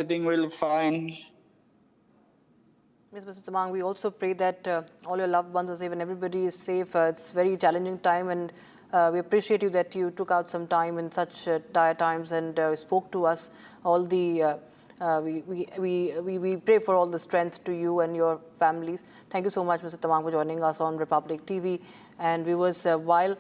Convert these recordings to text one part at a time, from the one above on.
everything will be fine. Yes, Mr. Tamang, we also pray that all your loved ones are safe and everybody is safe. It's a very challenging time, and we appreciate you that you took out some time in such dire times and spoke to us. All the we pray for all the strength to you and your families. Thank you so much, Mr. Tamang, for joining us on Republic TV. And viewers, while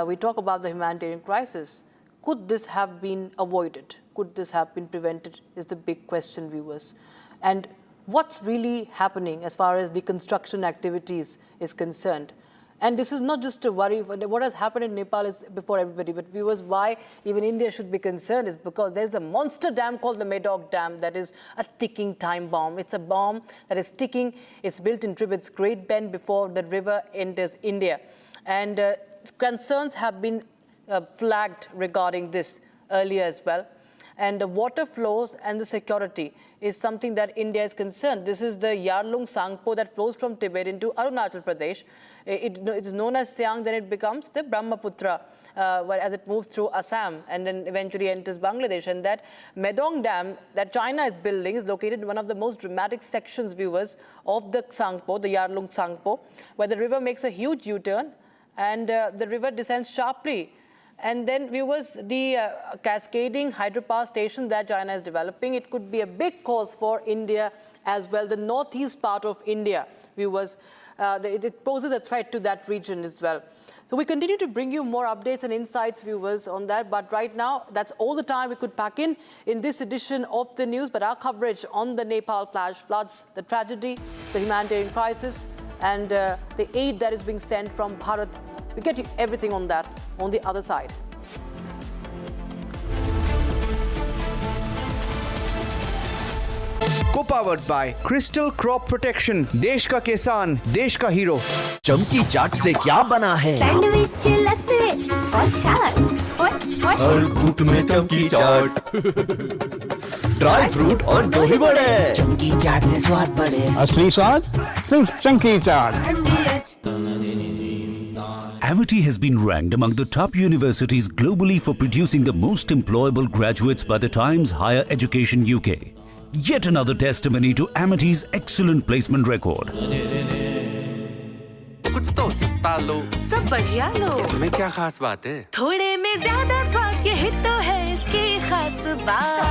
we talk about the humanitarian crisis, could this have been avoided? Could this have been prevented? Is the big question, viewers. And what's really happening as far as the construction activities is concerned? And this is not just a worry. What has happened in Nepal is before everybody. But viewers, why even India should be concerned is because there's a monster dam called the Medoc Dam that is a ticking time bomb. It's a bomb that is ticking. It's built in Tibet's Great Bend before the river enters India. And concerns have been flagged regarding this earlier as well. And the water flows and the security is something that India is concerned. This is the Yarlung Sangpo that flows from Tibet into Arunachal Pradesh. It is known as Siang, then it becomes the Brahmaputra as it moves through Assam and then eventually enters Bangladesh. And that Medong Dam that China is building is located in one of the most dramatic sections, viewers, of the Sangpo, the Yarlung Sangpo, where the river makes a huge U-turn and the river descends sharply. And then, viewers, the cascading hydropower station that China is developing, it could be a big cause for India as well. The northeast part of India, viewers, it poses a threat to that region as well. So we continue to bring you more updates and insights, viewers, on that. But right now, that's all the time we could pack in this edition of the news. But our coverage on the Nepal flash floods, the tragedy, the humanitarian crisis, and the aid that is being sent from Bharat, we get you everything on that on the other side. Co-powered by Crystal Crop Protection, देश का किसान, देश का hero. चमकी चाट से क्या बना है? सैंडविच लस्सी और छाछ और हर घूंट में चमकी चाट। ड्राई फ्रूट और दही बड़े। चमकी चाट से स्वाद बढ़े। असली स्वाद सिर्फ चमकी चाट। Amity has been ranked among the top universities globally for producing the most employable graduates by the Times Higher Education UK. Yet another testimony to Amity's excellent placement record. कुछ तो सस्ता लो, सब बढ़िया लो। इसमें क्या खास बात है? थोड़े में ज्यादा स्वाद, यही तो है इसकी खास बात।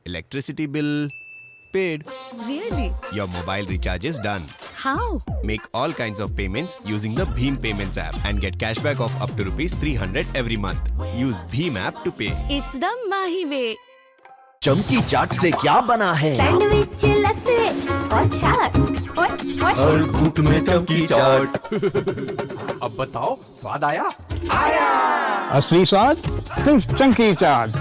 Electricity bill paid. Really? Your mobile recharge is done. How? Make all kinds of payments using the Bheem Payments app and get cashback of up to ₹300 every month. Use Bheem app to pay. It's the Mahi way. चमकी चाट से क्या बना है? Sandwich लस्सी और छाछ और हर घूंट में चमकी चाट। अब बताओ, स्वाद आया? असली स्वाद सिर्फ चमकी चाट।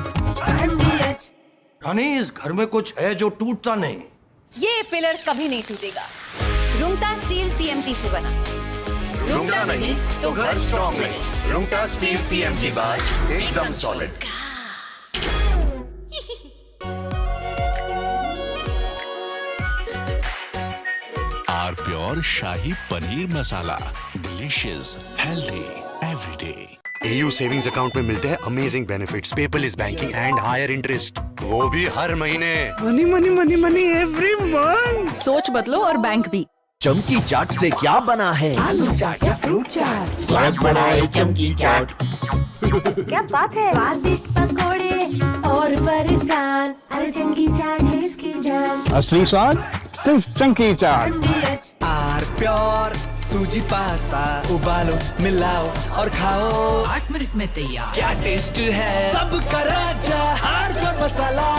रानी, इस घर में कुछ है जो टूटता नहीं। ये पिलर कभी नहीं टूटेगा। रुंगटा स्टील टीएमटी से बना। रुंगटा नहीं तो घर स्ट्रॉन्ग नहीं। रुंगटा स्टील टीएमटी बार एकदम solid. R pure shahi paneer masala, delicious, healthy everyday. AU savings account में मिलते हैं amazing benefits, paperless banking and higher interest, वो भी हर महीने। Money money money money every month. सोच बदलो और बैंक भी। चमकी चाट से क्या बना है? आलू चाट या फ्रूट चाट, स्वाद बढ़ाए चमकी चाट। क्या बात है? स्वादिष्ट पकोड़े और बरसान, अरे चमकी चाट है इसकी जान। असली स्वाद सिर्फ चमकी चाट। आर प्योर सूजी पास्ता, उबालो, मिलाओ और खाओ। 8 मिनट में तैयार। क्या टेस्ट है? सबका राजा आर प्योर मसाला।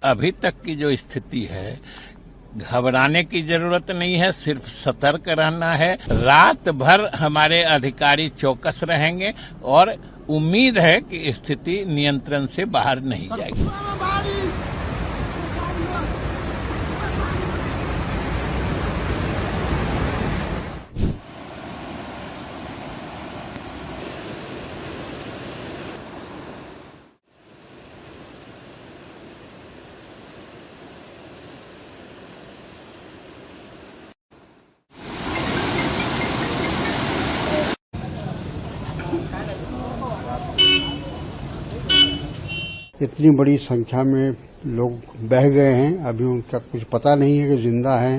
अभी तक की जो स्थिति है, घबराने की जरूरत नहीं है, सिर्फ सतर्क रहना है। रात भर हमारे अधिकारी चौकस रहेंगे और उम्मीद है कि स्थिति नियंत्रण से बाहर नहीं जाएगी। इतनी बड़ी संख्या में लोग बह गए हैं, अभी उनका कुछ पता नहीं है कि जिंदा हैं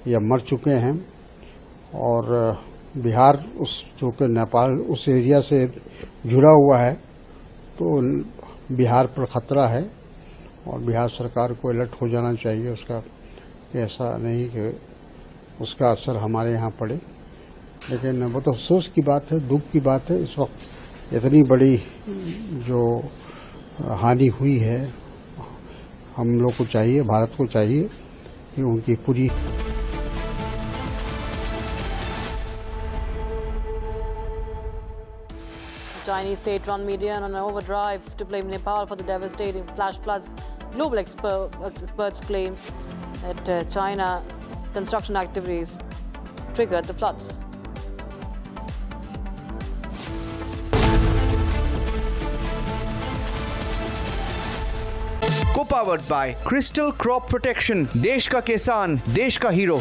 या मर चुके हैं। और बिहार उस जो कि नेपाल उस एरिया से जुड़ा हुआ है, तो बिहार पर खतरा है और बिहार सरकार को अलर्ट हो जाना चाहिए उसका, ऐसा नहीं कि उसका असर हमारे यहाँ पड़े। लेकिन वो तो अफसोस की बात है, दुख की बात है, इस वक्त इतनी बड़ी जो हानि हुई है, हम लोग को चाहिए, भारत को चाहिए कि उनकी पूरी Chinese state-run media on an overdrive to blame Nepal for the devastating flash floods. Global experts claim that China's construction activities triggered the floods. Co-powered by Crystal Crop Protection, देश का किसान, देश का हीरो।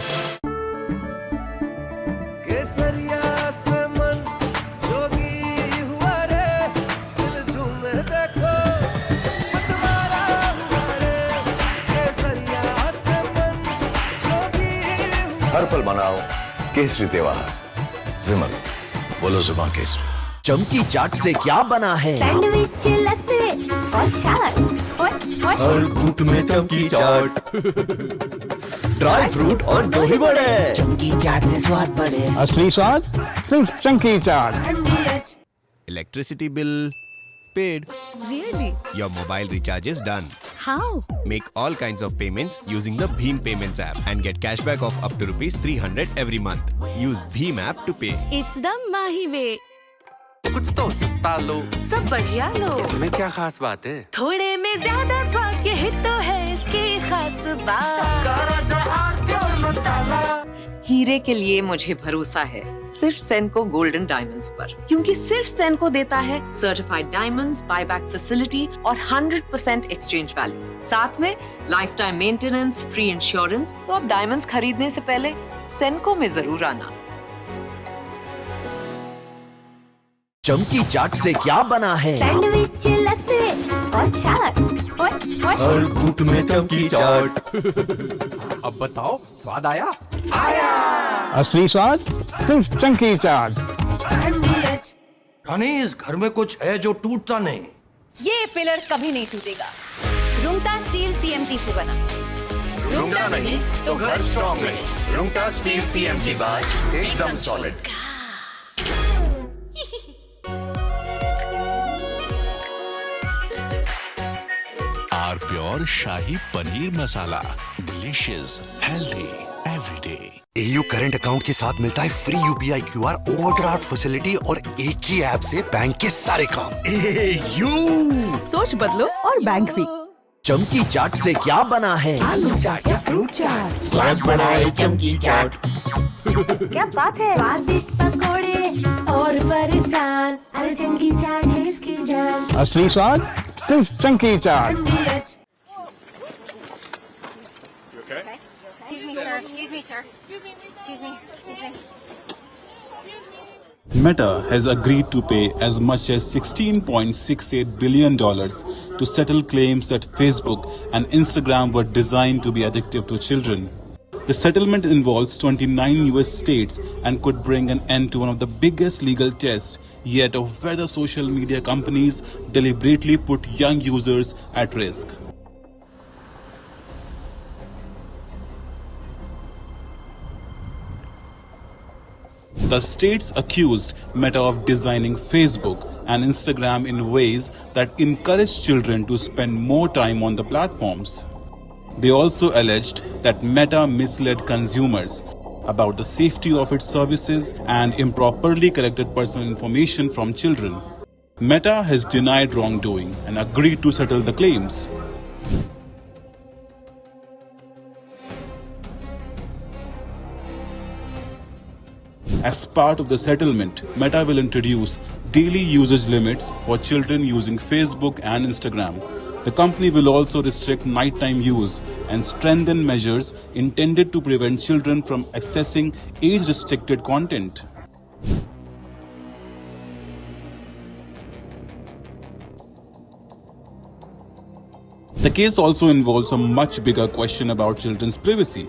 हर पल मनाओ केसरी त्योहार। विमल, बोलो जुबान केसरी। चमकी चाट से क्या बना है? सैंडविच, लस्सी और छाछ और हर घूंट में चमकी चाट। ड्राई फ्रूट और दही बड़े। चमकी चाट से स्वाद बढ़े। असली स्वाद सिर्फ चमकी चाट। Electricity bill paid. Really? Your mobile recharge is done. How? Make all kinds of payments using the Bheem Payments app and get cashback of up to ₹300 every month. Use Bheem app to pay. It's the Mahi way. कुछ तो सस्ता लो, सब बढ़िया लो। इसमें क्या खास बात है? थोड़े में ज्यादा स्वाद, यही तो है इसकी खास बात। हीरे के लिए मुझे भरोसा है सिर्फ सेनको गोल्डन डायमंड्स पर, क्योंकि सिर्फ सेनको देता है सर्टिफाइड डायमंड्स, बायबैक फैसिलिटी और 100% एक्सचेंज वैल्यू, साथ में life time maintenance, free insurance. तो अब डायमंड्स खरीदने से पहले सेनको में जरूर आना। चमकी चाट से क्या बना है? सैंडविच, लस्सी और छाछ और हर घूंट में चमकी चाट। अब बताओ, स्वाद आया? असली स्वाद सिर्फ चमकी चाट। रानी, इस घर में कुछ है जो टूटता नहीं। ये पिलर कभी नहीं टूटेगा। रुंगटा स्टील TMT से बना। रुंगटा नहीं तो घर स्ट्रॉन्ग नहीं। रुंगटा स्टील TMT बार एकदम solid. R pure shahi paneer masala, delicious, healthy everyday. AU current account के साथ मिलता है free UPI QR overdraft facility और एक ही ऐप से बैंक के सारे काम। AU सोच बदलो और बैंक भी। चमकी चाट से क्या बना है? आलू चाट या फ्रूट चाट, स्वाद बढ़ाए चमकी चाट। क्या बात है? स्वादिष्ट पकोड़े और बरसान, अरे चंकी चाट है इसकी जान। असली स्वाद सिर्फ चमकी चाट। Excuse me, sir. Excuse me. Meta has agreed to pay as much as $16.68 billion to settle claims that Facebook and Instagram were designed to be addictive to children. The settlement involves 29 US states and could bring an end to one of the biggest legal tests yet of whether social media companies deliberately put young users at risk. The states accused Meta of designing Facebook and Instagram in ways that encourage children to spend more time on the platforms. They also alleged that Meta misled consumers about the safety of its services and improperly collected personal information from children. Meta has denied wrongdoing and agreed to settle the claims. As part of the settlement, Meta will introduce daily usage limits for children using Facebook and Instagram. The company will also restrict nighttime use and strengthen measures intended to prevent children from accessing age-restricted content. The case also involves a much bigger question about children's privacy.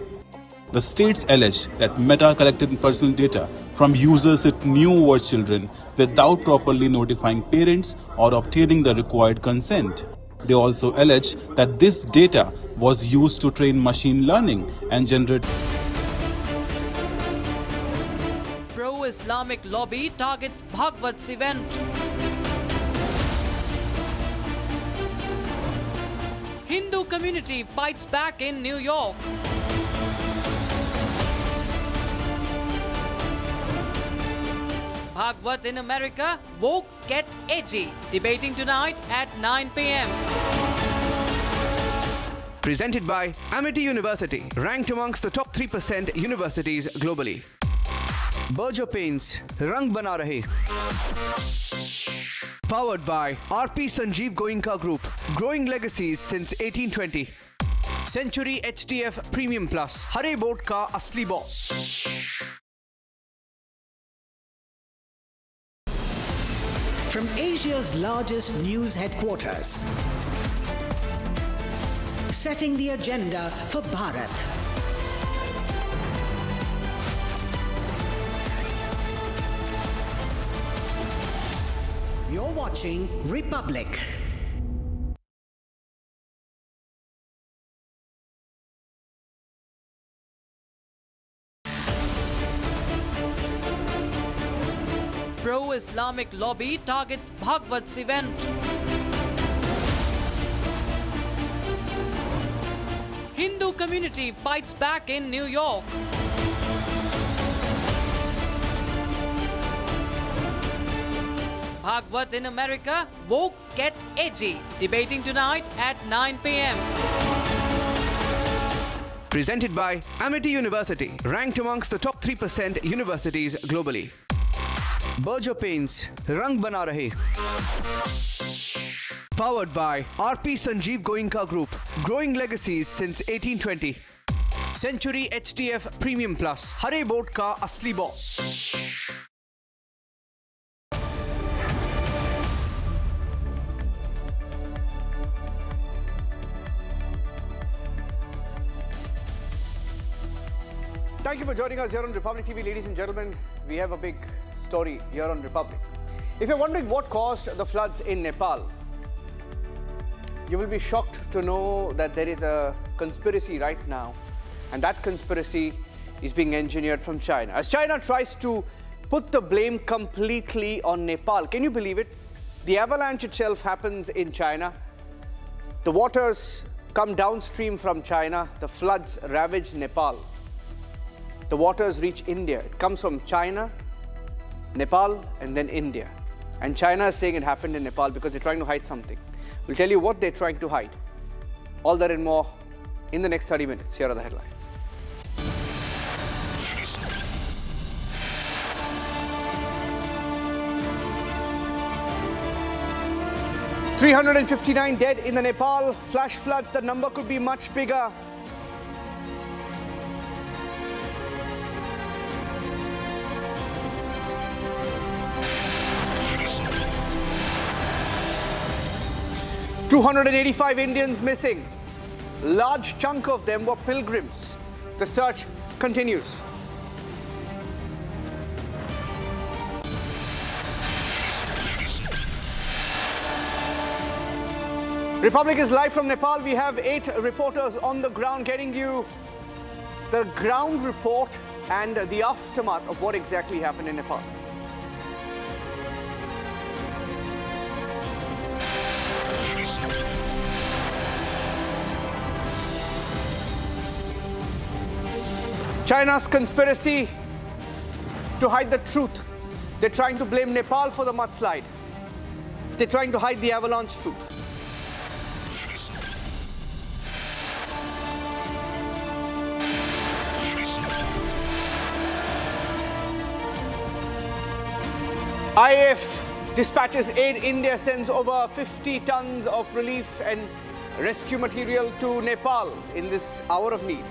The states allege that Meta collected personal data from users it knew were children without properly notifying parents or obtaining the required consent. They also allege that this data was used to train machine learning and generate. Pro-Islamic lobby targets Bhagwat's event. Hindu community fights back in New York. Bhagwat in America, wokes get edgy. Debating tonight at 9 p.m. Presented by Amity University, ranked amongst the top 3% universities globally. Berger Paints, Rang Bana Rahe. Powered by RP Sanjeev Goenka Group, growing legacies since 1820. Century HTF Premium Plus, Hare Bhote ka asli boss. From Asia's largest news headquarters, setting the agenda for Bharat. You're watching Republic. Pro-Islamic lobby targets Bhagwat's event. Hindu community fights back in New York. Bhagwat in America, wokes get edgy. Debating tonight at 9 p.m. Presented by Amity University, ranked amongst the top 3% universities globally. Berger Paints, Rang Bana Rahe. Powered by RP Sanjeev Goenka Group, growing legacies since 1820. Century HTF Premium Plus, Hare Bhote ka asli boss. Thank you for joining us here on Republic TV, ladies and gentlemen. We have a big story here on Republic. If you're wondering what caused the floods in Nepal, you will be shocked to know that there is a conspiracy right now, and that conspiracy is being engineered from China. As China tries to put the blame completely on Nepal. Can you believe it? The avalanche itself happens in China. The waters come downstream from China. The floods ravage Nepal. The waters reach India. It comes from China, Nepal, and then India. And China is saying it happened in Nepal because they're trying to hide something. We'll tell you what they're trying to hide. All that and more in the next 30 minutes. Here are the headlines. $359 dead in the Nepal flash floods. The number could be much bigger. $285 Indians missing. Large chunk of them were pilgrims. The search continues. Republic is live from Nepal. We have 8 reporters on the ground getting you the ground report and the aftermath of what exactly happened in Nepal. China's conspiracy to hide the truth. They're trying to blame Nepal for the mudslide. They're trying to hide the avalanche truth. IAF dispatches aid. India sends over 50 tons of relief and rescue material to Nepal in this hour of need.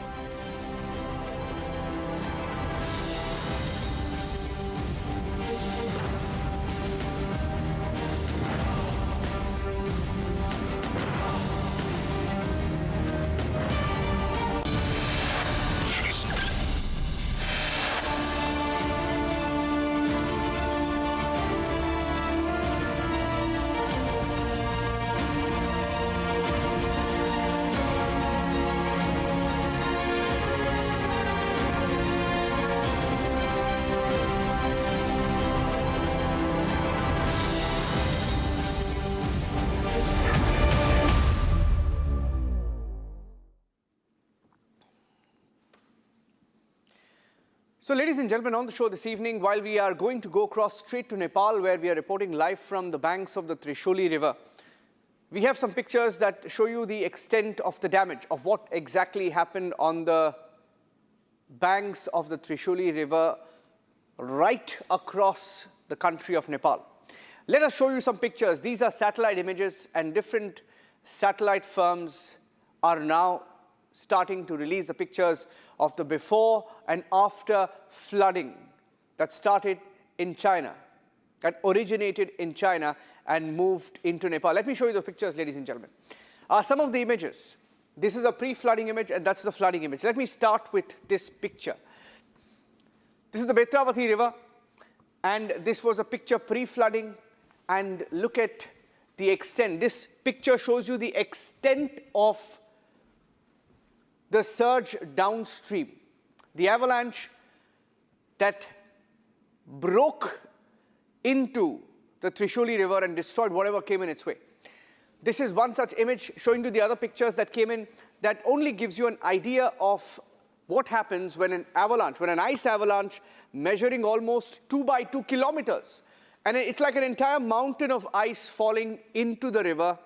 So, ladies and gentlemen, on the show this evening, while we are going to go across straight to Nepal, where we are reporting live from the banks of the Trishuli River, we have some pictures that show you the extent of the damage, of what exactly happened on the banks of the Trishuli River right across the country of Nepal. Let us show you some pictures. These are satellite images, and different satellite firms are now starting to release the pictures of the before and after flooding that started in China, that originated in China and moved into Nepal. Let me show you the pictures, ladies and gentlemen. Some of the images. This is a pre-flooding image, and that's the flooding image. Let me start with this picture. This is the Betravati River, and this was a picture pre-flooding, and look at the extent. This picture shows you the extent of the surge downstream, the avalanche that broke into the Trishuli River and destroyed whatever came in its way. This is one such image, showing you the other pictures that came in, that only gives you an idea of what happens when an avalanche, when an ice avalanche measuring almost 2 by 2 kilometers, and it's like an entire mountain of ice falling into the river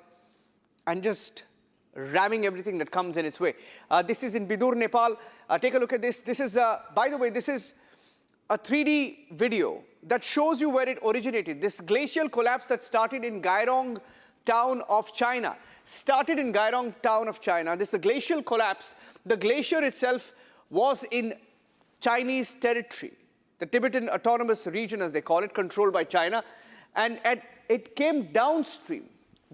and just ramming everything that comes in its way. This is in Bidur, Nepal. Take a look at this. This is, by the way, this is a 3D video that shows you where it originated. This glacial collapse that started in Gairong town of China. Started in Gairong town of China. This is a glacial collapse. The glacier itself was in Chinese territory, the Tibetan Autonomous Region, as they call it, controlled by China. And it came downstream.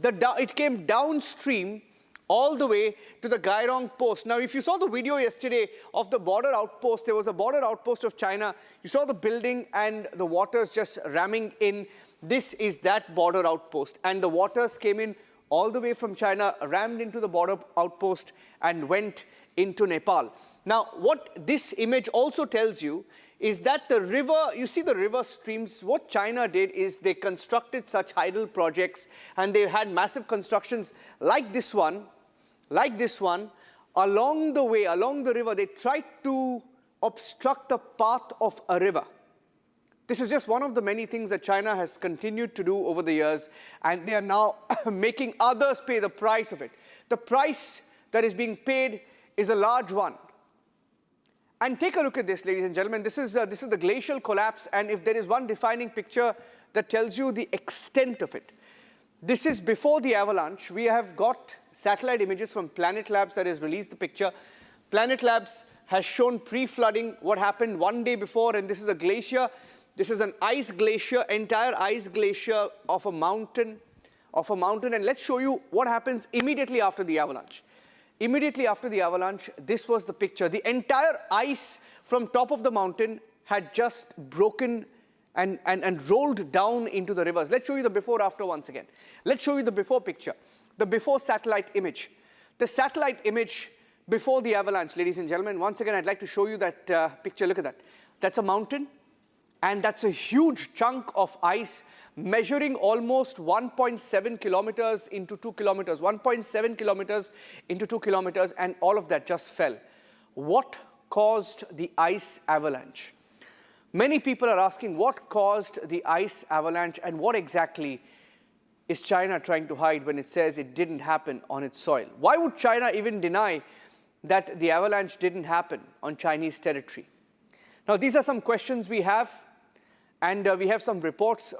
It came downstream all the way to the Gairong post. Now, if you saw the video yesterday of the border outpost, there was a border outpost of China. You saw the building and the waters just ramming in. This is that border outpost. And the waters came in all the way from China, rammed into the border outpost and went into Nepal. Now, what this image also tells you is that the river, you see the river streams, what China did is they constructed such hydel projects, and they had massive constructions like this one, along the way, along the river. They tried to obstruct the path of a river. This is just one of the many things that China has continued to do over the years, and they are now making others pay the price of it. The price that is being paid is a large one. And take a look at this, ladies and gentlemen. This is the glacial collapse, and if there is one defining picture that tells you the extent of it, this is before the avalanche. We have got satellite images from Planet Labs that has released the picture. Planet Labs has shown pre-flooding, what happened one day before, and this is a glacier. This is an ice glacier, entire ice glacier of a mountain, and let's show you what happens immediately after the avalanche. Immediately after the avalanche, this was the picture. The entire ice from top of the mountain had just broken and rolled down into the rivers. Let's show you the before after once again. Let's show you the before picture, the before satellite image. The satellite image before the avalanche, ladies and gentlemen. Once again, I'd like to show you that picture. Look at that. That's a mountain, and that's a huge chunk of ice measuring almost 1.7 kilometers into 2 kilometers, 1.7 kilometers into 2 kilometers, and all of that just fell. What caused the ice avalanche? Many people are asking what caused the ice avalanche, and what exactly is China trying to hide when it says it didn't happen on its soil? Why would China even deny that the avalanche didn't happen on Chinese territory? Now, these are some questions we have, and we have some reports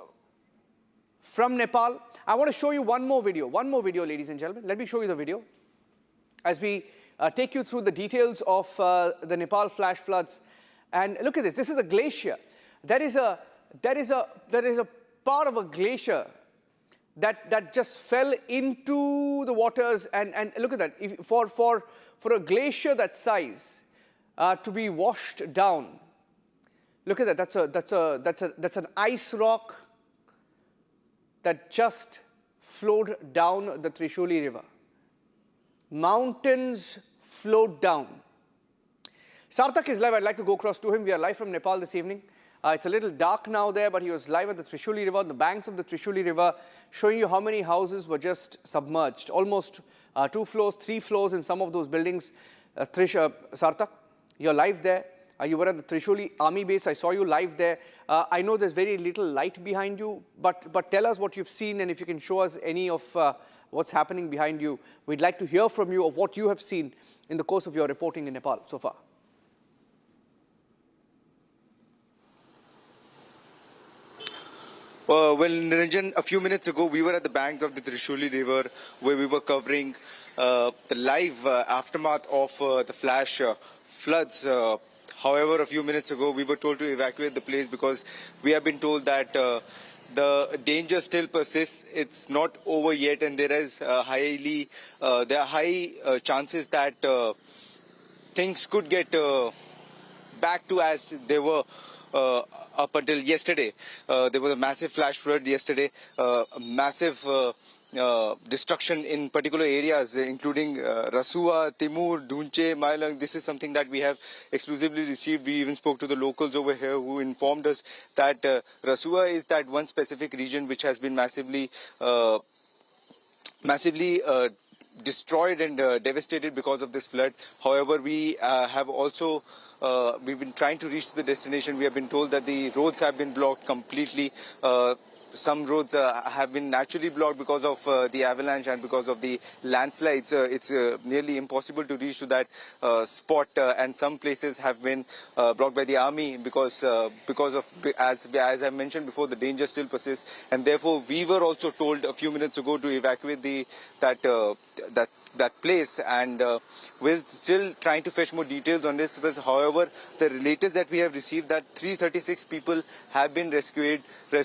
from Nepal. I want to show you one more video, ladies and gentlemen. Let me show you the video as we take you through the details of the Nepal flash floods. And look at this. This is a glacier. There is a part of a glacier that just fell into the waters. And look at that. For a glacier that size to be washed down, look at that. That's an ice rock that just flowed down the Trishuli River. Mountains flowed down. Sarthak is live. I'd like to go across to him. We are live from Nepal this evening. It's a little dark now there, but he was live at the Trishuli River, on the banks of the Trishuli River, showing you how many houses were just submerged. Almost 2 floors, 3 floors in some of those buildings. Sarthak, you're live there. You were at the Trishuli Army Base. I saw you live there. I know there's very little light behind you, but tell us what you've seen, and if you can show us any of what's happening behind you. We'd like to hear from you of what you have seen in the course of your reporting in Nepal so far. Well, Niranjan, a few minutes ago, we were at the bank of the Trishuli River where we were covering the live aftermath of the flash floods. However, a few minutes ago, we were told to evacuate the place because we have been told that the danger still persists. It's not over yet, and there is there are high chances that things could get back to as they were up until yesterday. There was a massive flash flood yesterday, massive destruction in particular areas, including Rasuwa, Timure, Dunche, Mailang. This is something that we have exclusively received. We even spoke to the locals over here who informed us that Rasuwa is that one specific region which has been massively destroyed and devastated because of this flood. However, we have also we've been trying to reach the destination. We have been told that the roads have been blocked completely. Some roads have been naturally blocked because of the avalanche and because of the landslides. It's nearly impossible to reach to that spot, and some places have been blocked by the army because of, as I mentioned before, the danger still persists, and therefore we were also told a few minutes ago to evacuate that place, and we're still trying to fetch more details on this. Because, however, the latest that we have received that 336 people have been rescued by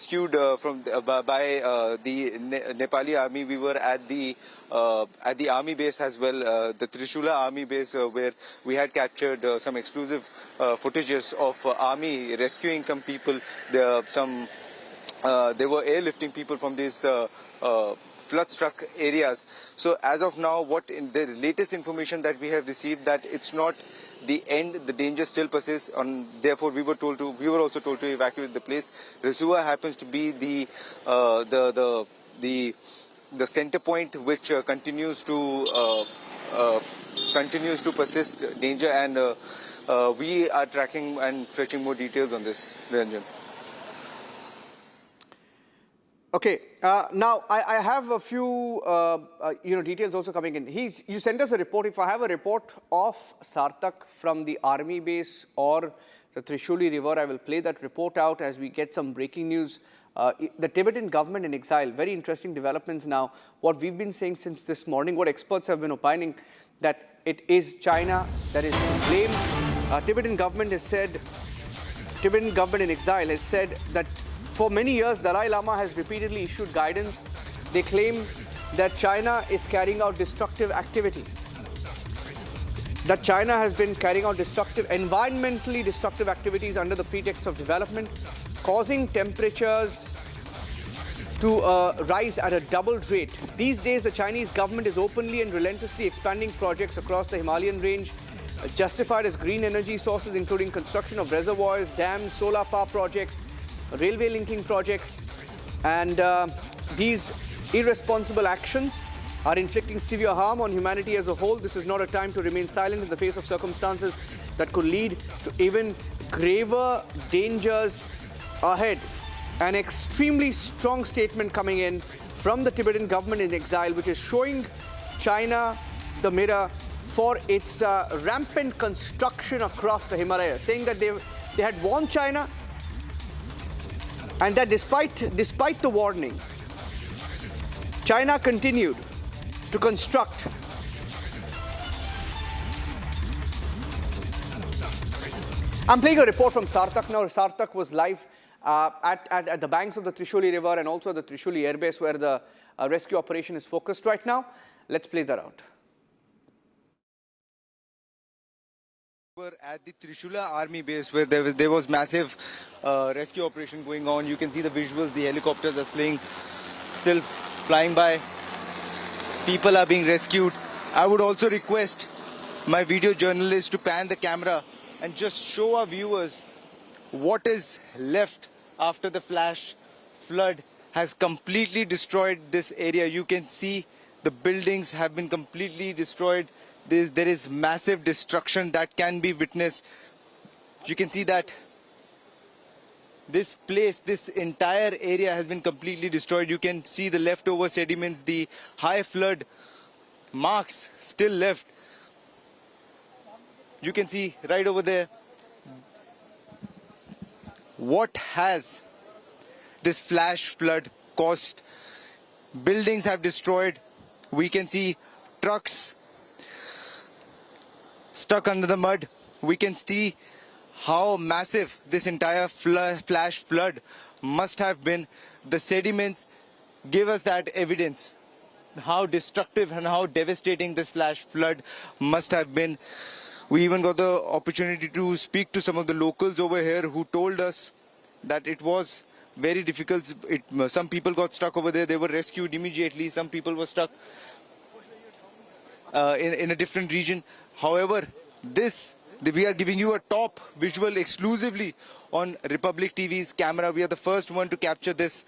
the Nepali army. We were at the army base as well, the Trishula army base, where we had captured some exclusive footages of army rescuing some people. They were airlifting people from these flood-struck areas. So as of now, what in the latest information that we have received, that it's not the end, the danger still persists. Therefore, we were also told to evacuate the place. Rasuwa happens to be the center point which continues to persist danger, and we are tracking and fetching more details on this, Niranjan. Okay, now I have a few details also coming in. You sent us a report. If I have a report of Sartak from the army base or the Trishuli River, I will play that report out as we get some breaking news. The Tibetan government in exile, very interesting developments now. What we've been saying since this morning, what experts have been opining, that it is China that is to blame. Tibetan government has said, Tibetan government in exile has said that for many years, Dalai Lama has repeatedly issued guidance. They claim that China is carrying out destructive activity. That China has been carrying out environmentally destructive activities under the pretext of development, causing temperatures to rise at a doubled rate. These days, the Chinese government is openly and relentlessly expanding projects across the Himalayan range, justified as green energy sources, including construction of reservoirs, dams, solar power projects, railway linking projects, and these irresponsible actions are inflicting severe harm on humanity as a whole. This is not a time to remain silent in the face of circumstances that could lead to even graver dangers ahead. An extremely strong statement coming in from the Tibetan government in exile, which is showing China the mirror for its rampant construction across the Himalayas, saying that they had warned China, and that despite the warning, China continued to construct. I'm playing a report from Sartak now. Sartak was live at the banks of the Trishuli River and also at the Trishuli Air Base, where the rescue operation is focused right now. Let's play that out. We were at the Trishula army base, where there was massive rescue operation going on. You can see the visuals. The helicopters are still flying by. People are being rescued. I would also request my video journalists to pan the camera and just show our viewers what is left after the flash flood has completely destroyed this area. You can see the buildings have been completely destroyed. There is massive destruction that can be witnessed. You can see that this place, this entire area has been completely destroyed. You can see the leftover sediments, the high flood marks still left. You can see right over there. What has this flash flood caused? Buildings have destroyed. We can see trucks stuck under the mud. We can see how massive this entire flash flood must have been. The sediments give us that evidence, how destructive and how devastating this flash flood must have been. We even got the opportunity to speak to some of the locals over here who told us that it was very difficult. Some people got stuck over there. They were rescued immediately. Some people were stuck in a different region. However, we are giving you a top visual exclusively on Republic TV's camera. We are the first one to capture this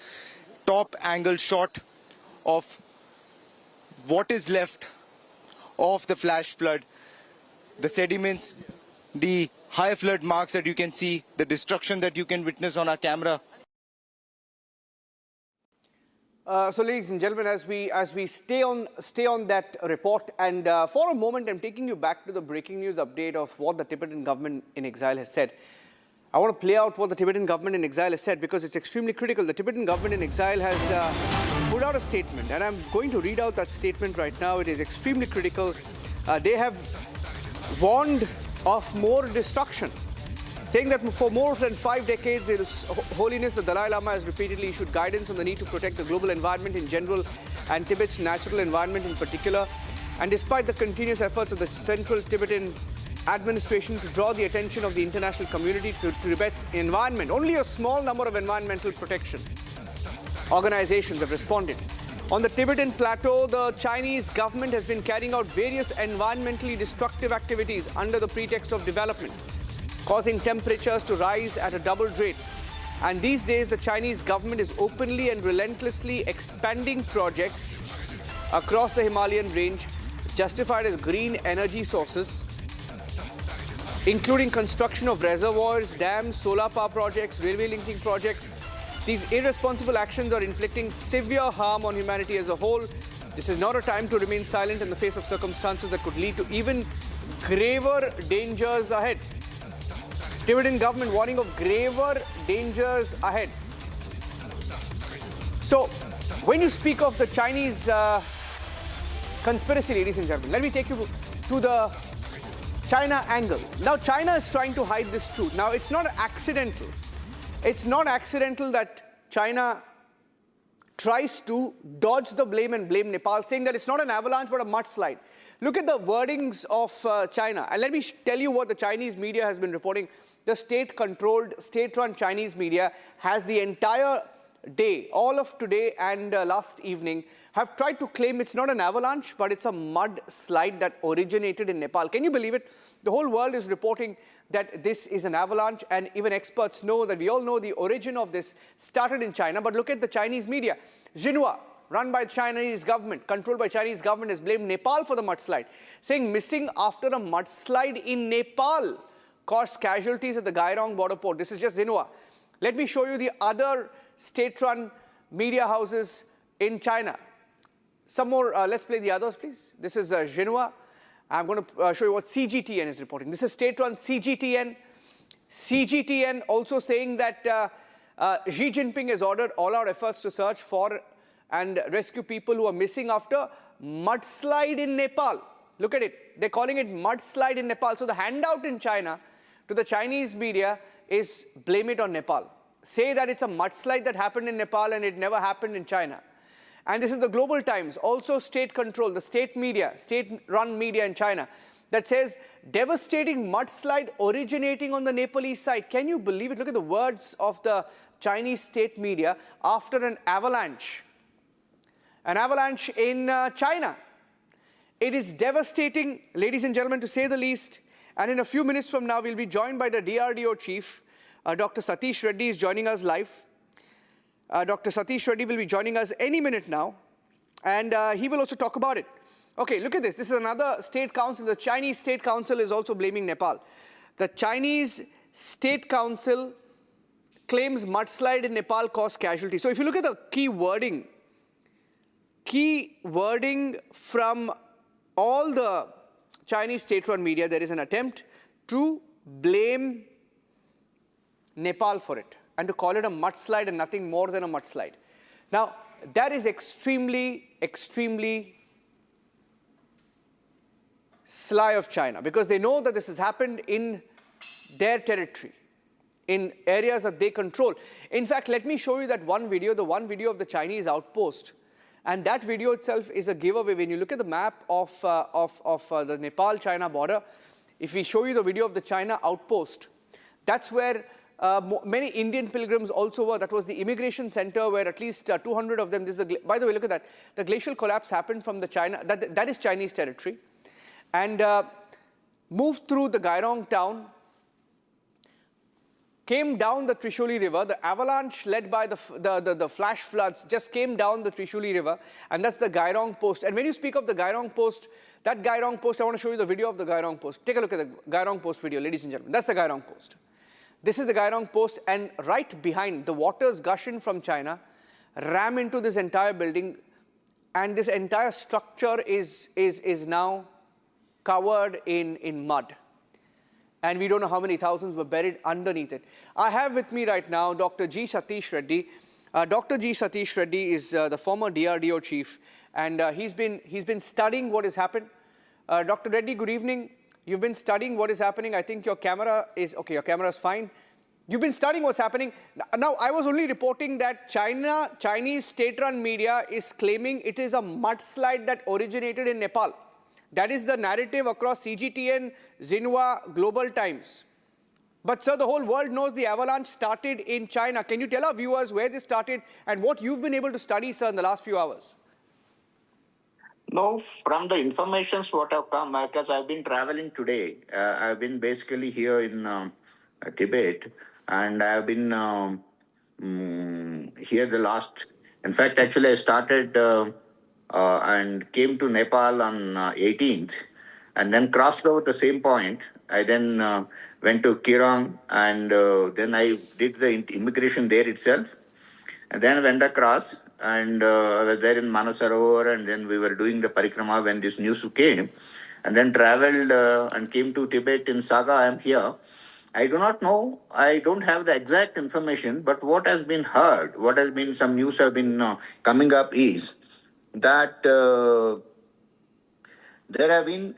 top angle shot of what is left of the flash flood. The sediments, the high flood marks that you can see, the destruction that you can witness on our camera. So, ladies and gentlemen, as we stay on that report, and for a moment, I'm taking you back to the breaking news update of what the Tibetan government in exile has said. I want to play out what the Tibetan government in exile has said because it's extremely critical. The Tibetan government in exile has put out a statement, and I'm going to read out that statement right now. It is extremely critical. They have warned of more destruction, saying that for more than 5 decades, His Holiness the Dalai Lama has repeatedly issued guidance on the need to protect the global environment in general and Tibet's natural environment in particular. And despite the continuous efforts of the Central Tibetan administration to draw the attention of the international community to Tibet's environment, only a small number of environmental protection organizations have responded. On the Tibetan plateau, the Chinese government has been carrying out various environmentally destructive activities under the pretext of development, causing temperatures to rise at a doubled rate. And these days, the Chinese government is openly and relentlessly expanding projects across the Himalayan range, justified as green energy sources, including construction of reservoirs, dams, solar power projects, railway linking projects. These irresponsible actions are inflicting severe harm on humanity as a whole. This is not a time to remain silent in the face of circumstances that could lead to even graver dangers ahead. Tibetan government warning of graver dangers ahead. So, when you speak of the Chinese conspiracy, ladies and gentlemen, let me take you to the China angle. Now, China is trying to hide this truth. Now, it's not accidental. It's not accidental that China tries to dodge the blame and blame Nepal, saying that it's not an avalanche but a mudslide. Look at the wordings of China. And let me tell you what the Chinese media has been reporting. The state-controlled, state-run Chinese media has the entire day, all of today and last evening, have tried to claim it's not an avalanche, but it's a mudslide that originated in Nepal. Can you believe it? The whole world is reporting that this is an avalanche, and even experts know that we all know the origin of this started in China. But look at the Chinese media. Xinhua, run by the Chinese government, controlled by Chinese government, has blamed Nepal for the mudslide, saying missing after a mudslide in Nepal caused casualties at the Gairong border port. This is just Xinhua. Let me show you the other state-run media houses in China. Some more, let's play the others, please. This is Xinhua. I'm going to show you what CGTN is reporting. This is state-run CGTN. CGTN also saying that Xi Jinping has ordered all our efforts to search for and rescue people who are missing after mudslide in Nepal. Look at it. They're calling it mudslide in Nepal. So the handout in China to the Chinese media is blame it on Nepal. Say that it's a mudslide that happened in Nepal and it never happened in China. And this is the Global Times, also state control, the state media, state-run media in China, that says devastating mudslide originating on the Nepalese side. Can you believe it? Look at the words of the Chinese state media after an avalanche in China. It is devastating, ladies and gentlemen, to say the least. And in a few minutes from now, we'll be joined by the DRDO chief. Dr. Satish Reddy is joining us live. Dr. Satish Reddy will be joining us any minute now. And he will also talk about it. Okay, look at this. This is another state council. The Chinese State Council is also blaming Nepal. The Chinese State Council claims mudslide in Nepal caused casualties. So if you look at the key wording from all the Chinese state-run media, there is an attempt to blame Nepal for it and to call it a mudslide and nothing more than a mudslide. Now, that is extremely, extremely sly of China, because they know that this has happened in their territory, in areas that they control. In fact, let me show you that one video, the one video of the Chinese outpost. And that video itself is a giveaway. When you look at the map of the Nepal-China border, if we show you the video of the China outpost, that's where many Indian pilgrims also were. That was the immigration center where at least 200 of them, by the way, look at that. The glacial collapse happened from the China, that is Chinese territory, and moved through the Gairong town, came down the Trishuli River. The avalanche led by the flash floods just came down the Trishuli River, and that's the Gairong post. And when you speak of the Gairong post, that Gairong post, I want to show you the video of the Gairong post. Take a look at the Gairong post video, ladies and gentlemen. That's the Gairong post. This is the Gairong post, and right behind, the waters gush in from China, ram into this entire building, and this entire structure is now covered in mud. And we don't know how many thousands were buried underneath it. I have with me right now Dr. G. Satish Reddy. Dr. G. Satish Reddy is the former DRDO chief, and he's been studying what has happened. Dr. Reddy, good evening. You've been studying what is happening. I think your camera is, okay, your camera is fine. You've been studying what's happening. Now, I was only reporting that Chinese state-run media is claiming it is a mudslide that originated in Nepal. That is the narrative across CGTN, Xinhua, Global Times. But sir, the whole world knows the avalanche started in China. Can you tell our viewers where this started and what you've been able to study, sir, in the last few hours? No, from the informations what have come, because I've been traveling today. I've been basically here in Tibet, and I've been here the last, in fact, actually I started and came to Nepal on 18th, and then crossed over the same point. I then went to Kirong, and then I did the immigration there itself, and then went across, and I was there in Manasarovar, and then we were doing the parikrama when this news came, and then traveled and came to Tibet in Saga. I am here. I do not know, I don't have the exact information, but what has been heard, what has been, some news have been coming up is that there have been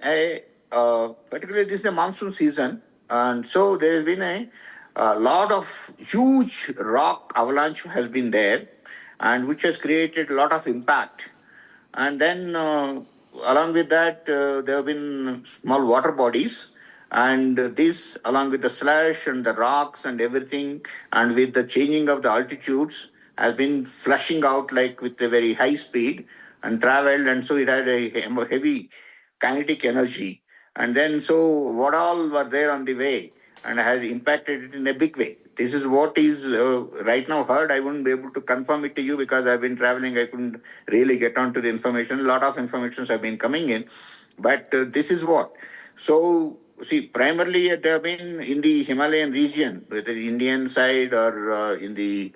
particularly this is a monsoon season, and so there has been a lot of huge rock avalanche has been there, and which has created a lot of impact. And then along with that, there have been small water bodies, and this along with the slush and the rocks and everything, and with the changing of the altitudes, has been flushing out like with a very high speed and traveled, and so it had a heavy kinetic energy. And then so what all were there on the way and has impacted it in a big way. This is what is right now heard. I wouldn't be able to confirm it to you because I've been traveling. I couldn't really get onto the information. A lot of informations have been coming in, but this is what. So see, primarily there have been in the Himalayan region, whether the Indian side or in the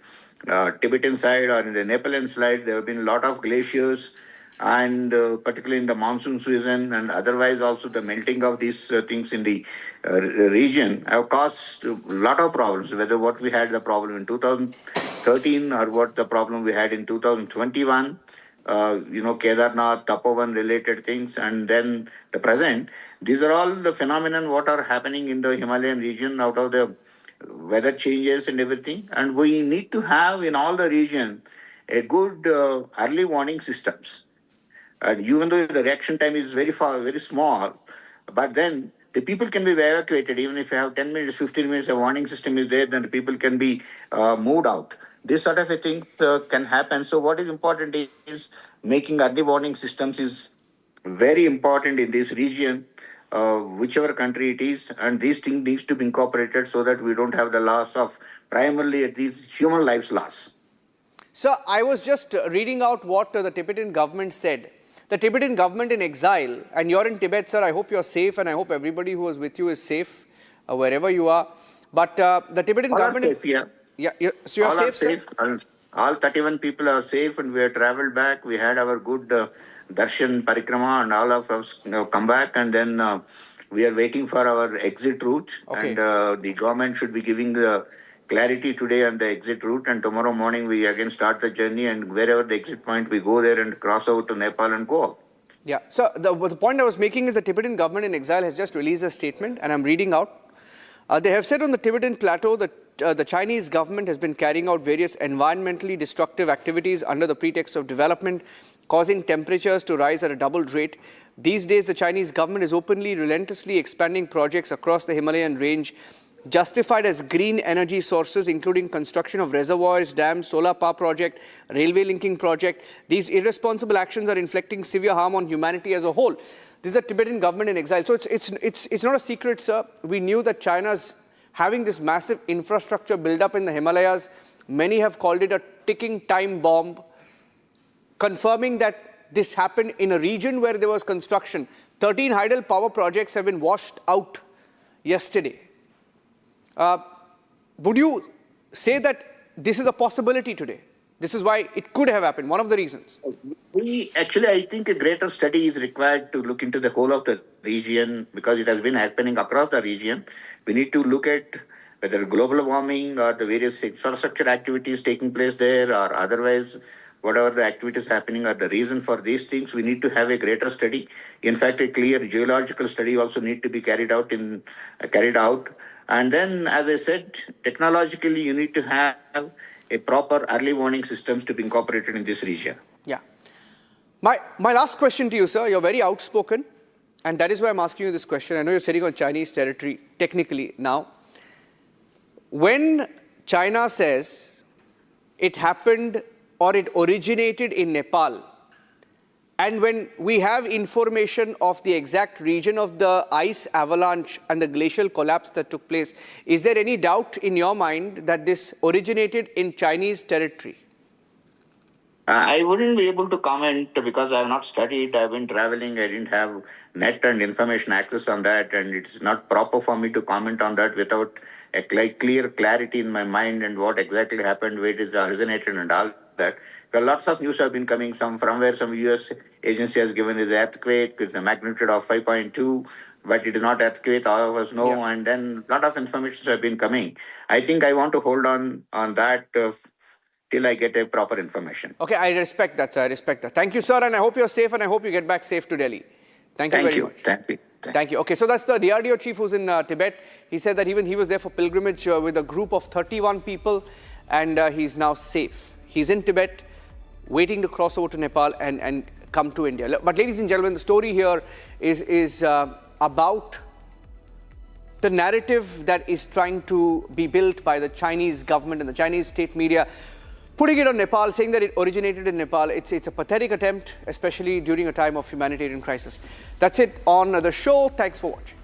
Tibetan side or in the Nepalese side, there have been a lot of glaciers, and particularly in the monsoon season, and otherwise also the melting of these things in the region have caused a lot of problems, whether what we had the problem in 2013 or what the problem we had in 2021, Kedarnath, Tapovan related things, and then the present. These are all the phenomenon what are happening in the Himalayan region out of the weather changes and everything. And we need to have in all the region a good early warning systems. Even though the reaction time is very small, but then the people can be evacuated. Even if you have 10 minutes, 15 minutes, a warning system is there, then the people can be moved out. This sort of a things can happen. So what is important is making early warning systems is very important in this region, whichever country it is, and these things needs to be incorporated so that we don't have the loss of primarily at least human lives loss. Sir, I was just reading out what the Tibetan government said. The Tibetan government in exile, and you're in Tibet, sir, I hope you're safe, and I hope everybody who is with you is safe wherever you are. But the Tibetan all government... are safe, yeah. Yeah, so you are all safe, are safe. sir? All 31 people are safe, and we have traveled back. We had our good darshan parikrama, and all of us come back, and then we are waiting for our exit route. Okay. And the government should be giving the clarity today on the exit route, and tomorrow morning we again start the journey, and wherever the exit point, we go there and cross over to Nepal and go up. Yeah, so the point I was making is the Tibetan government in exile has just released a statement, and I'm reading out. They have said on the Tibetan plateau that the Chinese government has been carrying out various environmentally destructive activities under the pretext of development, causing temperatures to rise at a double rate. These days, the Chinese government is openly, relentlessly expanding projects across the Himalayan range, justified as green energy sources, including construction of reservoirs, dams, solar power project, railway linking project. These irresponsible actions are inflicting severe harm on humanity as a whole. This is a Tibetan government in exile. So it's not a secret, sir. We knew that China's having this massive infrastructure build up in the Himalayas. Many have called it a ticking time bomb, confirming that this happened in a region where there was construction. 13 hydel power projects have been washed out yesterday. Would you say that this is a possibility today? This is why it could have happened, one of the reasons. I think a greater study is required to look into the whole of the region, because it has been happening across the region. We need to look at whether global warming or the various infrastructure activities taking place there, or otherwise whatever the activities happening are the reason for these things. We need to have a greater study. In fact, a clear geological study also need to be carried out. And then, as I said, technologically you need to have a proper early warning systems to be incorporated in this region. Yeah. My last question to you, sir. You're very outspoken, and that is why I'm asking you this question. I know you're sitting on Chinese territory technically now. When China says it happened or it originated in Nepal, and when we have information of the exact region of the ice avalanche and the glacial collapse that took place, is there any doubt in your mind that this originated in Chinese territory? I wouldn't be able to comment because I have not studied. I've been traveling. I didn't have net and information access on that, and it's not proper for me to comment on that without a clear clarity in my mind and what exactly happened, where it is originated and all that. Because lots of news have been coming from where some US agency has given this earthquake with the magnitude of 5.2, but it is not earthquake, all of us know, and then a lot of information have been coming. I think I want to hold on that till I get a proper information. Okay, I respect that, sir. I respect that. Thank you, sir, and I hope you're safe, and I hope you get back safe to Delhi. Thank you very much. Thank you. Okay, so that's the DRDO chief who's in Tibet. He said that even he was there for pilgrimage with a group of 31 people, and he's now safe. He's in Tibet, waiting to cross over to Nepal and come to India. But ladies and gentlemen, the story here is about the narrative that is trying to be built by the Chinese government and the Chinese state media, putting it on Nepal, saying that it originated in Nepal. It's a pathetic attempt, especially during a time of humanitarian crisis. That's it on the show. Thanks for watching.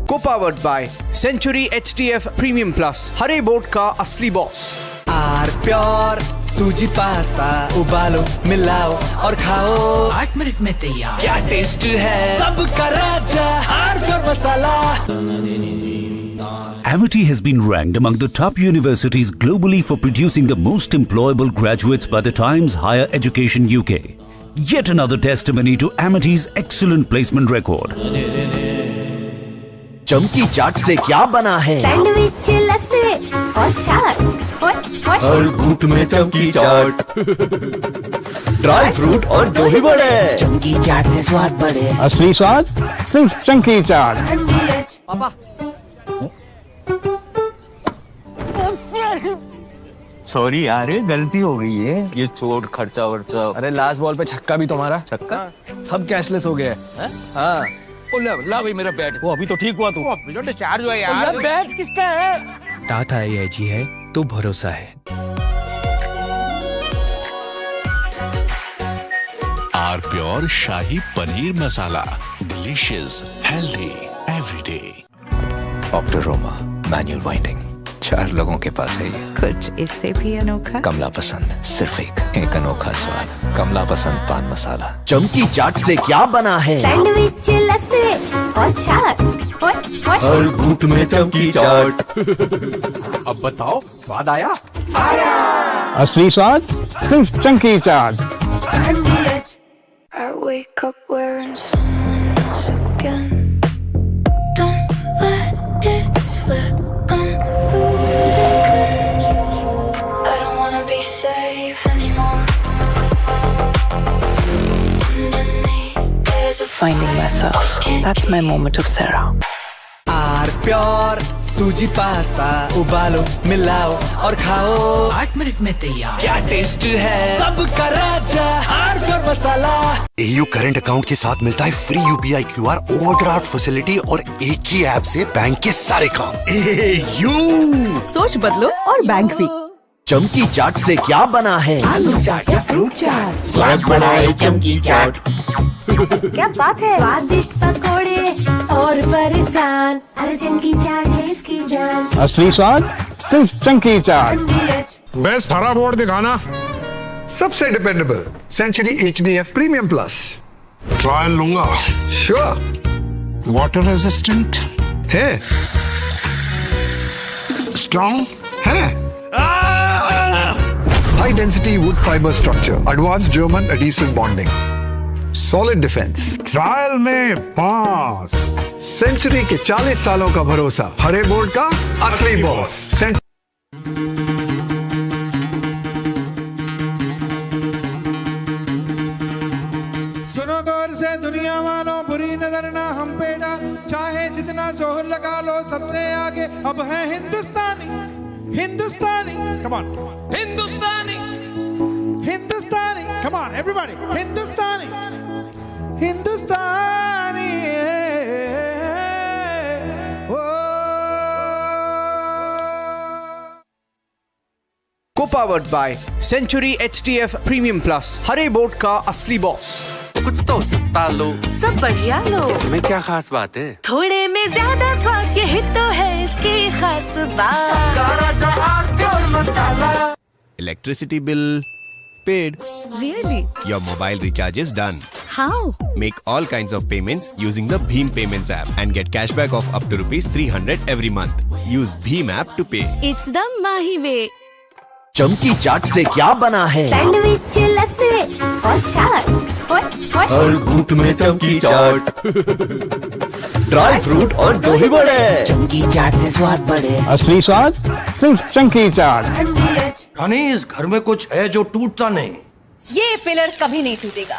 Co-powered by Century HTF Premium Plus, Hare boat का असली boss. Are pure सूजी pasta उबालो मिलाओ और खाओ 8 minute में तैयार। क्या टेस्ट है सबका राजा R Pure masala. Amity has been ranked among the top universities globally for producing the most employable graduates by the Times Higher Education UK. Yet another testimony to Amity's excellent placement record. चमकी चाट से क्या बना है? Sandwich लस्सी और छाछ हर घूंट में चमकी चाट। ड्राई फ्रूट और दही बड़े। चमकी चाट से स्वाद बढ़े। असली स्वाद सिर्फ चमकी चाट। पापा सॉरी यार, गलती हो गई है। ये चोट खर्चा वर्चा। अरे लास्ट बॉल पे छक्का भी तुम्हारा। छक्का सब कैशलेस हो गया है। हाँ ला भाई मेरा बैट। वो अभी तो ठीक हुआ तू। जो डिस्चार्ज हुआ यार। बैट किसका है? टाटा AIG है तो भरोसा है। R pure shahi paneer masala, delicious, healthy everyday. Octoroma manual winding 4 लोगों के पास है ये। कुछ इससे भी अनोखा। कमला पसंद, सिर्फ एक अनोखा स्वाद। कमला पसंद पान मसाला। चमकी चाट से क्या बना है? सैंडविच लस्सी और छाछ। हर घूंट में चमकी चाट। अब बताओ स्वाद आया? असली स्वाद सिर्फ chunky chaat. I wake up wearing someone else again. Don't let it slip. I'm losing. I don't wanna be safe anymore. Underneath there's a Finding myself. That's my moment of Sarah. R pure सूजी pasta उबालो मिलाओ और खाओ। 8 minute में तैयार। क्या taste है सबका राजा R Pure masala. AU current account के साथ मिलता है free UPI QR overdraft facility और एक ही ऐप से बैंक के सारे काम। AU सोच बदलो और बैंक भी। चमकी चाट से क्या बना है? आलू चाट या फ्रूट चाट। स्वाद बढ़ाए चमकी चाट। क्या बात है? स्वादिष्ट पकोड़े और परेशान, अरे चंकी चाट है इसकी जान। असली स्वाद सिर्फ चंकी चाट। बेस्ट हरा बोर्ड दिखाना। सबसे dependable Century HDF premium plus. Trial लूंगा। श्योर। वाटर रेजिस्टेंट है, स्ट्रॉन्ग है, high density wood fibre structure, advance German adhesive bonding, solid defence. Trial में पास। सेंचुरी के 40 सालों का भरोसा, हरे बोर्ड का असली बॉस। सुनो गौर से दुनिया वालों, बुरी नजर ना हम पे डाल, चाहे जितना जोहर लगा लो सबसे आगे अब है Hindustani. Hindustani come on, Hindustani Hindustani come on everybody, Hindustani Hindustani. Co-powered by Century HDF premium plus, हरे बोर्ड का असली बॉस। कुछ तो सस्ता लो, सब बढ़िया लो। इसमें क्या खास बात है? थोड़े में ज्यादा स्वाद, यही तो है इसकी खास बात। Electricity bill paid. Really? Your mobile recharge is done. How? Make all kinds of payments using the Bheem Payments app and get cashback of up to ₹300 every month. Use Bheem app to pay. It's the Mahi way. चमकी चाट से क्या बना है? Sandwich लस्सी और छाछ। हर घूंट में चमकी चाट। ड्राई फ्रूट और दही बड़े। चमकी चाट से स्वाद बढ़े। असली स्वाद सिर्फ चंकी चाट। इस घर में कुछ है जो टूटता नहीं। ये पिलर कभी नहीं टूटेगा।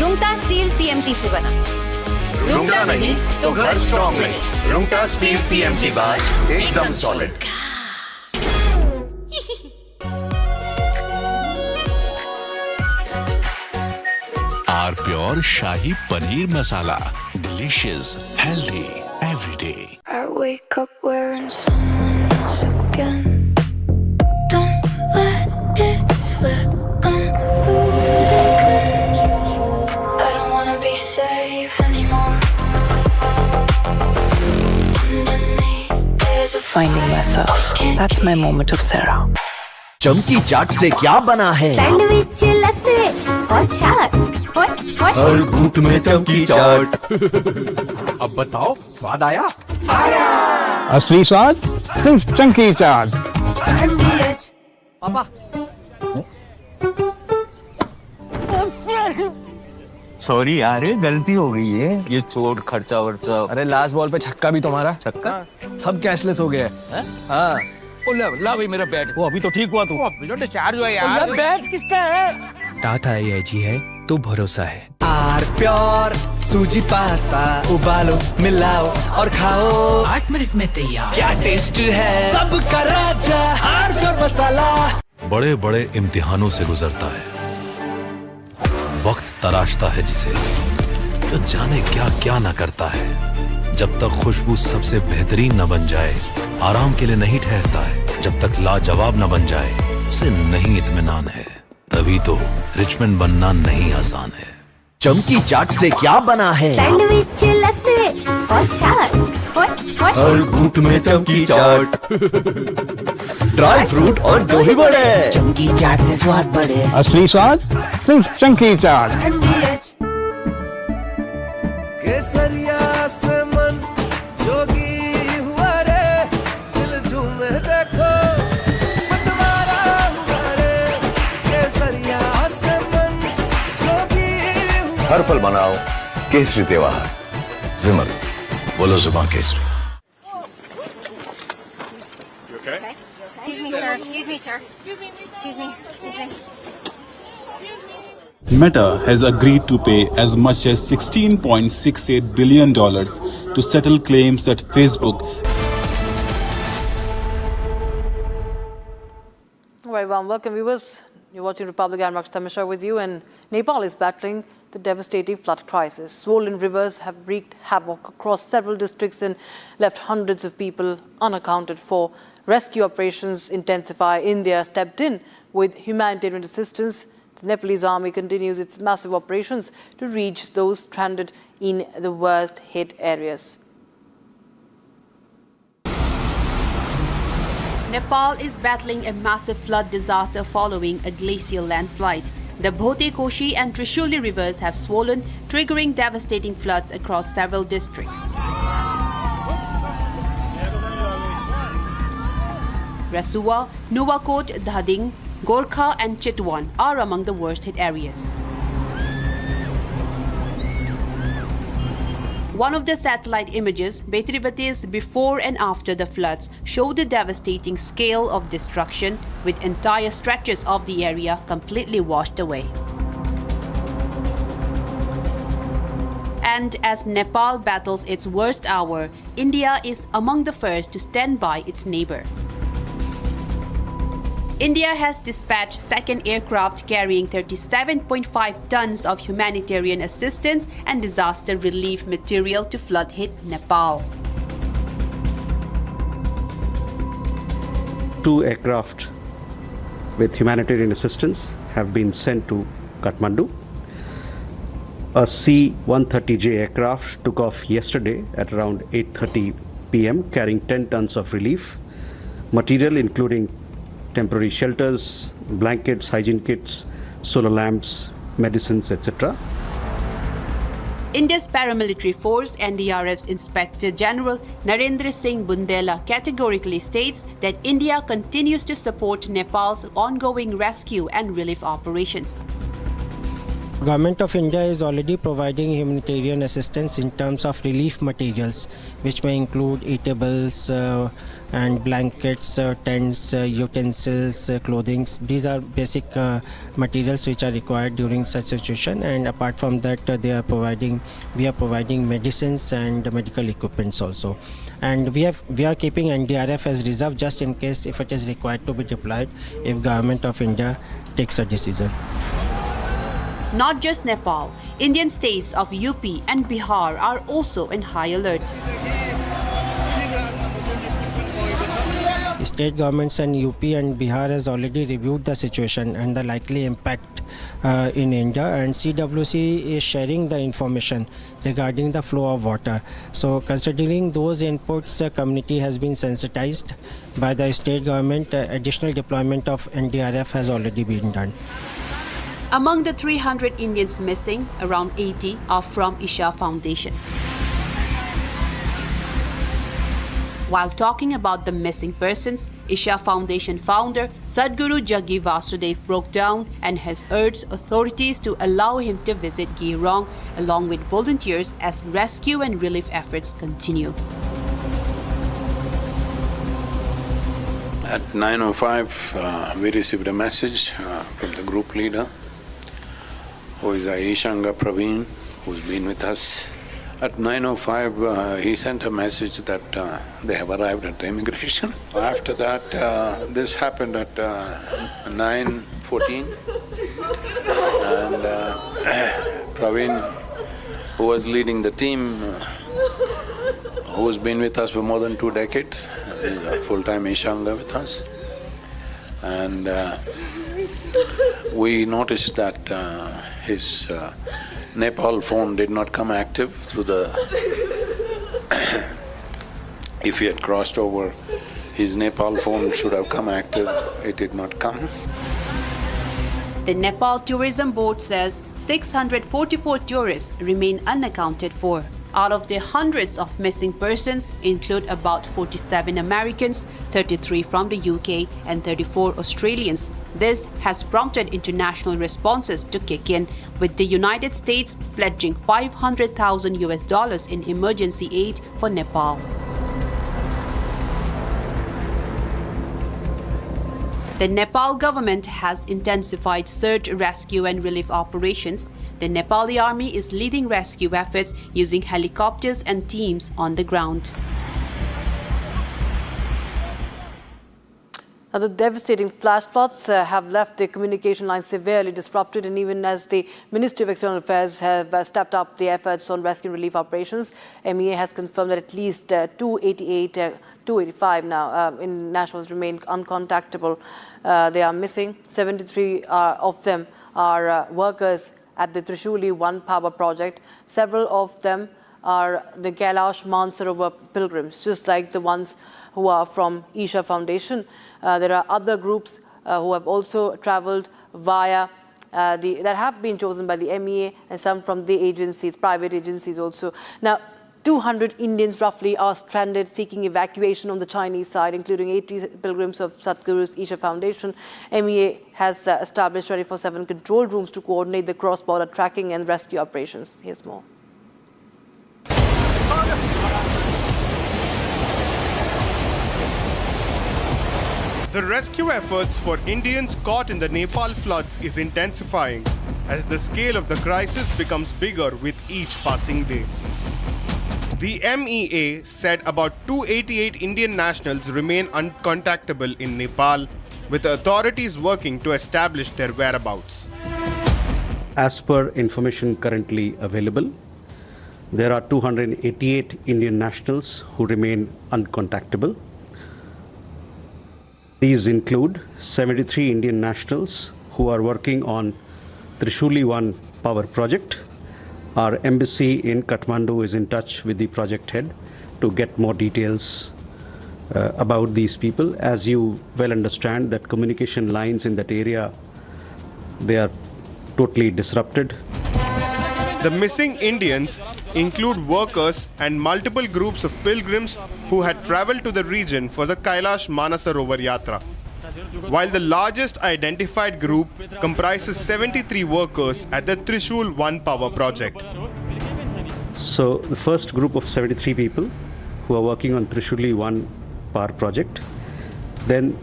रुंगटा स्टील TMT से बना। रुंगटा नहीं तो घर स्ट्रॉन्ग नहीं। रुंगटा स्टील TMT बार एकदम solid. R pure shahi paneer masala. Delicious, healthy everyday. I wake up wearing someone else again. Don't let it slip. I'm losing. I don't wanna be safe anymore. Underneath there's a Finding myself. That's my moment of Sarah. चमकी चाट से क्या बना है? Sandwich लस्सी और छाछ। हर घूंट में चमकी चाट। अब बताओ स्वाद आया? असली स्वाद सिर्फ चंकी चाट। पापा सॉरी यार, गलती हो गई है। ये चोट खर्चा वर्चा। अरे लास्ट बॉल पे छक्का भी तुम्हारा। छक्का? सब कैशलेस हो गया है। हाँ ला भाई मेरा बैट। वो अभी तो ठीक हुआ तू। चार्ज हुआ यार। बैट किसका है? टाटा AIG है तो भरोसा है। आर प्योर सूजी पास्ता उबालो मिलाओ और खाओ। 8 मिनट में तैयार। क्या टेस्ट है सबका राजा आर प्योर मसाला। बड़े बड़े इम्तिहानों से गुजरता है, वक्त तराशता है जिसे, तो जाने क्या क्या न करता है। जब तक खुशबू सबसे बेहतरीन न बन जाए, आराम के लिए नहीं ठहरता है। जब तक लाजवाब न बन जाए, उसे नहीं इत्मीनान है। तभी तो रिचमंड बनना नहीं आसान है। चमकी चाट से क्या बना है? सैंडविच लस्सी और छाछ। हर घूंट में चमकी चाट ड्राई फ्रूट और दही बड़े चमकी चाट से स्वाद बढ़े असली स्वाद सिर्फ चंकी चाट केसरिया से मन जोगी हुआ रे दिल झूमे देखो मतवारा हुआ रे केसरिया से मन जोगी हुआ हर पल मनाओ केसरी त्योहार विमल बोलो जुबान Kesari Excuse me, sir. Excuse me. Meta has agreed to pay as much as $16.68 billion to settle claims that Facebook. Very warm welcome, viewers. You're watching Republic. I'm Rasuwagadhi with you, and Nepal is battling the devastating flood crisis. Swollen rivers have wreaked havoc across several districts and left hundreds of people unaccounted for. Rescue operations intensify. India stepped in with humanitarian assistance. The Nepalese army continues its massive operations to reach those stranded in the worst hit areas. Nepal is battling a massive flood disaster following a glacial landslide. The Bhote, Koshi and Trishuli rivers have swollen, triggering devastating floods across several districts. Rasuwa, Nuwakot, Dhading, Gorkha and Chitwan are among the worst hit areas. One of the satellite images, Betrivate's before and after the floods, show the devastating scale of destruction, with entire stretches of the area completely washed away. And as Nepal battles its worst hour, India is among the first to stand by its neighbor. India has dispatched second aircraft carrying 37.5 tons of humanitarian assistance and disaster relief material to flood-hit Nepal. 2 aircraft with humanitarian assistance have been sent to Kathmandu. A C-130J aircraft took off yesterday at around 8:30 p.m. carrying 10 tons of relief material, including temporary shelters, blankets, hygiene kits, solar lamps, medicines, etc. India's paramilitary force, NDRF's Inspector General Narendra Singh Bundela, categorically states that India continues to support Nepal's ongoing rescue and relief operations. Government of India is already providing humanitarian assistance in terms of relief materials, which may include eatables and blankets, tents, utensils, clothing. These are basic materials which are required during such situation. And apart from that, we are providing medicines and medical equipments also. And we are keeping NDRF as reserve just in case if it is required to be deployed if Government of India takes a decision. Not just Nepal, Indian states of UP and Bihar are also in high alert. State governments and UP and Bihar has already reviewed the situation and the likely impact in India, and CWC is sharing the information regarding the flow of water. So considering those inputs, the community has been sensitized by the state government. Additional deployment of NDRF has already been done. Among the 300 Indians missing, around 80 are from Isha Foundation. While talking about the missing persons, Isha Foundation founder Sadhguru Jaggi Vasudev broke down and has urged authorities to allow him to visit Girong along with volunteers as rescue and relief efforts continue. At 9:05, we received a message from the group leader, who is Aishanga Praveen, who's been with us. At 9:05, he sent a message that they have arrived at the immigration. After that, this happened at 9:14, and Praveen, who was leading the team, who's been with us for more than 2 decades, is a full-time Ishanga with us, and we noticed that his Nepal phone did not come active through the If he had crossed over, his Nepal phone should have come active. It did not come. The Nepal Tourism Board says 644 tourists remain unaccounted for. Out of the hundreds of missing persons include about 47 Americans, 33 from the UK and 34 Australians. This has prompted international responses to kick in, with the United States pledging $500,000 in emergency aid for Nepal. The Nepal government has intensified search, rescue and relief operations. The Nepali army is leading rescue efforts using helicopters and teams on the ground. Now, the devastating flash floods have left the communication lines severely disrupted, and even as the Ministry of External Affairs have stepped up the efforts on rescue and relief operations, MEA has confirmed that at least 285 now in nationals remain uncontactable. They are missing. 73 of them are workers at the Trishuli 1 power project. Several of them are the Kailash Mansarovar pilgrims, just like the ones who are from Isha Foundation. There are other groups who have also traveled via that have been chosen by the MEA, and some from the agencies, private agencies also. Now, 200 Indians roughly are stranded seeking evacuation on the Chinese side, including 80 pilgrims of Sadhguru's Isha Foundation. MEA has established 24/7 control rooms to coordinate the cross-border tracking and rescue operations. Here's more. The rescue efforts for Indians caught in the Nepal floods is intensifying as the scale of the crisis becomes bigger with each passing day. The MEA said about 288 Indian nationals remain uncontactable in Nepal, with authorities working to establish their whereabouts. As per information currently available, there are 288 Indian nationals who remain uncontactable. These include 73 Indian nationals who are working on Trishuli 1 power project. Our embassy in Kathmandu is in touch with the project head to get more details about these people. As you well understand, that communication lines in that area, they are totally disrupted. The missing Indians include workers and multiple groups of pilgrims who had traveled to the region for the Kailash Manasarovar Yatra. While the largest identified group comprises 73 workers at the Trishul 1 power project. So the first group of 73 people who are working on Trishuli 1 power project, then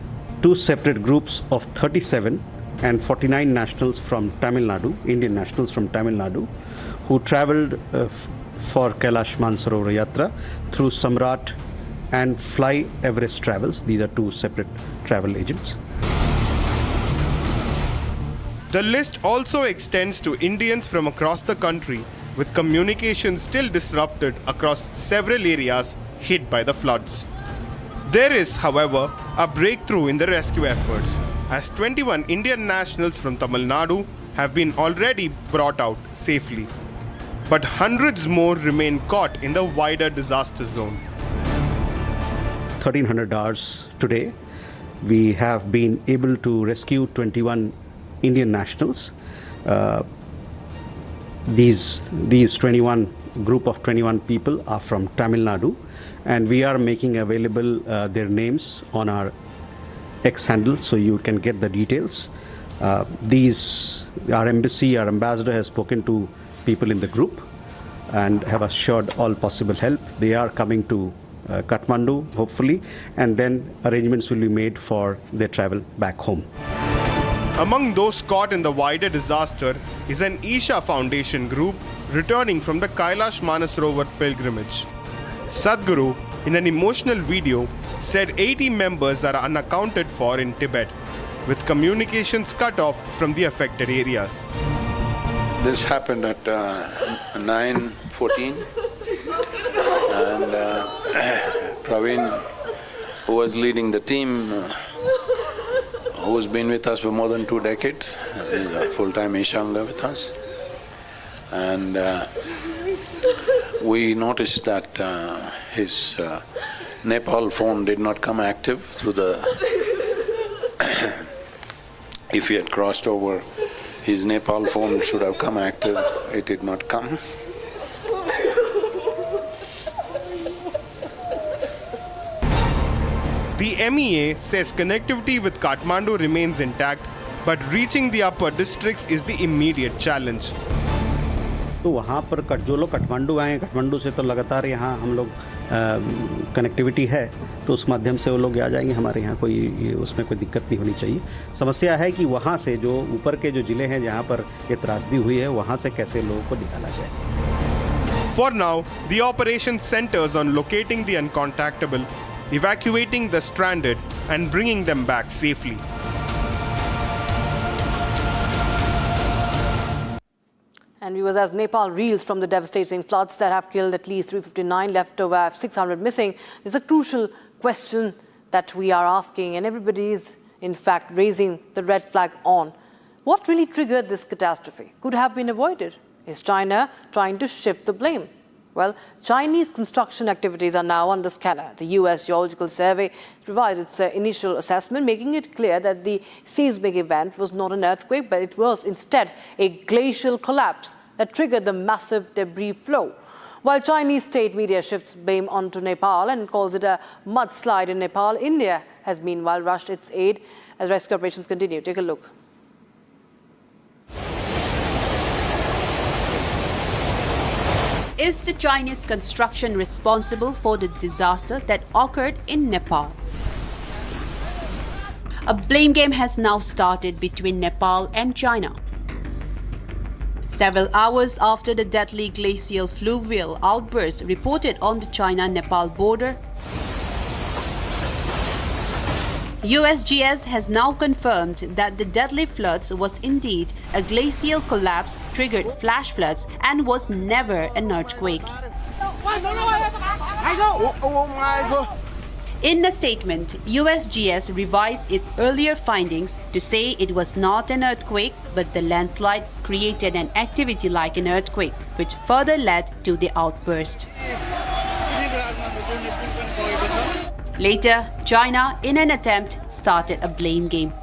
two separate groups of 37 and 49 nationals from Tamil Nadu, Indian nationals from Tamil Nadu, who traveled for Kailash Mansarovar Yatra through Samrat and Fly Everest Travels. These are two separate travel agents. The list also extends to Indians from across the country, with communication still disrupted across several areas hit by the floods. There is, however, a breakthrough in the rescue efforts, as 21 Indian nationals from Tamil Nadu have been already brought out safely. But hundreds more remain caught in the wider disaster zone. 1300 hours today, we have been able to rescue 21 Indian nationals. These 21 group of 21 people are from Tamil Nadu, and we are making available their names on our X handle, so you can get the details. Our embassy, our ambassador has spoken to people in the group and have assured all possible help. They are coming to Kathmandu, hopefully, and then arrangements will be made for their travel back home. Among those caught in the wider disaster is an Isha Foundation group returning from the Kailash Manasarovar pilgrimage. Sadhguru, in an emotional video, said 80 members are unaccounted for in Tibet, with communications cut off from the affected areas. This happened at 9:14, and Praveen, who was leading the team, who's been with us for more than 2 decades, is a full-time Ishanga with us, and we noticed that his Nepal phone did not come active through the. If he had crossed over, his Nepal phone should have come active. It did not come. The MEA says connectivity with Kathmandu remains intact, but reaching the upper districts is the immediate challenge. तो वहाँ पर जो लोग काठमांडू आए, काठमांडू से तो लगातार यहाँ हम लोग कनेक्टिविटी है, तो उस माध्यम से वो लोग आ जाएंगे हमारे यहाँ, कोई उसमें कोई दिक्कत नहीं होनी चाहिए। समस्या है कि वहाँ से जो ऊपर के जो जिले हैं जहाँ पर ये त्रासदी हुई है, वहाँ से कैसे लोगों को निकाला जाए। For now, the operation centers on locating the uncontactable, evacuating the stranded, and bringing them back safely. And viewers, as Nepal reels from the devastating floods that have killed at least 359, left over 600 missing, there's a crucial question that we are asking, and everybody is, in fact, raising the red flag on. What really triggered this catastrophe? Could have been avoided? Is China trying to shift the blame? Well, Chinese construction activities are now under scanner. The US Geological Survey revised its initial assessment, making it clear that the seismic event was not an earthquake, but it was instead a glacial collapse that triggered the massive debris flow. While Chinese state media shifts blame onto Nepal and calls it a mudslide in Nepal, India has meanwhile rushed its aid as rescue operations continue. Take a look. Is the Chinese construction responsible for the disaster that occurred in Nepal? A blame game has now started between Nepal and China. Several hours after the deadly glacial fluvial outburst reported on the China-Nepal border, USGS has now confirmed that the deadly floods was indeed a glacial collapse triggered flash floods and was never an earthquake. In a statement, USGS revised its earlier findings to say it was not an earthquake, but the landslide created an activity like an earthquake, which further led to the outburst. Later, China, in an attempt, started a blame game.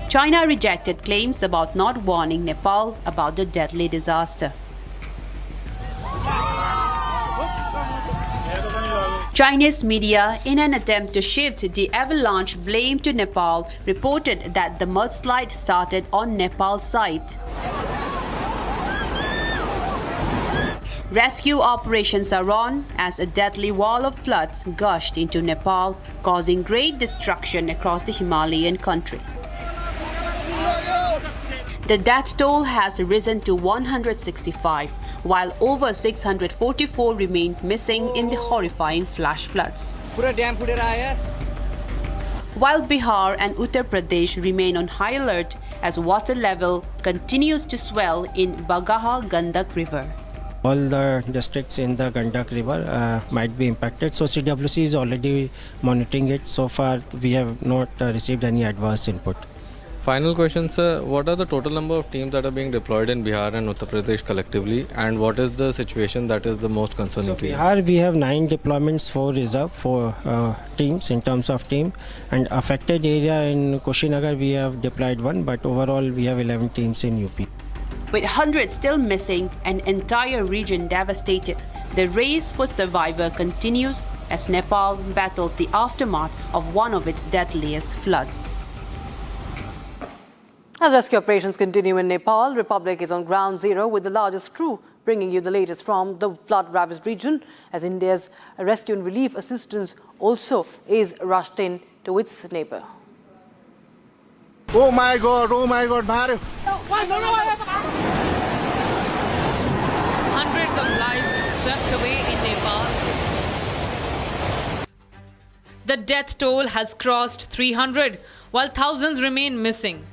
China rejected claims about not warning Nepal about the deadly disaster. Chinese media, in an attempt to shift the avalanche blame to Nepal, reported that the mudslide started on Nepal's side. Rescue operations are on as a deadly wall of floods gushed into Nepal, causing great destruction across the Himalayan country. The death toll has risen to 165, while over 644 remained missing in the horrifying flash floods. While Bihar and Uttar Pradesh remain on high alert as water level continues to swell in Bagaha-Gandak River. All the districts in the Gandak River might be impacted. So CWC is already monitoring it. So far, we have not received any adverse input. Final question, sir. What are the total number of teams that are being deployed in Bihar and Uttar Pradesh collectively? And what is the situation that is the most concerning to you? Bihar, we have 9 deployments for reserve for teams in terms of team. And affected area in Koshi Nagar, we have deployed 1. But overall, we have 11 teams in UP. With hundreds still missing, an entire region devastated, the race for survivor continues as Nepal battles the aftermath of one of its deadliest floods. As rescue operations continue in Nepal, Republic is on ground zero with the largest crew, bringing you the latest from the flood-ravaged region, as India's rescue and relief assistance also is rushed in to its neighbor. Oh my God, Mario. Hundreds of lives swept away in Nepal. The death toll has crossed 300, while thousands remain missing.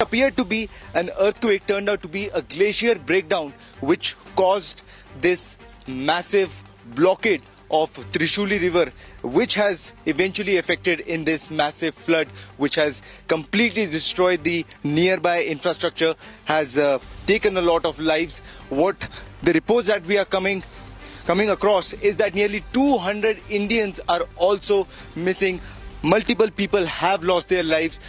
Appeared to be an earthquake turned out to be a glacier breakdown which caused this massive blockade of Trishuli river, which has eventually affected in this massive flood which has completely destroyed the nearby infrastructure, has taken a lot of lives. What the reports that we are coming coming across is that nearly 200 Indians are also missing. Multiple people have lost their lives.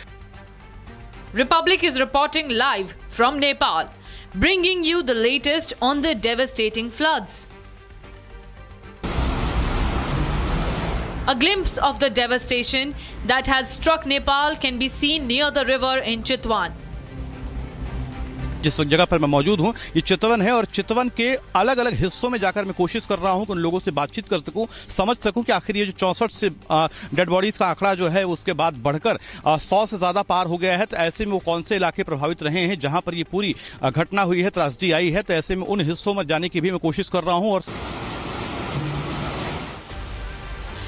Republic is reporting live from Nepal, bringing you the latest on the devastating floods. A glimpse of the devastation that has struck Nepal can be seen near the river in Chitwan. जिस जगह पर मैं मौजूद हूँ ये चितवन है और चितवन के अलग अलग हिस्सों में जाकर मैं कोशिश कर रहा हूँ कि उन लोगों से बातचीत कर सकूँ, समझ सकूँ कि आखिर ये जो 64 से डेड बॉडीज का आंकड़ा जो है उसके बाद बढ़कर 100 से ज्यादा पार हो गया है। तो ऐसे में वो कौन से इलाके प्रभावित रहे हैं जहां पर ये पूरी घटना हुई है, त्रासदी आई है। तो ऐसे में उन हिस्सों में जाने की भी मैं कोशिश कर रहा हूँ। और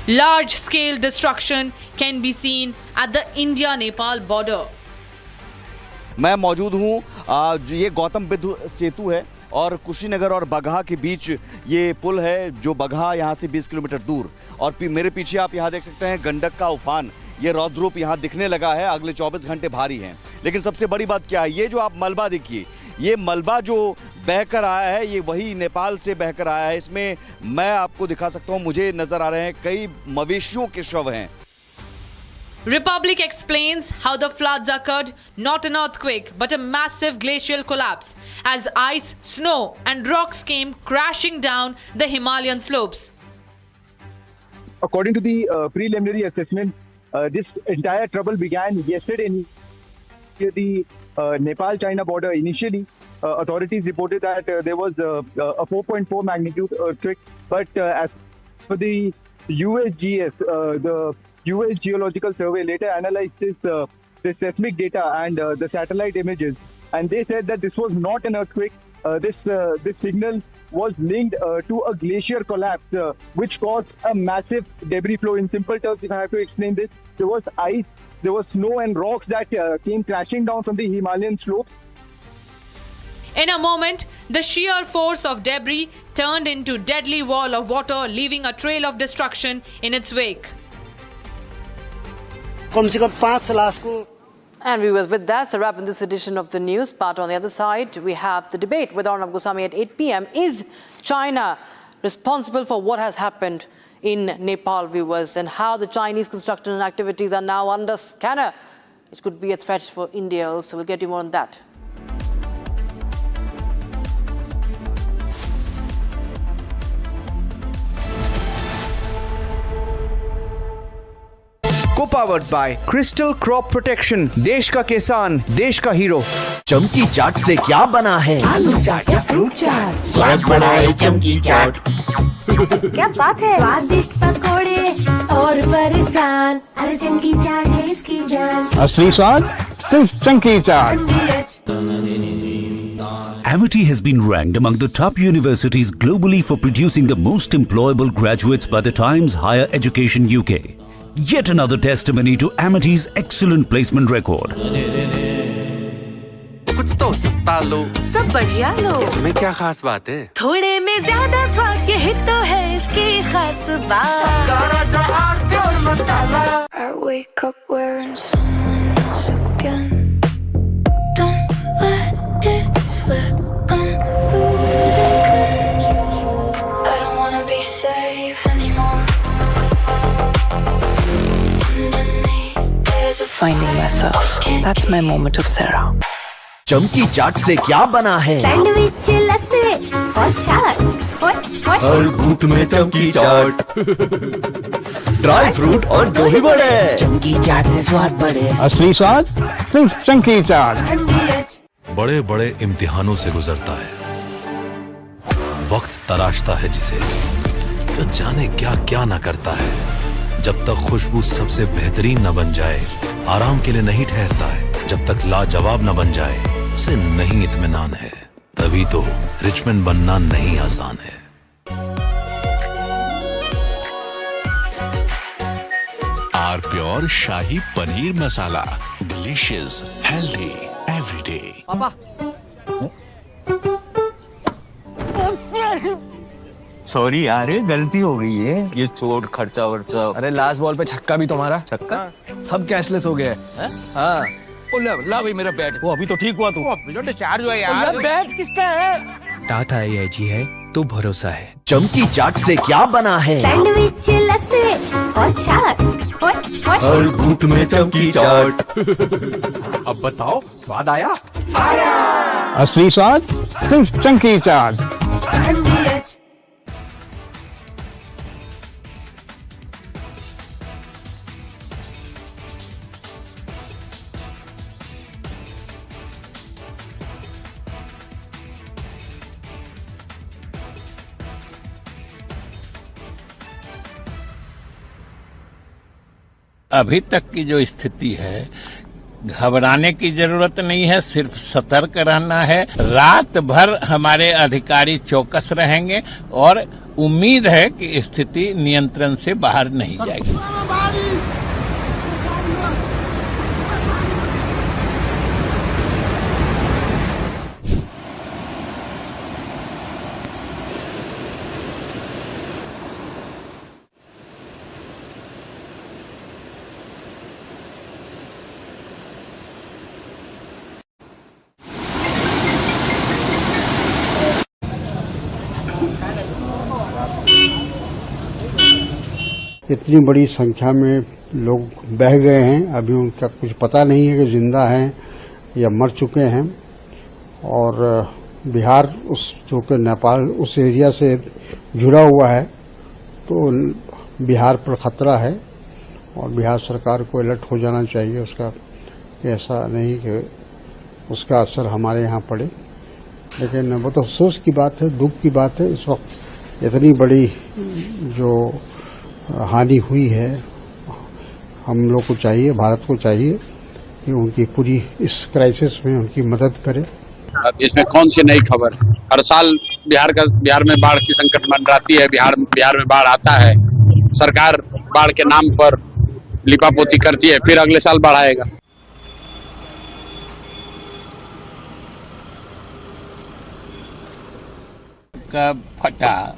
Large scale destruction can be seen at the India-Nepal border. मैं मौजूद हूँ ये गौतम बुद्ध सेतु है और कुशीनगर और बगहा के बीच ये पुल है जो बगहा यहाँ से 20 किलोमीटर दूर। और मेरे पीछे आप यहाँ देख सकते हैं गंडक का उफान, ये रौद्र रूप यहाँ दिखने लगा है। अगले 24 घंटे भारी हैं। लेकिन सबसे बड़ी बात क्या है, ये जो आप मलबा देखिए, ये मलबा जो बहकर आया है ये वही नेपाल से बहकर आया है। इसमें मैं आपको दिखा सकता हूँ, मुझे नजर आ रहे हैं कई मवेशियों के शव हैं। Republic explains how the floods occurred, not an earthquake, but a massive glacial collapse, as ice, snow and rocks came crashing down the Himalayan slopes. According to the preliminary assessment, this entire trouble began yesterday near the Nepal-China border. Initially, authorities reported that there was a 4.4 magnitude earthquake, but as per the USGS, the US Geological Survey later analyzed this seismic data and the satellite images, and they said that this was not an earthquake. This signal was linked to a glacier collapse, which caused a massive debris flow. In simple terms, if I have to explain this, there was ice, there was snow and rocks that came crashing down from the Himalayan slopes. In a moment, the sheer force of debris turned into deadly wall of water, leaving a trail of destruction in its wake. And viewers, with that's a wrap in this edition of the news. But on the other side, we have the debate with Arnab Goswami at 8 p.m. Is China responsible for what has happened in Nepal, viewers, and how the Chinese construction activities are now under scanner? It could be a threat for India also. We'll get you more on that. Co-powered by Crystal Crop Protection, देश का किसान, देश का hero. चमकी चाट से क्या बना है? आलू चाट या फ्रूट चाट, स्वाद बढ़ाए चमकी चाट। क्या बात है? स्वादिष्ट पकोड़े और परेशान, अरे चमकी चाट है इसकी जान। असली स्वाद सिर्फ चमकी चाट। Amity has been ranked among the top universities globally for producing the most employable graduates by the Times Higher Education UK. Yet another testimony to Amity's excellent placement record. कुछ तो सस्ता लो, सब बढ़िया लो, इसमें क्या खास बात है? थोड़े में ज्यादा स्वाद, यही तो है इसकी खास बात। I wake up wearing someone else again. Don't let it slip. I'm losing. I don't wanna be safe anymore. Finding myself. That's my moment of Sarah. चमकी चाट से क्या बना है? सैंडविच, लस्सी और छाछ। हर घूंट में चमकी चाट। ड्राई फ्रूट और दही बड़े। चमकी चाट से स्वाद बढ़े। असली स्वाद सिर्फ चमकी चाट। बड़े बड़े इम्तिहानों से गुजरता है, वक्त तराशता है जिसे, तो जाने क्या क्या ना करता है। जब तक खुशबू सबसे बेहतरीन न बन जाए, आराम के लिए नहीं ठहरता है। जब तक लाजवाब न बन जाए, उसे नहीं इत्मीनान है। तभी तो रिचमैन बनना नहीं आसान है। R pure shahi paneer masala, delicious, healthy everyday. पापा सॉरी यार, गलती हो गई है। ये चोट खर्चा वर्चा। अरे लास्ट बॉल पे छक्का भी तुम्हारा। छक्का? सब कैशलेस हो गया है। हाँ। ला भाई मेरा बैट। वो अभी तो ठीक हुआ तू। जो डिस्चार्ज हुआ यार। बैट किसका है? टाट IIG है तो भरोसा है। चमकी चाट से क्या बना है? सैंडविच, लस्सी और छाछ और हर घूंट में चमकी चाट। अब बताओ स्वाद आया? असली स्वाद सिर्फ चंकी चाट। अभी तक की जो स्थिति है, घबराने की जरूरत नहीं है, सिर्फ सतर्क रहना है। रात भर हमारे अधिकारी चौकस रहेंगे और उम्मीद है कि स्थिति नियंत्रण से बाहर नहीं जाएगी। इतनी बड़ी संख्या में लोग बह गए हैं, अभी उनका कुछ पता नहीं है कि जिंदा हैं या मर चुके हैं। और बिहार उस जो कि नेपाल उस एरिया से जुड़ा हुआ है, तो बिहार पर खतरा है और बिहार सरकार को अलर्ट हो जाना चाहिए उसका, ऐसा नहीं कि उसका असर हमारे यहाँ पड़े। लेकिन वो तो अफसोस की बात है, दुख की बात है, इस वक्त इतनी बड़ी जो हानि हुई है, हम लोग को चाहिए, भारत को चाहिए कि उनकी पूरी इस क्राइसिस में उनकी मदद करे। इसमें कौन सी नई खबर? हर साल बिहार में बाढ़ की संकट मंडराती है, बिहार में बाढ़ आता है, सरकार बाढ़ के नाम पर लिपापोती करती है, फिर अगले साल बाढ़ आएगा। का फटा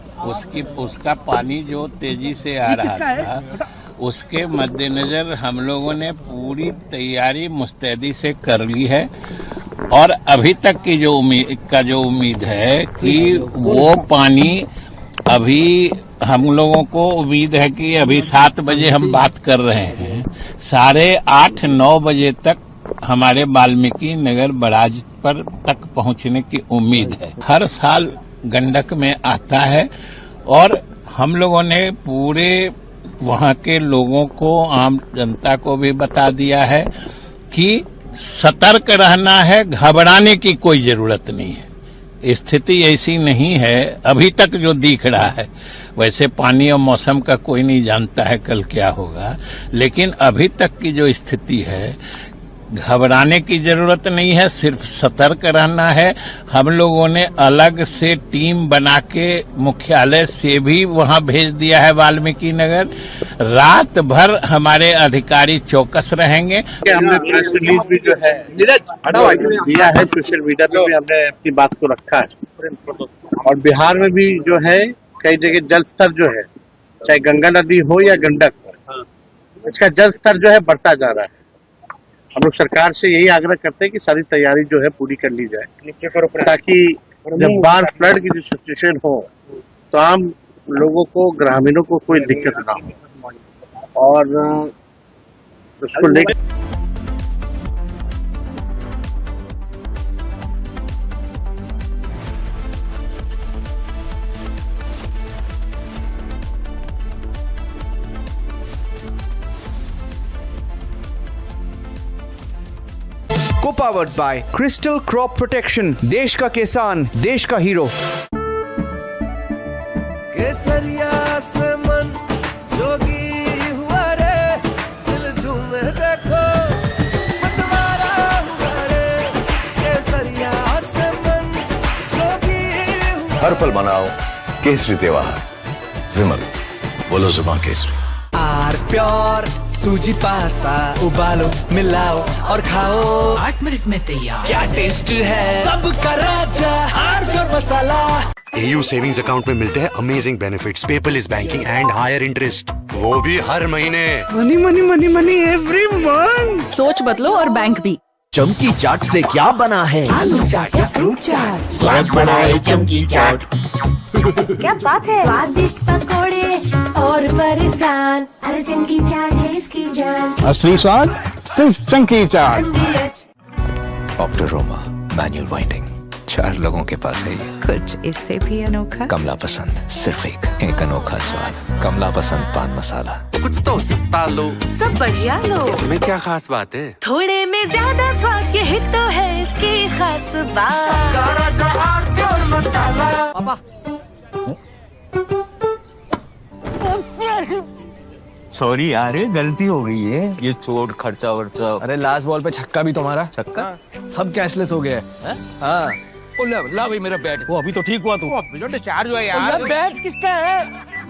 उसका पानी जो तेजी से आ रहा था, उसके मद्देनजर हम लोगों ने पूरी तैयारी मुस्तैदी से कर ली है। और अभी तक की जो उम्मीद है कि वो पानी, अभी हम लोगों को उम्मीद है कि अभी 7 बजे हम बात कर रहे हैं, 8:30-9 बजे तक हमारे वाल्मीकि नगर बराज पर तक पहुंचने की उम्मीद है। हर साल गंडक में आता है और हम लोगों ने पूरे वहां के लोगों को, आम जनता को भी बता दिया है कि सतर्क रहना है, घबराने की कोई जरूरत नहीं है। स्थिति ऐसी नहीं है अभी तक जो दिख रहा है। वैसे पानी और मौसम का कोई नहीं जानता है कल क्या होगा, लेकिन अभी तक की जो स्थिति है, घबराने की जरूरत नहीं है, सिर्फ सतर्क रहना है। हम लोगों ने अलग से टीम बना के मुख्यालय से भी वहां भेज दिया है वाल्मीकि नगर। रात भर हमारे अधिकारी चौकस रहेंगे। हमने प्रेस रिलीज भी जो है दिया है, सोशल मीडिया पे भी हमने अपनी बात को रखा है। और बिहार में भी जो है कई जगह जल स्तर जो है, चाहे गंगा नदी हो या गंडक, इसका जल स्तर जो है बढ़ता जा रहा है। हम लोग सरकार से यही आग्रह करते हैं कि सारी तैयारी जो है पूरी कर ली जाए, ताकि जब बाढ़ फ्लड की जो सिचुएशन हो तो आम लोगों को, ग्रामीणों को कोई दिक्कत ना हो। और उसको लेकर को powered by crystal crop protection, देश का किसान, देश का हीरो। केसरिया से मन जोगी हुआ रे, दिल झूमे देखो मतवारा हुआ रे। केसरिया से मन जोगी हुआ। हर पल मनाओ केसरी त्योहार। विमल, बोलो जुबान केसरी। आर प्योर सूजी पास्ता उबालो, मिलाओ और खाओ, 8 मिनट में तैयार। क्या टेस्ट है, सबका राजा R Pure masala. AU savings account में मिलते हैं amazing benefits, paperless banking and higher interest, वो भी हर महीने। Money money money money every month. सोच बदलो और बैंक भी। चमकी चाट से क्या बना है? आलू चाट या फ्रूट चाट, स्वाद बढ़ाए चमकी चाट। क्या बात है? स्वादिष्ट पकोड़े और परेशान, अरे चंकी चाट है इसकी जान। असली स्वाद सिर्फ चंकी चाट। ऑप्टोरोमा मैनुअल वाइंडिंग 4 लोगों के पास है ये। कुछ इससे भी अनोखा। कमला पसंद सिर्फ एक अनोखा स्वाद। कमला पसंद पान मसाला। कुछ तो सस्ता लो, सब बढ़िया लो। इसमें क्या खास बात है? थोड़े में ज्यादा स्वाद, यही तो है इसकी खास बात। पापा सॉरी यार, गलती हो गई है। ये चोट खर्चा वर्चा। अरे लास्ट बॉल पे छक्का भी तुम्हारा। छक्का? सब कैशलेस हो गया है। हाँ ला भाई मेरा बैट। वो अभी तो ठीक हुआ तू। डिस्चार्ज हुआ यार। बैट किसका है?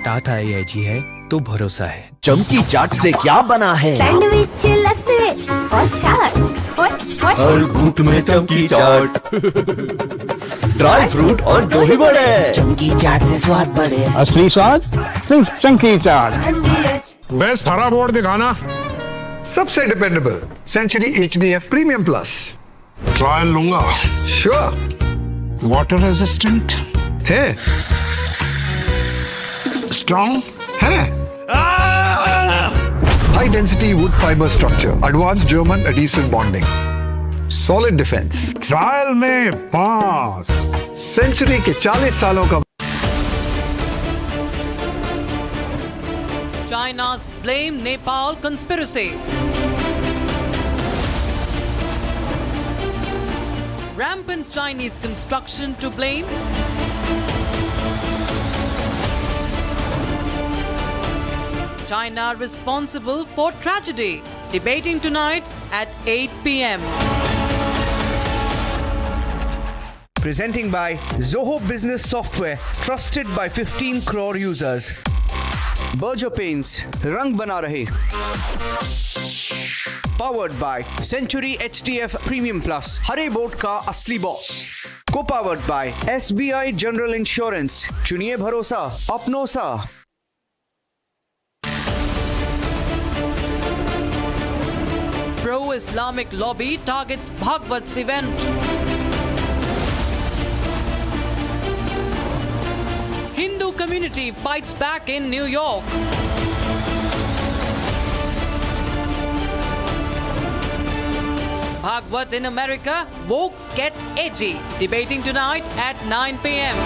टाटा AIG है तो भरोसा है। चमकी चाट से क्या बना है? सैंडविच, लस्सी और छाछ। हर घूंट में चमकी चाट। ड्राई फ्रूट और दही बड़े। चमकी चाट से स्वाद बढ़े। असली स्वाद सिर्फ चंकी चाट। बेस्ट हरा बोर्ड दिखाना। सबसे dependable Century HDF premium plus. Trial लूंगा। श्योर। वाटर रेजिस्टेंट है, स्ट्रॉन्ग है। High density wood fibre structure, advance German adhesive bonding, solid defence. Trial में पास। सेंचुरी के 40 सालों का। China's blame Nepal conspiracy. Rampant Chinese construction to blame. China responsible for tragedy. Debating tonight at 8 p.m. Presenting by Zoho Business Software, trusted by 15 crore users. Berger Paints, रंग बना रहे. Powered by Century HDF Premium Plus, Hare boat का असली boss. Co-powered by SBI General Insurance, चुनिए भरोसा अपनों सा. Pro-Islamic lobby targets Bhagwat's event. Hindu community fights back in New York. Bhagwat in America, wokes get edgy. Debating tonight at 9 p.m.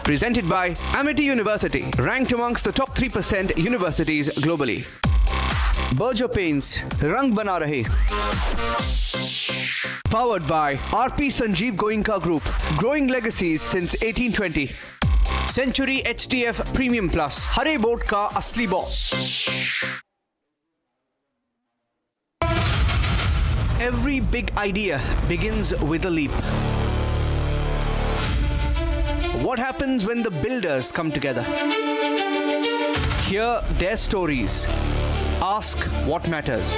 Presented by Amity University, ranked amongst the top 3% universities globally. Berger Paints, रंग बना रहे. Powered by RP Sanjeev Goenka Group, growing legacies since 1820. Century HDF Premium Plus, Hare boat का असली boss. Every big idea begins with a leap. What happens when the builders come together? Hear their stories. Ask what matters.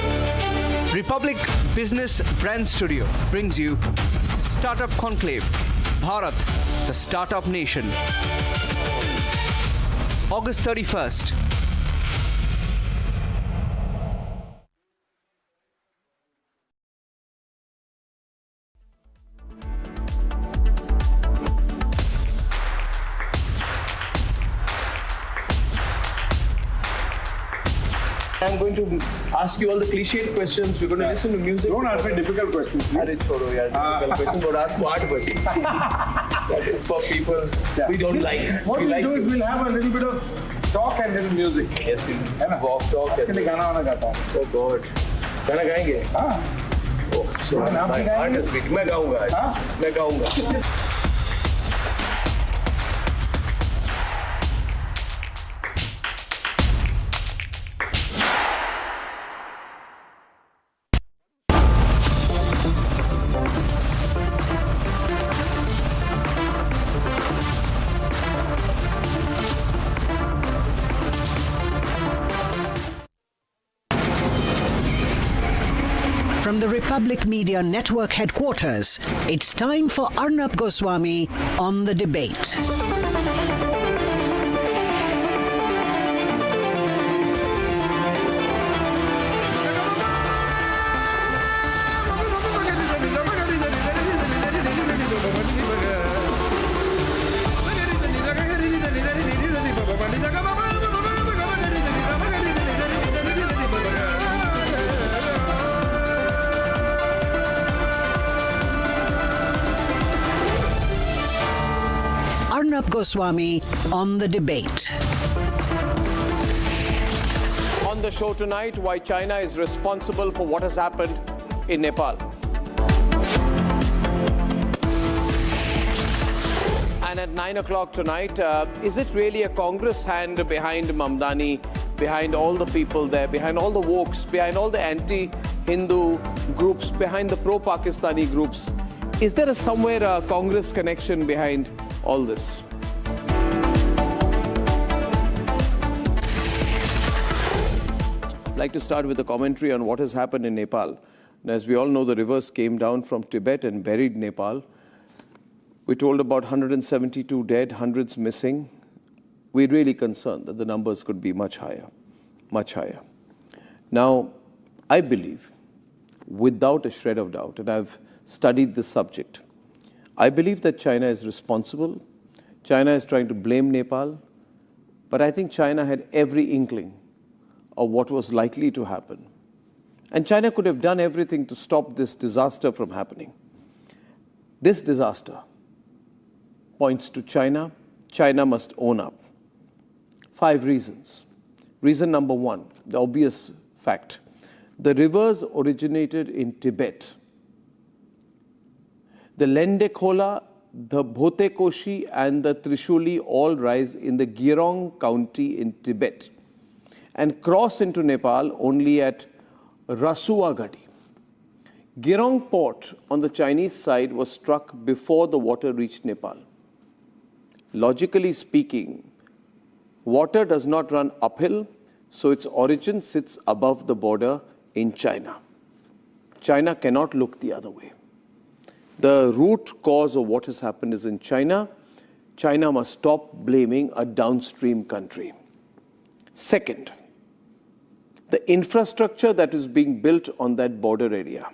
Republic Business Brand Studio brings you Startup Conclave, Bharat, the Startup Nation. August 31st. I'm going to ask you all the cliched questions. We're going to listen to music. Don't ask me difficult questions, please. अरे छोड़ो यार difficult questions और रात को 8 बजे. That is for people we don't like. What we'll do is we'll have a little bit of talk and little music. Yes, we'll walk, talk. के लिए गाना वाना गाता हूँ. Oh God. गाना गाएंगे? हाँ. Oh, so my heart is beating. मैं गाऊँगा आज. मैं गाऊँगा. From the Republic Media Network headquarters, it's time for Arnab Goswami on The Debate. Goswami on the debate. On the show tonight, why China is responsible for what has happened in Nepal. And at 9 o'clock tonight, is it really a Congress hand behind Mamdani, behind all the people there, behind all the wokes, behind all the anti-Hindu groups, behind the pro-Pakistani groups? Is there somewhere a Congress connection behind all this? I'd like to start with a commentary on what has happened in Nepal. And as we all know, the rivers came down from Tibet and buried Nepal. We're told about 172 dead, hundreds missing. We're really concerned that the numbers could be much higher, much higher. Now, I believe, without a shred of doubt, and I've studied this subject, I believe that China is responsible. China is trying to blame Nepal, but I think China had every inkling of what was likely to happen. And China could have done everything to stop this disaster from happening. This disaster points to China. China must own up. 5 reasons. Reason number 1, the obvious fact. The rivers originated in Tibet. The Lhende, the Bhote, Koshi and the Trishuli all rise in the Girong County in Tibet and cross into Nepal only at Rasuwagadhi. Girong port on the Chinese side was struck before the water reached Nepal. Logically speaking, water does not run uphill, so its origin sits above the border in China. China cannot look the other way. The root cause of what has happened is in China. China must stop blaming a downstream country. Second, the infrastructure that is being built on that border area.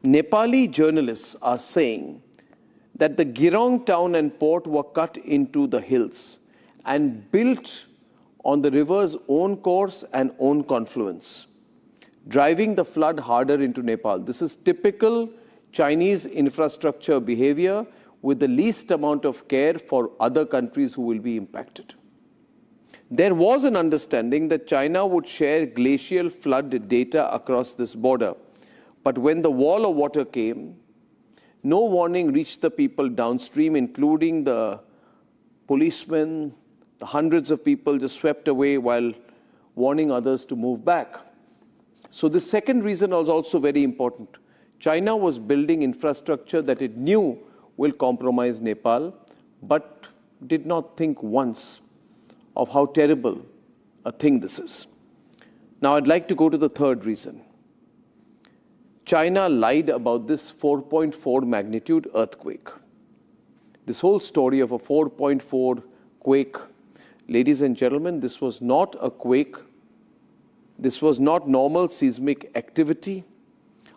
Nepali journalists are saying that the Girong town and port were cut into the hills and built on the river's own course and own confluence, driving the flood harder into Nepal. This is typical Chinese infrastructure behavior with the least amount of care for other countries who will be impacted. There was an understanding that China would share glacial flood data across this border. But when the wall of water came, no warning reached the people downstream, including the policemen, the hundreds of people just swept away while warning others to move back. So the second reason was also very important. China was building infrastructure that it knew will compromise Nepal, but did not think once of how terrible a thing this is. Now I'd like to go to the third reason. China lied about this 4.4 magnitude earthquake. This whole story of a 4.4 quake, ladies and gentlemen, this was not a quake. This was not normal seismic activity.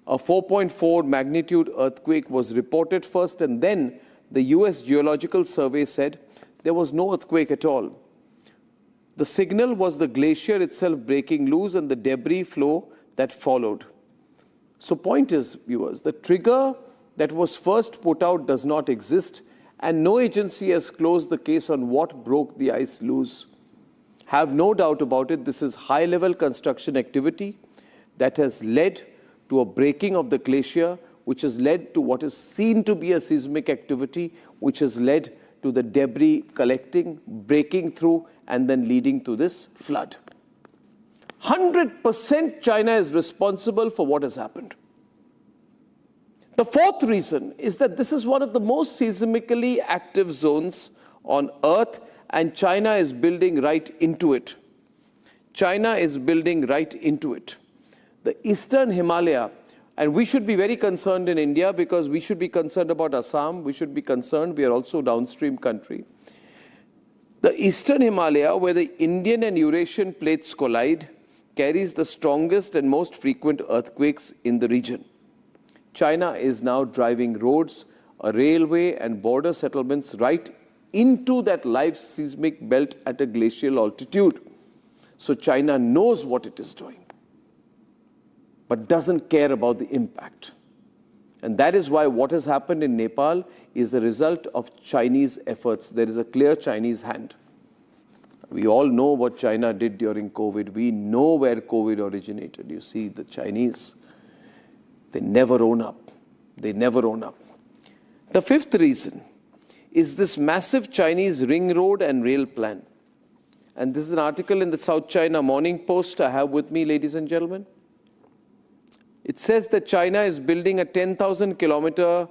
A 4.4 magnitude earthquake was reported first, and then the US Geological Survey said there was no earthquake at all. The signal was the glacier itself breaking loose and the debris flow that followed. So point is, viewers, the trigger that was first put out does not exist, and no agency has closed the case on what broke the ice loose. Have no doubt about it, this is high-level construction activity that has led to a breaking of the glacier, which has led to what is seen to be a seismic activity, which has led to the debris collecting, breaking through, and then leading to this flood. 100% China is responsible for what has happened. The fourth reason is that this is one of the most seismically active zones on Earth, and China is building right into it. China is building right into it. The Eastern Himalaya, and we should be very concerned in India because we should be concerned about Assam, we should be concerned, we are also a downstream country. The Eastern Himalaya, where the Indian and Eurasian plates collide, carries the strongest and most frequent earthquakes in the region. China is now driving roads, a railway and border settlements right into that live seismic belt at a glacial altitude. So China knows what it is doing, but doesn't care about the impact. And that is why what has happened in Nepal is the result of Chinese efforts. There is a clear Chinese hand. We all know what China did during COVID. We know where COVID originated. You see, the Chinese, they never own up. They never own up. The fifth reason is this massive Chinese ring road and rail plan. And this is an article in the South China Morning Post I have with me, ladies and gentlemen. It says that China is building a 10,000 kilometer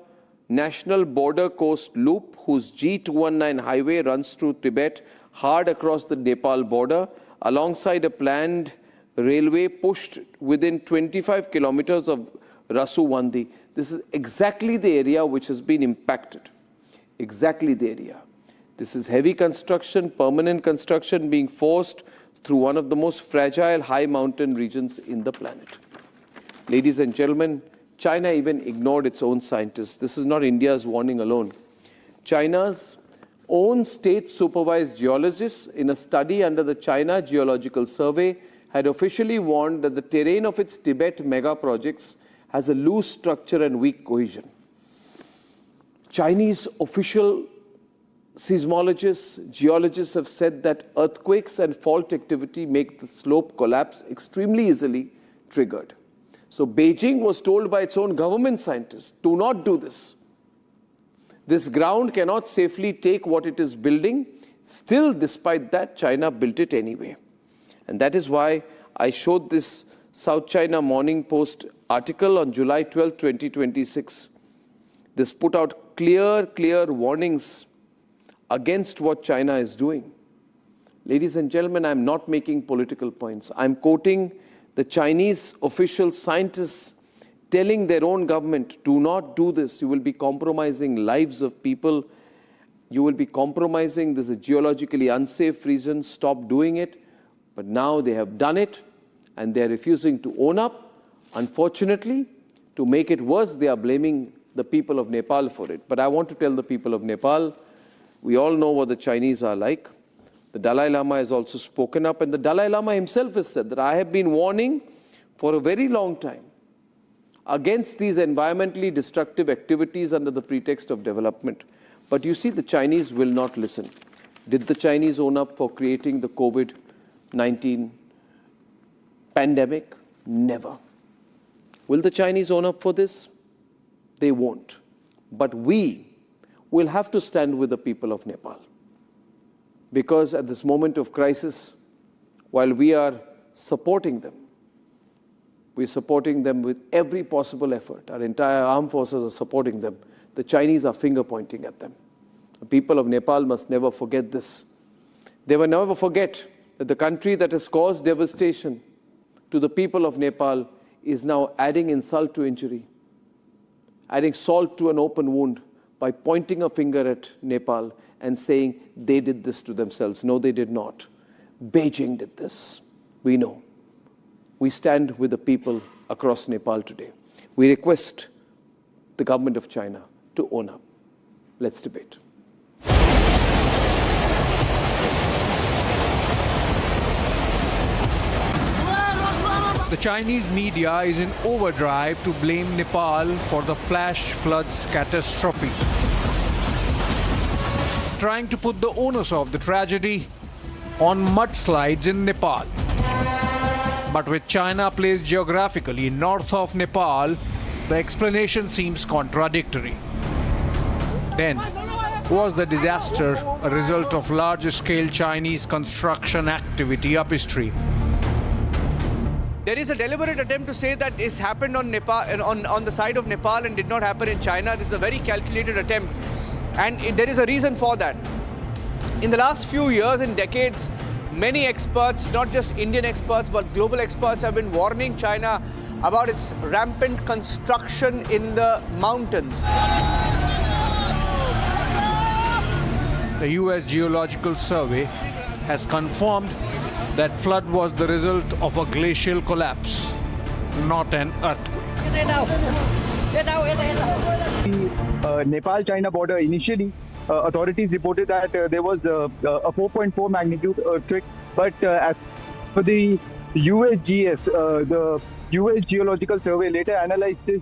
national border coast loop whose G219 highway runs through Tibet hard across the Nepal border alongside a planned railway pushed within 25 kilometers of Rasuwagadhi. This is exactly the area which has been impacted. Exactly the area. This is heavy construction, permanent construction being forced through one of the most fragile high mountain regions in the planet. Ladies and gentlemen, China even ignored its own scientists. This is not India's warning alone. China's own state-supervised geologists in a study under the China Geological Survey had officially warned that the terrain of its Tibet mega projects has a loose structure and weak cohesion. Chinese official seismologists, geologists have said that earthquakes and fault activity make the slope collapse extremely easily triggered. So Beijing was told by its own government scientists, do not do this. This ground cannot safely take what it is building. Still, despite that, China built it anyway. And that is why I showed this South China Morning Post article on July 12, 2026. This put out clear warnings against what China is doing. Ladies and gentlemen, I'm not making political points. I'm quoting the Chinese official scientists telling their own government, do not do this. You will be compromising lives of people. You will be compromising. This is a geologically unsafe region. Stop doing it. But now they have done it and they are refusing to own up. Unfortunately, to make it worse, they are blaming the people of Nepal for it. But I want to tell the people of Nepal, we all know what the Chinese are like. The Dalai Lama has also spoken up, and the Dalai Lama himself has said that I have been warning for a very long time against these environmentally destructive activities under the pretext of development. But you see, the Chinese will not listen. Did the Chinese own up for creating the COVID-19 pandemic? Never. Will the Chinese own up for this? They won't. But we will have to stand with the people of Nepal. Because at this moment of crisis, while we are supporting them, we're supporting them with every possible effort. Our entire armed forces are supporting them. The Chinese are finger pointing at them. The people of Nepal must never forget this. They will never forget that the country that has caused devastation to the people of Nepal is now adding insult to injury, adding salt to an open wound by pointing a finger at Nepal and saying they did this to themselves. No, they did not. Beijing did this. We know. We stand with the people across Nepal today. We request the government of China to own up. Let's debate. The Chinese media is in overdrive to blame Nepal for the flash floods catastrophe, trying to put the onus of the tragedy on mudslides in Nepal. But with China placed geographically north of Nepal, the explanation seems contradictory. Then, was the disaster a result of large-scale Chinese construction activity upstream? There is a deliberate attempt to say that this happened on Nepal, on the side of Nepal and did not happen in China. This is a very calculated attempt, and there is a reason for that. In the last few years and decades, many experts, not just Indian experts but global experts, have been warning China about its rampant construction in the mountains. The US Geological Survey has confirmed that flood was the result of a glacial collapse, not an earthquake. The Nepal-China border, initially, authorities reported that there was a 4.4 magnitude earthquake, but as for the USGS, the US Geological Survey later analyzed this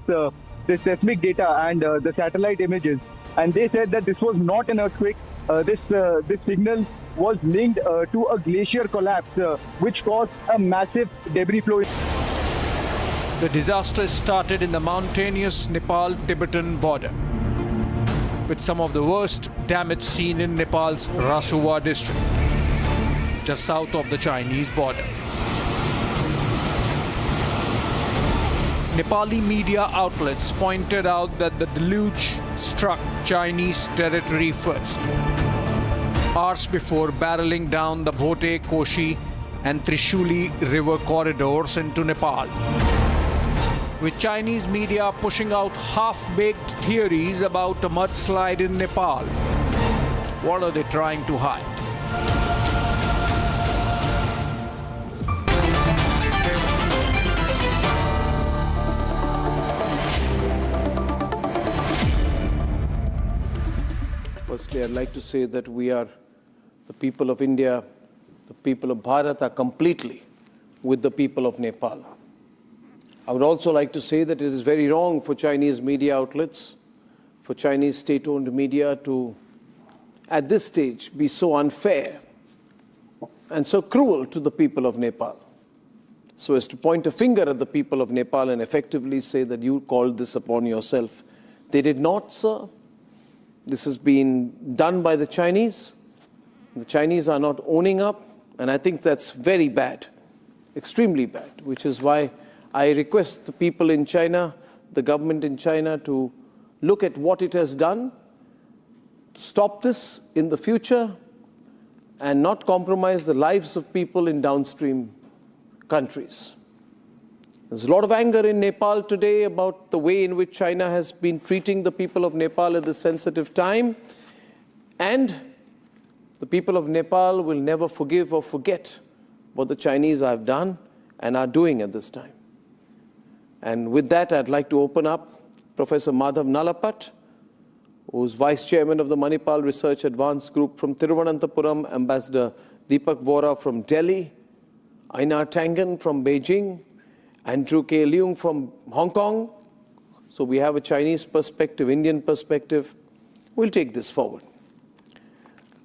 the seismic data and the satellite images, and they said that this was not an earthquake. This signal was linked to a glacier collapse, which caused a massive debris flow. The disaster started in the mountainous Nepal-Tibetan border, with some of the worst damage seen in Nepal's Rasuwagadhi district, just south of the Chinese border. Nepali media outlets pointed out that the deluge struck Chinese territory first, hours before barreling down the Bhote, Koshi and Trishuli river corridors into Nepal, with Chinese media pushing out half-baked theories about a mudslide in Nepal. What are they trying to hide? Firstly, I'd like to say that we are, the people of India, the people of Bharat are completely with the people of Nepal. I would also like to say that it is very wrong for Chinese media outlets, for Chinese state-owned media to, at this stage, be so unfair and so cruel to the people of Nepal, so as to point a finger at the people of Nepal and effectively say that you called this upon yourself. They did not, sir. This has been done by the Chinese. The Chinese are not owning up, and I think that's very bad, extremely bad, which is why I request the people in China, the government in China, to look at what it has done, to stop this in the future, and not compromise the lives of people in downstream countries. There's a lot of anger in Nepal today about the way in which China has been treating the people of Nepal at this sensitive time, and the people of Nepal will never forgive or forget what the Chinese have done and are doing at this time. And with that, I'd like to open up Professor Madhav Nalapat, who's Vice Chairman of the Manipal Research Advanced Group from Thiruvananthapuram, Ambassador Deepak Vora from Delhi, Einar Tangen from Beijing, Andrew K. Leung from Hong Kong. So we have a Chinese perspective, Indian perspective. We'll take this forward.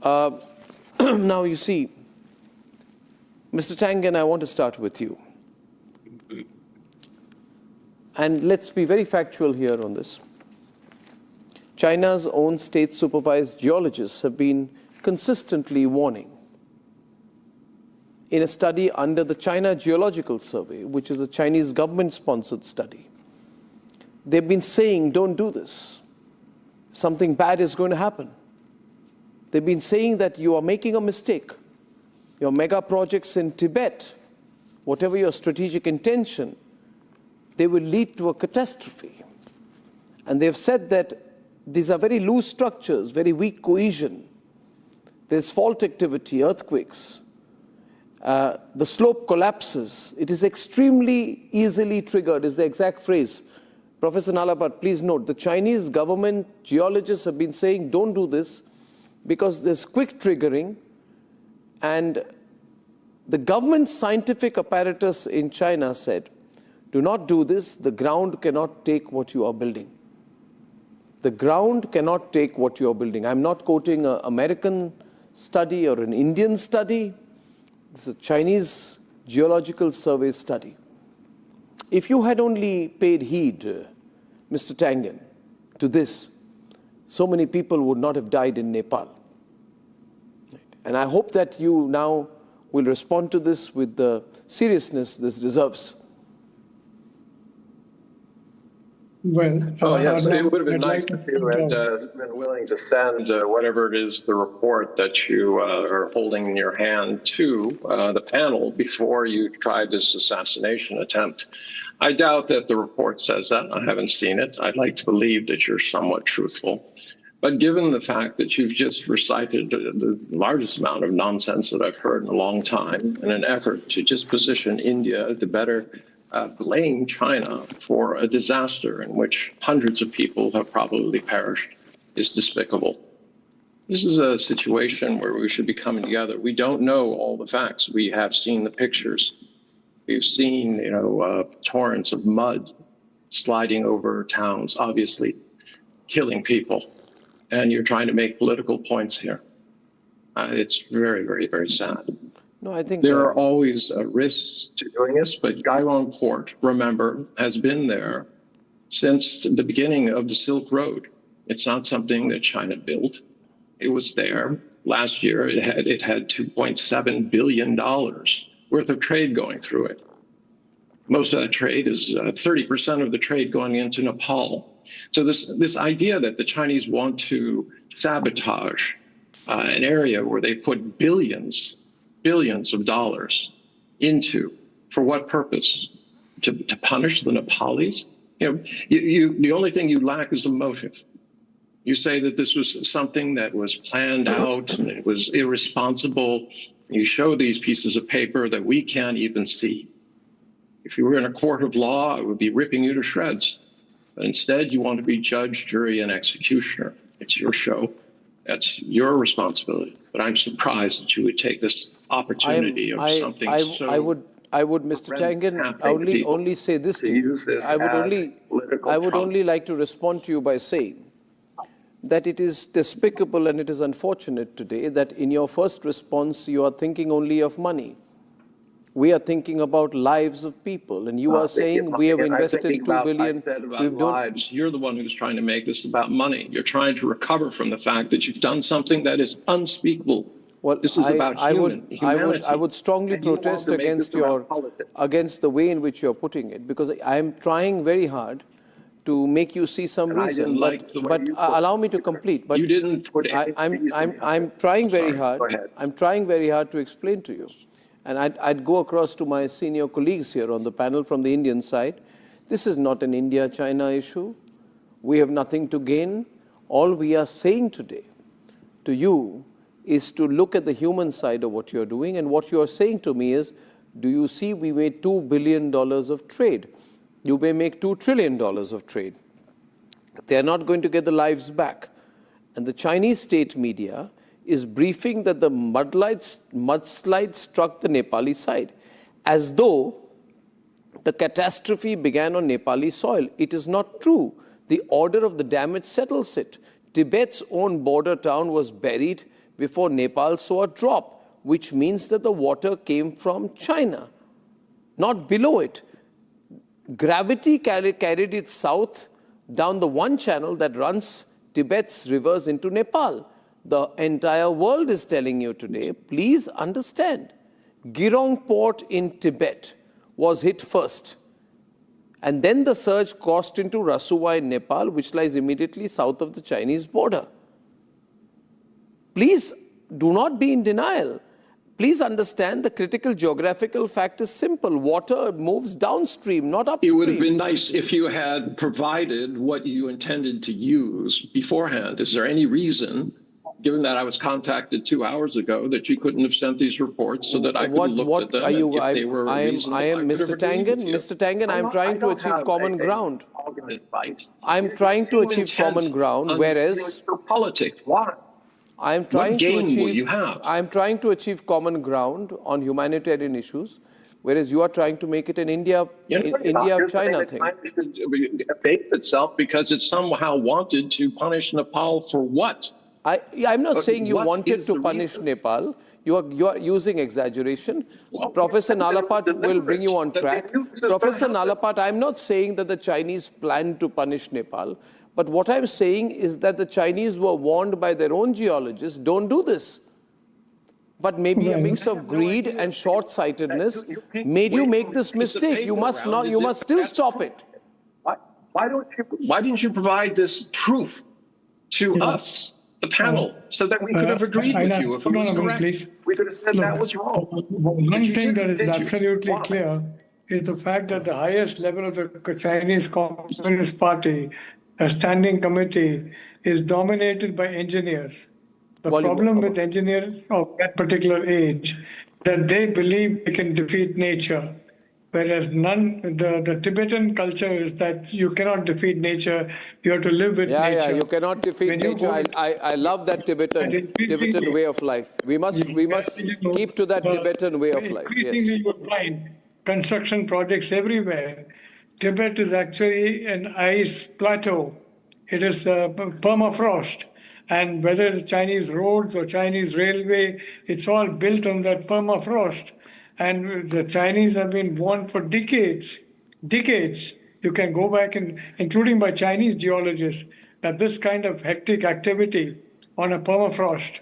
Now, you see, Mr. Tangen, I want to start with you. And let's be very factual here on this. China's own state-supervised geologists have been consistently warning. In a study under the China Geological Survey, which is a Chinese government-sponsored study, they've been saying, don't do this. Something bad is going to happen. They've been saying that you are making a mistake. Your mega projects in Tibet, whatever your strategic intention, they will lead to a catastrophe. And they've said that these are very loose structures, very weak cohesion. There's fault activity, earthquakes. The slope collapses. It is extremely easily triggered, is the exact phrase. Professor Nalapat, please note, the Chinese government geologists have been saying, don't do this, because there's quick triggering, and the government scientific apparatus in China said, do not do this, the ground cannot take what you are building. The ground cannot take what you are building. I'm not quoting an American study or an Indian study. This is a Chinese Geological Survey study. If you had only paid heed, Mr. Tangen, to this, so many people would not have died in Nepal. And I hope that you now will respond to this with the seriousness this deserves. Well, yes, it would have been I'd nice if you had been willing to send whatever it is, the report that you are holding in your hand to the panel before you tried this assassination attempt. I doubt that the report says that. I haven't seen it. I'd like to believe that you're somewhat truthful. But given the fact that you've just recited the largest amount of nonsense that I've heard in a long time in an effort to just position India to better blame China for a disaster in which hundreds of people have probably perished is despicable. This is a situation where we should be coming together. We don't know all the facts. We have seen the pictures. We've seen, torrents of mud sliding over towns, obviously killing people. And you're trying to make political points here. It's very, very, very sad. No, I think there are always risks to doing this, but Gailong Port, remember, has been there since the beginning of the Silk Road. It's not something that China built. It was there. Last year, it had $2.7 billion worth of trade going through it. Most of that trade is 30% of the trade going into Nepal. So this idea that the Chinese want to sabotage an area where they put billions of dollars into, for what purpose? To punish the Nepalis? The only thing you lack is a motive. You say that this was something that was planned out and it was irresponsible. You show these pieces of paper that we can't even see. If you were in a court of law, it would be ripping you to shreds. But instead, you want to be judge, jury, and executioner. It's your show. That's your responsibility. But I'm surprised that you would take this opportunity of something so... I would, Mr. Changan, only say this to you. I would only like to respond to you by saying that it is despicable and it is unfortunate today that in your first response you are thinking only of money. We are thinking about lives of people, and you are saying we have invested $2 billion. Lives. You're the one who's trying to make this about money. You're trying to recover from the fact that you've done something that is unspeakable. Well, this is about humanity. I would strongly protest against the way in which you're putting it, because I am trying very hard to make you see some reason. But allow me to complete. But you didn't put I'm trying very hard. I'm trying very hard to explain to you. And I'd go across to my senior colleagues here on the panel from the Indian side. This is not an India-China issue. We have nothing to gain. All we are saying today to you is to look at the human side of what you're doing. And what you're saying to me is, do you see we made $2 billion of trade? You may make $2 trillion of trade. They're not going to get the lives back. And the Chinese state media is briefing that the mudslide struck the Nepali side, as though the catastrophe began on Nepali soil. It is not true. The order of the damage settles it. Tibet's own border town was buried before Nepal saw a drop, which means that the water came from China, not below it. Gravity carried it south down the one channel that runs Tibet's rivers into Nepal. The entire world is telling you today, please understand, Girong port in Tibet was hit first. And then the surge crossed into Rasuwa in Nepal, which lies immediately south of the Chinese border. Please do not be in denial. Please understand the critical geographical fact is simple. Water moves downstream, not upstream. It would have been nice if you had provided what you intended to use beforehand. Is there any reason, given that I was contacted 2 hours ago, that you couldn't have sent these reports so that I could look at them if they were reasonable? I am Mr. Tangan, I'm trying to achieve common ground. I'm trying to achieve common ground, whereas politics. Why? I'm trying to achieve common ground on humanitarian issues, whereas you are trying to make it an India-China thing. Abate itself because it somehow wanted to punish Nepal for what? I'm not saying you wanted to punish Nepal. You are using exaggeration. Professor Nalapat will bring you on track. Professor Nalapat, I'm not saying that the Chinese planned to punish Nepal. But what I'm saying is that the Chinese were warned by their own geologists, don't do this. But maybe a mix of greed and short-sightedness made you make this mistake. You must still stop it. Why didn't you provide this proof to us, the panel, so that we could have agreed with you if it was correct? Please. We could have said that was wrong. One thing that is absolutely clear is the fact that the highest level of the Chinese Communist Party, a standing committee, is dominated by engineers. The problem with engineers of that particular age, that they believe they can defeat nature, whereas the Tibetan culture is that you cannot defeat nature, you have to live with nature. Yeah, you cannot defeat nature. I love that Tibetan way of life. We must keep to that Tibetan way of life. Increasingly you will find construction projects everywhere Tibet is actually an ice plateau. It is permafrost. And whether it's Chinese roads or Chinese railway, it's all built on that permafrost. And the Chinese have been warned for decades. You can go back, including by Chinese geologists, that this kind of hectic activity on a permafrost,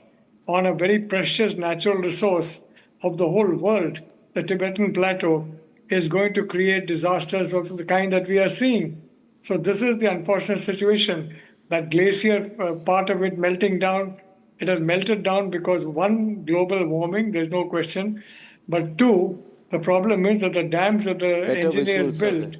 on a very precious natural resource of the whole world, the Tibetan plateau, is going to create disasters of the kind that we are seeing. So this is the unfortunate situation. That glacier, part of it melting down, it has melted down because one, global warming, there's no question. But two, the problem is that the dams that the engineers built,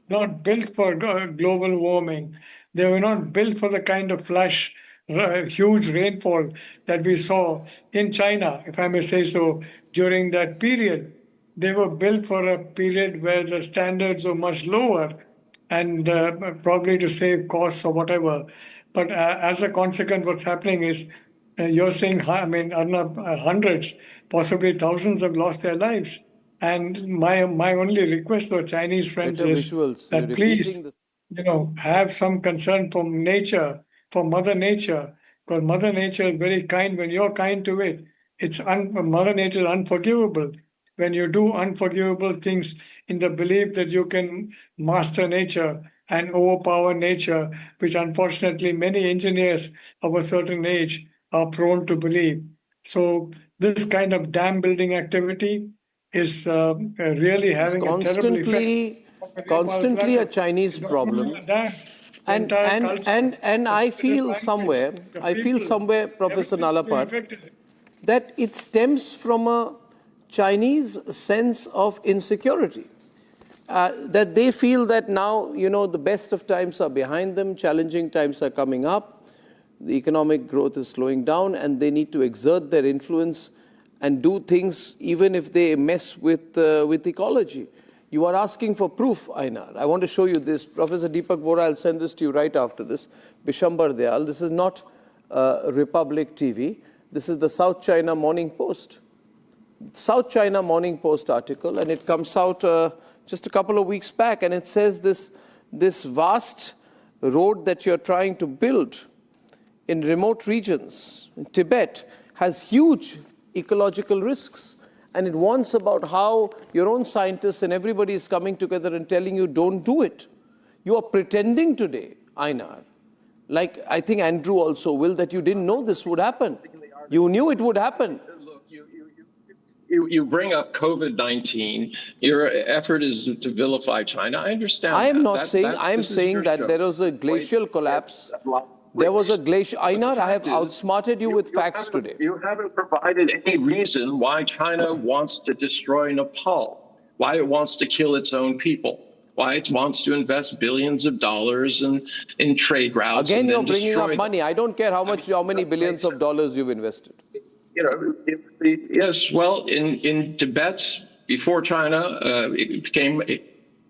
not built for global warming. They were not built for the kind of flash, huge rainfall that we saw in China, if I may say so, during that period. They were built for a period where the standards were much lower and probably to save costs or whatever. But as a consequence, what's happening is you're saying, Arnab, hundreds, possibly thousands have lost their lives. And my only request to our Chinese friends is that please, have some concern for nature, for Mother Nature, because Mother Nature is very kind. When you're kind to it, Mother Nature is unforgivable. When you do unforgivable things in the belief that you can master nature and overpower nature, which unfortunately many engineers of a certain age are prone to believe. So this kind of dam building activity is really having a terrible effect. Constantly a Chinese problem. And I feel somewhere, Professor Nalapad, that it stems from a Chinese sense of insecurity. That they feel that now, the best of times are behind them, challenging times are coming up, the economic growth is slowing down, and they need to exert their influence and do things even if they mess with ecology. You are asking for proof, Ainar. I want to show you this. Professor Deepak Vora, I'll send this to you right after this. Bishambar Dayal. This is not Republic TV. This is the South China Morning Post. South China Morning Post article, and it comes out just a couple of weeks back, and it says this vast road that you're trying to build in remote regions in Tibet has huge ecological risks. And it warns about how your own scientists and everybody is coming together and telling you, don't do it. You are pretending today, Ainar, like I think Andrew also will, that you didn't know this would happen. You knew it would happen. You bring up COVID-19. Your effort is to vilify China. I understand. I am not saying. I am saying that there was a glacial collapse. There was a glacier. Ainar, I have outsmarted you with facts today. You haven't provided any reason why China wants to destroy Nepal, why it wants to kill its own people, why it wants to invest billions of dollars in trade routes. Again, you're bringing up money. I don't care how many billions of dollars you've invested. Yes, well, in Tibet, before China, it became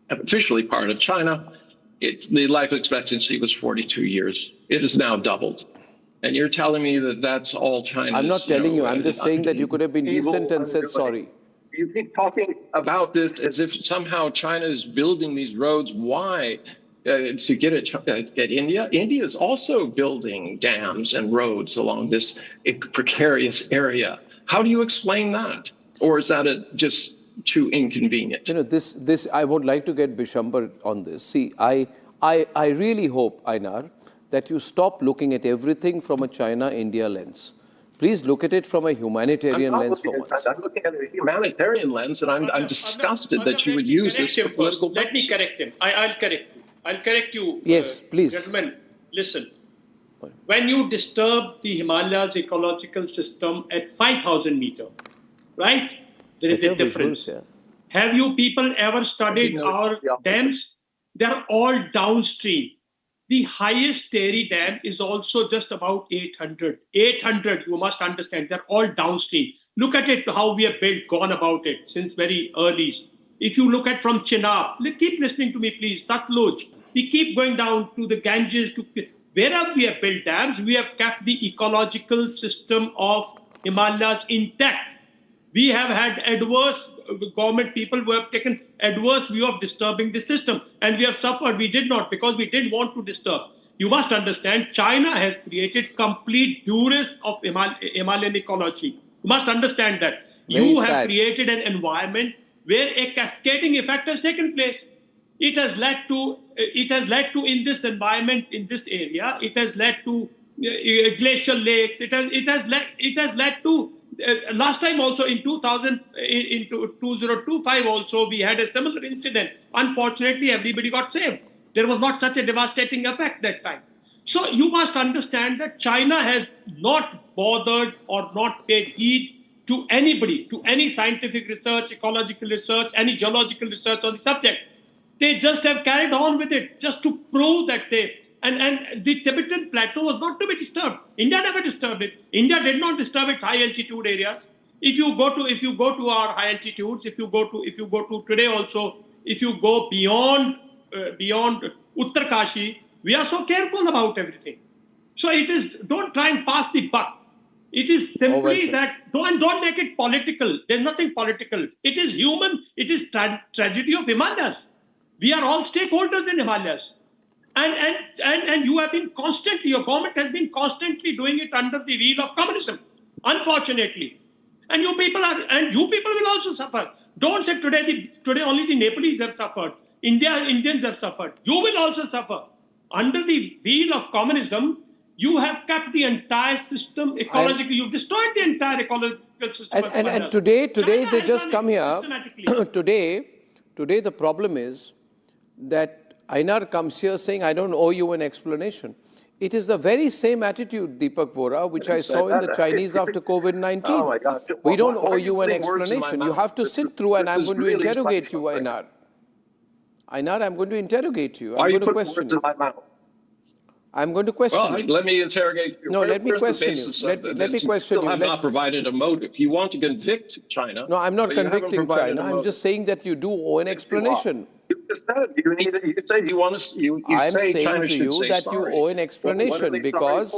officially part of China. The life expectancy was 42 years. It is now doubled. And you're telling me that that's all China. I'm not telling you. I'm just saying that you could have been decent and said sorry. You keep talking about this as if somehow China is building these roads. Why? To get at India? India is also building dams and roads along this precarious area. How do you explain that? Or is that just too inconvenient? This I would like to get Bishambar on this. See, I really hope, Ainar, that you stop looking at everything from a China-India lens. Please look at it from a humanitarian lens for once. I'm looking at a humanitarian lens, and I'm disgusted that you would use this for political purposes. Let me correct him. I'll correct you. I'll correct you. Yes, please. Gentlemen, listen. When you disturb the Himalayas ecological system at 5,000 meters, right? There is a difference. Have you people ever studied our dams? They're all downstream. The highest Terry Dam is also just about 800. 800, you must understand, they're all downstream. Look at it, how we have gone about it since very early. If you look at from Chenab, keep listening to me, please, Satluj, we keep going down to the Ganges, wherever we have built dams, we have kept the ecological system of Himalayas intact. We have had adverse government people who have taken adverse view of disturbing the system. And we have suffered. We did not, because we didn't want to disturb. You must understand, China has created complete duress of Himalayan ecology. You must understand that. You have created an environment where a cascading effect has taken place. It has led to in this environment, in this area, it has led to glacial lakes. It has led to last time also in 2025 also we had a similar incident. Unfortunately, everybody got saved. There was not such a devastating effect that time. So you must understand that China has not bothered or not paid heed to anybody, to any scientific research, ecological research, any geological research on the subject. They just have carried on with it just to prove that and the Tibetan plateau was not to be disturbed. India never disturbed it. India did not disturb its high altitude areas. If you go to our high altitudes, if you go to today also, if you go beyond Uttarkashi, we are so careful about everything. So it is, don't try and pass the buck. It is simply that, don't make it political. There's nothing political. It is human. It is tragedy of Himalayas. We are all stakeholders in Himalayas. And you have been constantly, your government has been constantly doing it under the wheel of communism, unfortunately. And you people will also suffer. Don't say today only the Nepalese have suffered. Indians have suffered. You will also suffer. Under the wheel of communism, you have kept the entire system ecologically. You've destroyed the entire ecological system. And today they just come here. Today the problem is that Ainar comes here saying, I don't owe you an explanation. It is the very same attitude, Deepak Vora, which I saw in the Chinese after COVID-19. Oh my God. We don't owe you an explanation. You have to sit through and I'm going to interrogate you, Ainar. Ainar, I'm going to interrogate you. I'm going to question you. I'm going to question you. Let me interrogate you. No, let me question you. Let me question you. I have not provided a motive. You want to convict China. No, I'm not convicting China. I'm just saying that you do owe an explanation. You say you want to. I'm saying to you that you owe an explanation because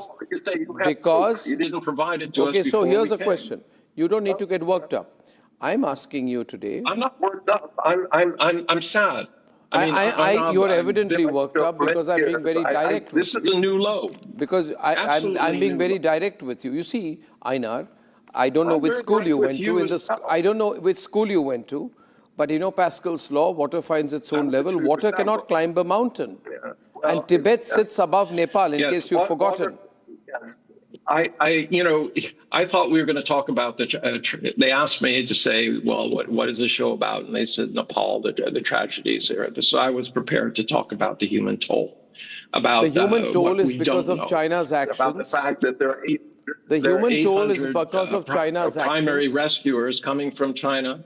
you didn't provide it to us. Okay, so here's a question. You don't need to get worked up. I'm asking you today. I'm not worked up. I'm sad. You're evidently worked up because I'm being very direct with you. This is a new low. Because I'm being very direct with you. You see, Ainar, I don't know which school you went to. I don't know which school you went to, but you know Pascal's law, water finds its own level. Water cannot climb a mountain. And Tibet sits above Nepal, in case you've forgotten. I thought we were going to talk about they asked me to say, well, what is the show about? And they said Nepal, the tragedies there. So I was prepared to talk about the human toll. About the human toll is because of China's actions. About the fact that the human toll is because of China's actions. Primary rescuers coming from China.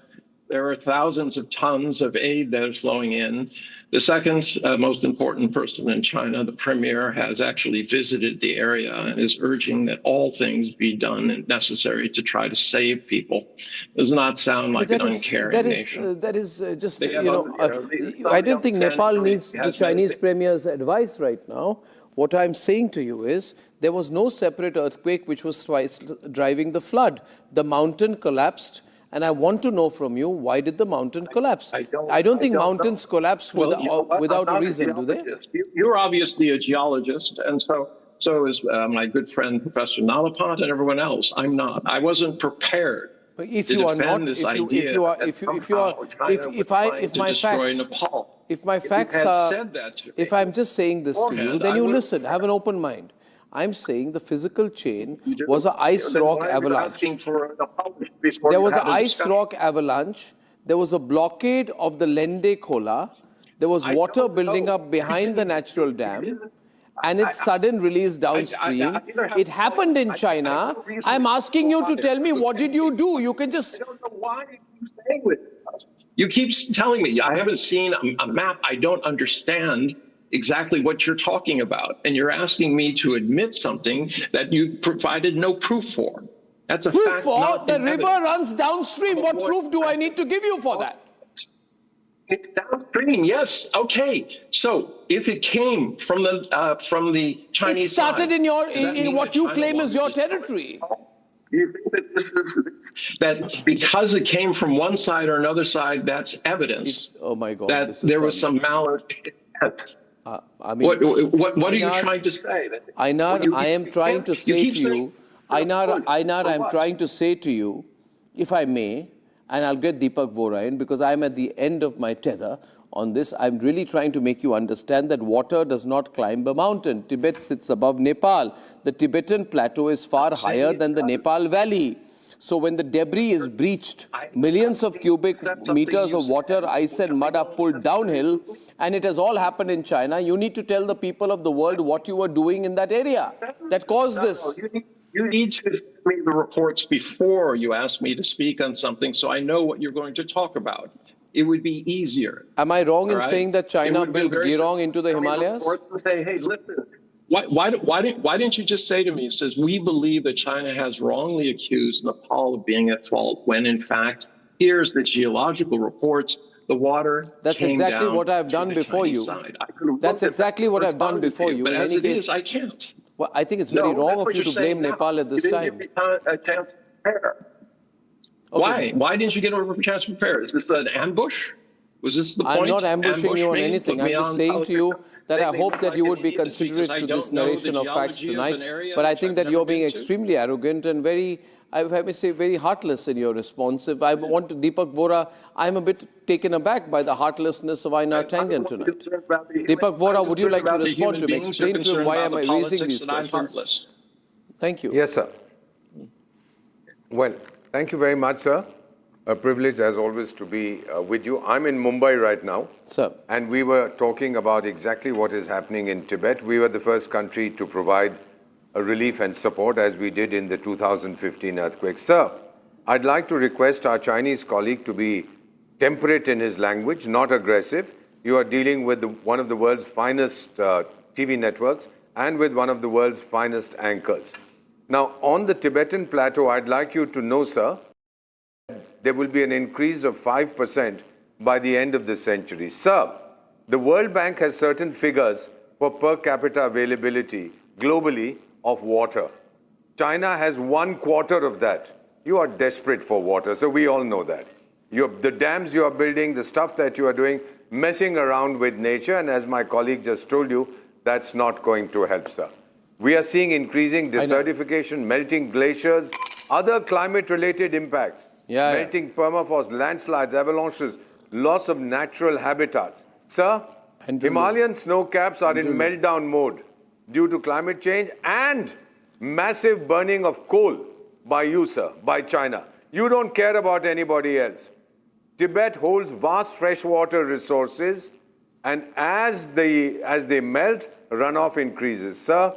There are thousands of tons of aid that is flowing in. The second most important person in China, the premier, has actually visited the area and is urging that all things be done and necessary to try to save people. Does not sound like an uncaring nation. That is just, I don't think Nepal needs the Chinese premier's advice right now. What I'm saying to you is there was no separate earthquake which was driving the flood. The mountain collapsed. And I want to know from you, why did the mountain collapse? I don't think mountains collapse without a reason, do they? You're obviously a geologist, and so is my good friend Professor Nalapant and everyone else. I'm not. I wasn't prepared to defend this idea. If my facts are, if I'm just saying this to you, then you listen. Have an open mind. I'm saying the physical chain was an ice rock avalanche. There was an ice rock avalanche. There was a blockade of the Lhende Khola. There was water building up behind the natural dam. And its sudden release downstream. It happened in China. I'm asking you to tell me, what did you do? You can just... I don't know why you're saying with us. You keep telling me, I haven't seen a map. I don't understand exactly what you're talking about. And you're asking me to admit something that you've provided no proof for. That's a fact. Proof for? The river runs downstream. What proof do I need to give you for that? It's downstream, yes. Okay. So if it came from the Chinese side, it started in what you claim is your territory. You think that this is, that because it came from one side or another side, that's evidence Oh my God. that there was some malice. I mean, what are you trying to say? Einar, I am trying to say to you, Einar, I am trying to say to you, if I may, and I'll get Deepak Vora in because I'm at the end of my tether on this. I'm really trying to make you understand that water does not climb a mountain. Tibet sits above Nepal. The Tibetan plateau is far higher than the Nepal Valley. So when the debris is breached, millions of cubic meters of water, ice and mud are pulled downhill, and it has all happened in China. You need to tell the people of the world what you were doing in that area that caused this. You need to give me the reports before you ask me to speak on something so I know what you're going to talk about. It would be easier. Am I wrong in saying that China built Girong into the Himalayas? Say, hey, listen. Why didn't you just say to me, it says, we believe that China has wrongly accused Nepal of being at fault when in fact, here's the geological reports, the water That's exactly what I've done before you. That's exactly what I've done before you. But In as any it case, is, I can't. Well, I think it's very wrong of you to blame Nepal at this time. You didn't give me a chance to prepare. Okay. Why didn't you get a chance to prepare? Is this an ambush? Was this the point? I'm not ambushing you on anything. I'm just saying to you that I hope that you would be considerate to this narration of facts tonight. But I think that you're being extremely arrogant and very, I may say, very heartless in your response. If I want to, Deepak Vora, I'm a bit taken aback by the heartlessness of Einar Tangen tonight. Deepak Vora, would you like to respond to me? Explain to him why am I raising these questions? Thank you. Yes, sir. Well, thank you very much, sir. A privilege, as always, to be with you. I'm in Mumbai right now. Sir. And we were talking about exactly what is happening in Tibet. We were the first country to provide relief and support, as we did in the 2015 earthquake. Sir, I'd like to request our Chinese colleague to be temperate in his language, not aggressive. You are dealing with one of the world's finest TV networks and with one of the world's finest anchors. Now, on the Tibetan plateau, I'd like you to know, sir, there will be an increase of 5% by the end of this century. Sir, the World Bank has certain figures for per capita availability globally of water. China has 1/4 of that. You are desperate for water, so we all know that. The dams you are building, the stuff that you are doing, messing around with nature, and as my colleague just told you, that's not going to help, sir. We are seeing increasing desertification, melting glaciers, other climate-related impacts. Melting permafrost, landslides, avalanches, loss of natural habitats. Sir, Himalayan snow caps are in meltdown mode due to climate change and massive burning of coal by you, sir, by China. You don't care about anybody else. Tibet holds vast freshwater resources, and as they melt, runoff increases. Sir,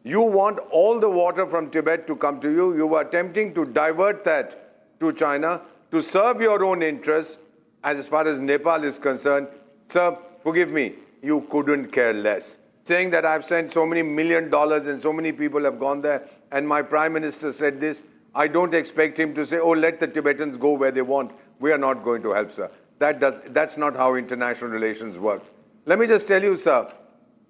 you want all the water from Tibet to come to you. You are attempting to divert that to China to serve your own interests. As far as Nepal is concerned, sir, forgive me, you couldn't care less. Saying that I've sent so many $1 million and so many people have gone there, and my Prime Minister said this, I don't expect him to say, oh, let the Tibetans go where they want. We are not going to help, sir. That's not how international relations work. Let me just tell you, sir,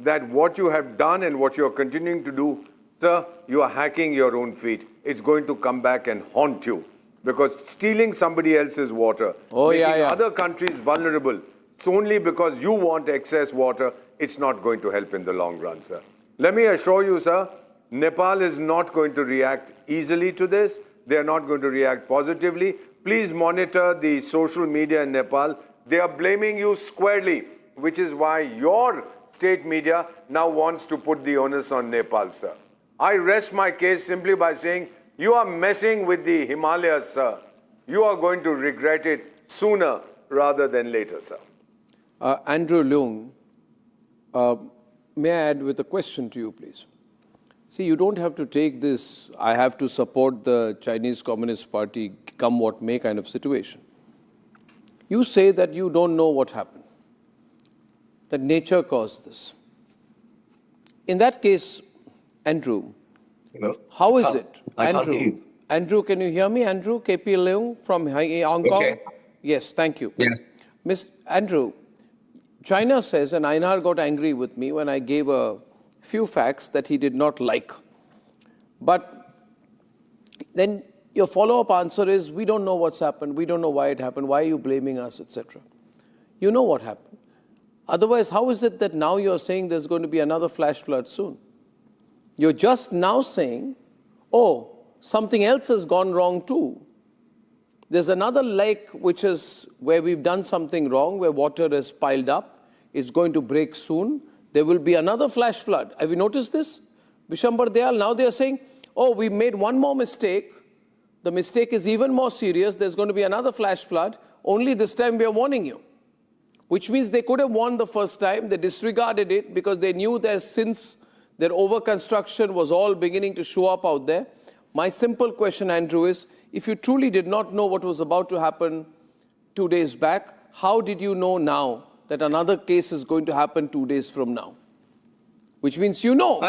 that what you have done and what you're continuing to do, sir, you are hacking your own feet. It's going to come back and haunt you. Because stealing somebody else's water, making other countries vulnerable, it's only because you want excess water, it's not going to help in the long run, sir. Let me assure you, sir, Nepal is not going to react easily to this. They are not going to react positively. Please monitor the social media in Nepal. They are blaming you squarely, which is why your state media now wants to put the onus on Nepal, sir. I rest my case simply by saying, you are messing with the Himalayas, sir. You are going to regret it sooner rather than later, sir. Andrew Leung, may I add with a question to you, please? See, you don't have to take this, I have to support the Chinese Communist Party, come what may kind of situation. You say that you don't know what happened, that nature caused this. In that case, Andrew, how is it? Andrew, can you hear me? Andrew, KP Leung from Hong Kong? Okay. Yes, thank you. Yes. Miss Andrew, China says, and Einar got angry with me when I gave a few facts that he did not like. But then your follow-up answer is, we don't know what's happened, we don't know why it happened, why are you blaming us, etc. You know what happened. Otherwise, how is it that now you're saying there's going to be another flash flood soon? You're just now saying, oh, something else has gone wrong too. There's another lake which is where we've done something wrong, where water is piled up. It's going to break soon. There will be another flash flood. Have you noticed this? Bishambar Dayal, now they're saying, oh, we made one more mistake. The mistake is even more serious. There's going to be another flash flood. Only this time we are warning you. Which means they could have warned the first time. They disregarded it because they knew that since their over-construction was all beginning to show up out there. My simple question, Andrew, is, if you truly did not know what was about to happen 2 days back, how did you know now that another case is going to happen 2 days from now? Which means you know.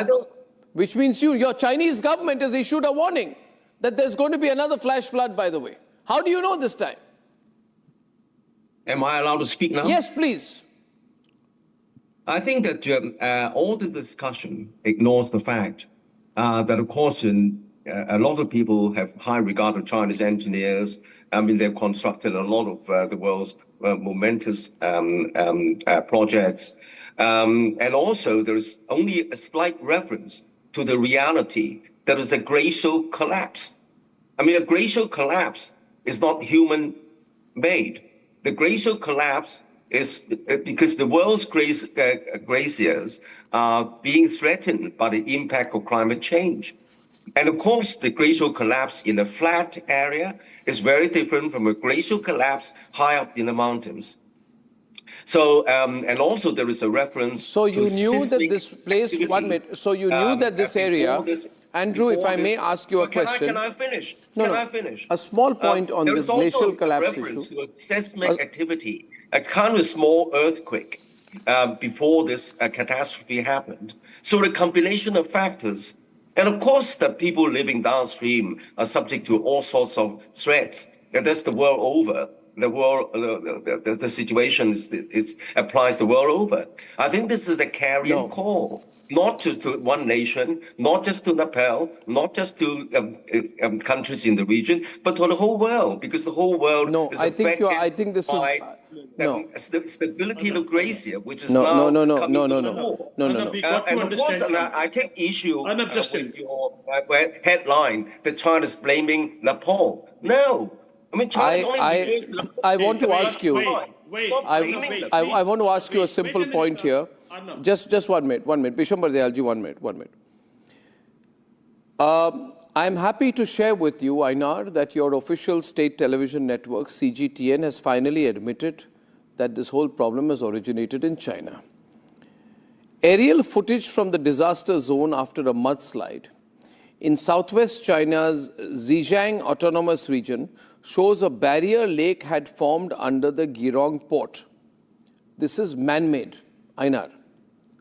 Which means your Chinese government has issued a warning that there's going to be another flash flood, by the way. How do you know this time? Am I allowed to speak now? Yes, please. I think that all the discussion ignores the fact that, of course, a lot of people have high regard of Chinese engineers. I mean, they've constructed a lot of the world's momentous projects. And also, there is only a slight reference to the reality that is a glacial collapse. I mean, a glacial collapse is not human-made. The glacial collapse is because the world's glaciers are being threatened by the impact of climate change. And of course, the glacial collapse in a flat area is very different from a glacial collapse high up in the mountains. So, and also there is a reference. So you knew that this place, activity, 1 minute, so you knew that this area, Andrew, if I may ask you a question. Can I finish? Can I finish? A small point on this glacial collapse issue. There is also a reference to a seismic activity, a kind of small earthquake before this catastrophe happened. So the combination of factors, and of course the people living downstream are subject to all sorts of threats, and that's the world over. The world, the situation applies the world over. I think this is a carrion call, not just to one nation, not just to Nepal, not just to countries in the region, but to the whole world, because the whole world is affected by stability of glacier, which is now coming to the fore. And of course, I take issue with your headline that China is blaming Nepal. No. I mean, I want to ask you. I want to ask you a simple point here. Just 1 minute. Bishambar Dayalji, 1 minute. I'm happy to share with you, Einar, that your official state television network, CGTN, has finally admitted that this whole problem has originated in China. Aerial footage from the disaster zone after a mudslide in southwest China's Zhejiang Autonomous Region shows a barrier lake had formed under the Girong port. This is man-made, Einar.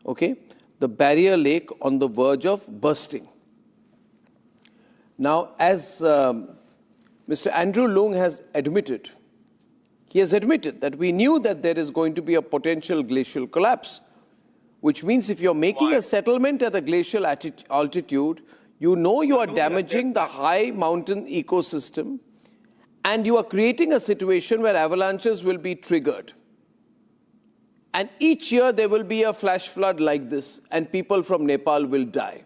Okay? The barrier lake on the verge of bursting. Now, as Mr. Andrew Leung has admitted, he has admitted that we knew that there is going to be a potential glacial collapse, which means if you're making a settlement at a glacial altitude, you know you are damaging the high mountain ecosystem, and you are creating a situation where avalanches will be triggered. And each year there will be a flash flood like this, and people from Nepal will die.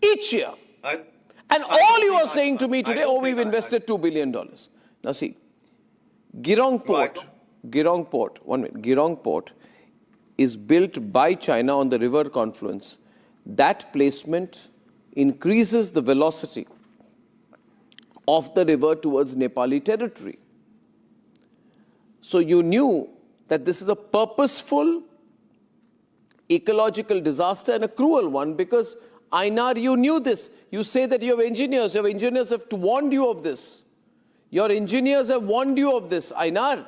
Each year. And all you are saying to me today, oh, we've invested $2 billion. Now see, Girong Port is built by China on the river confluence. That placement increases the velocity of the river towards Nepali territory. So you knew that this is a purposeful ecological disaster and a cruel one, because Einar, you knew this. You say that you have engineers. Your engineers have warned you of this. Your engineers have warned you of this, Einar.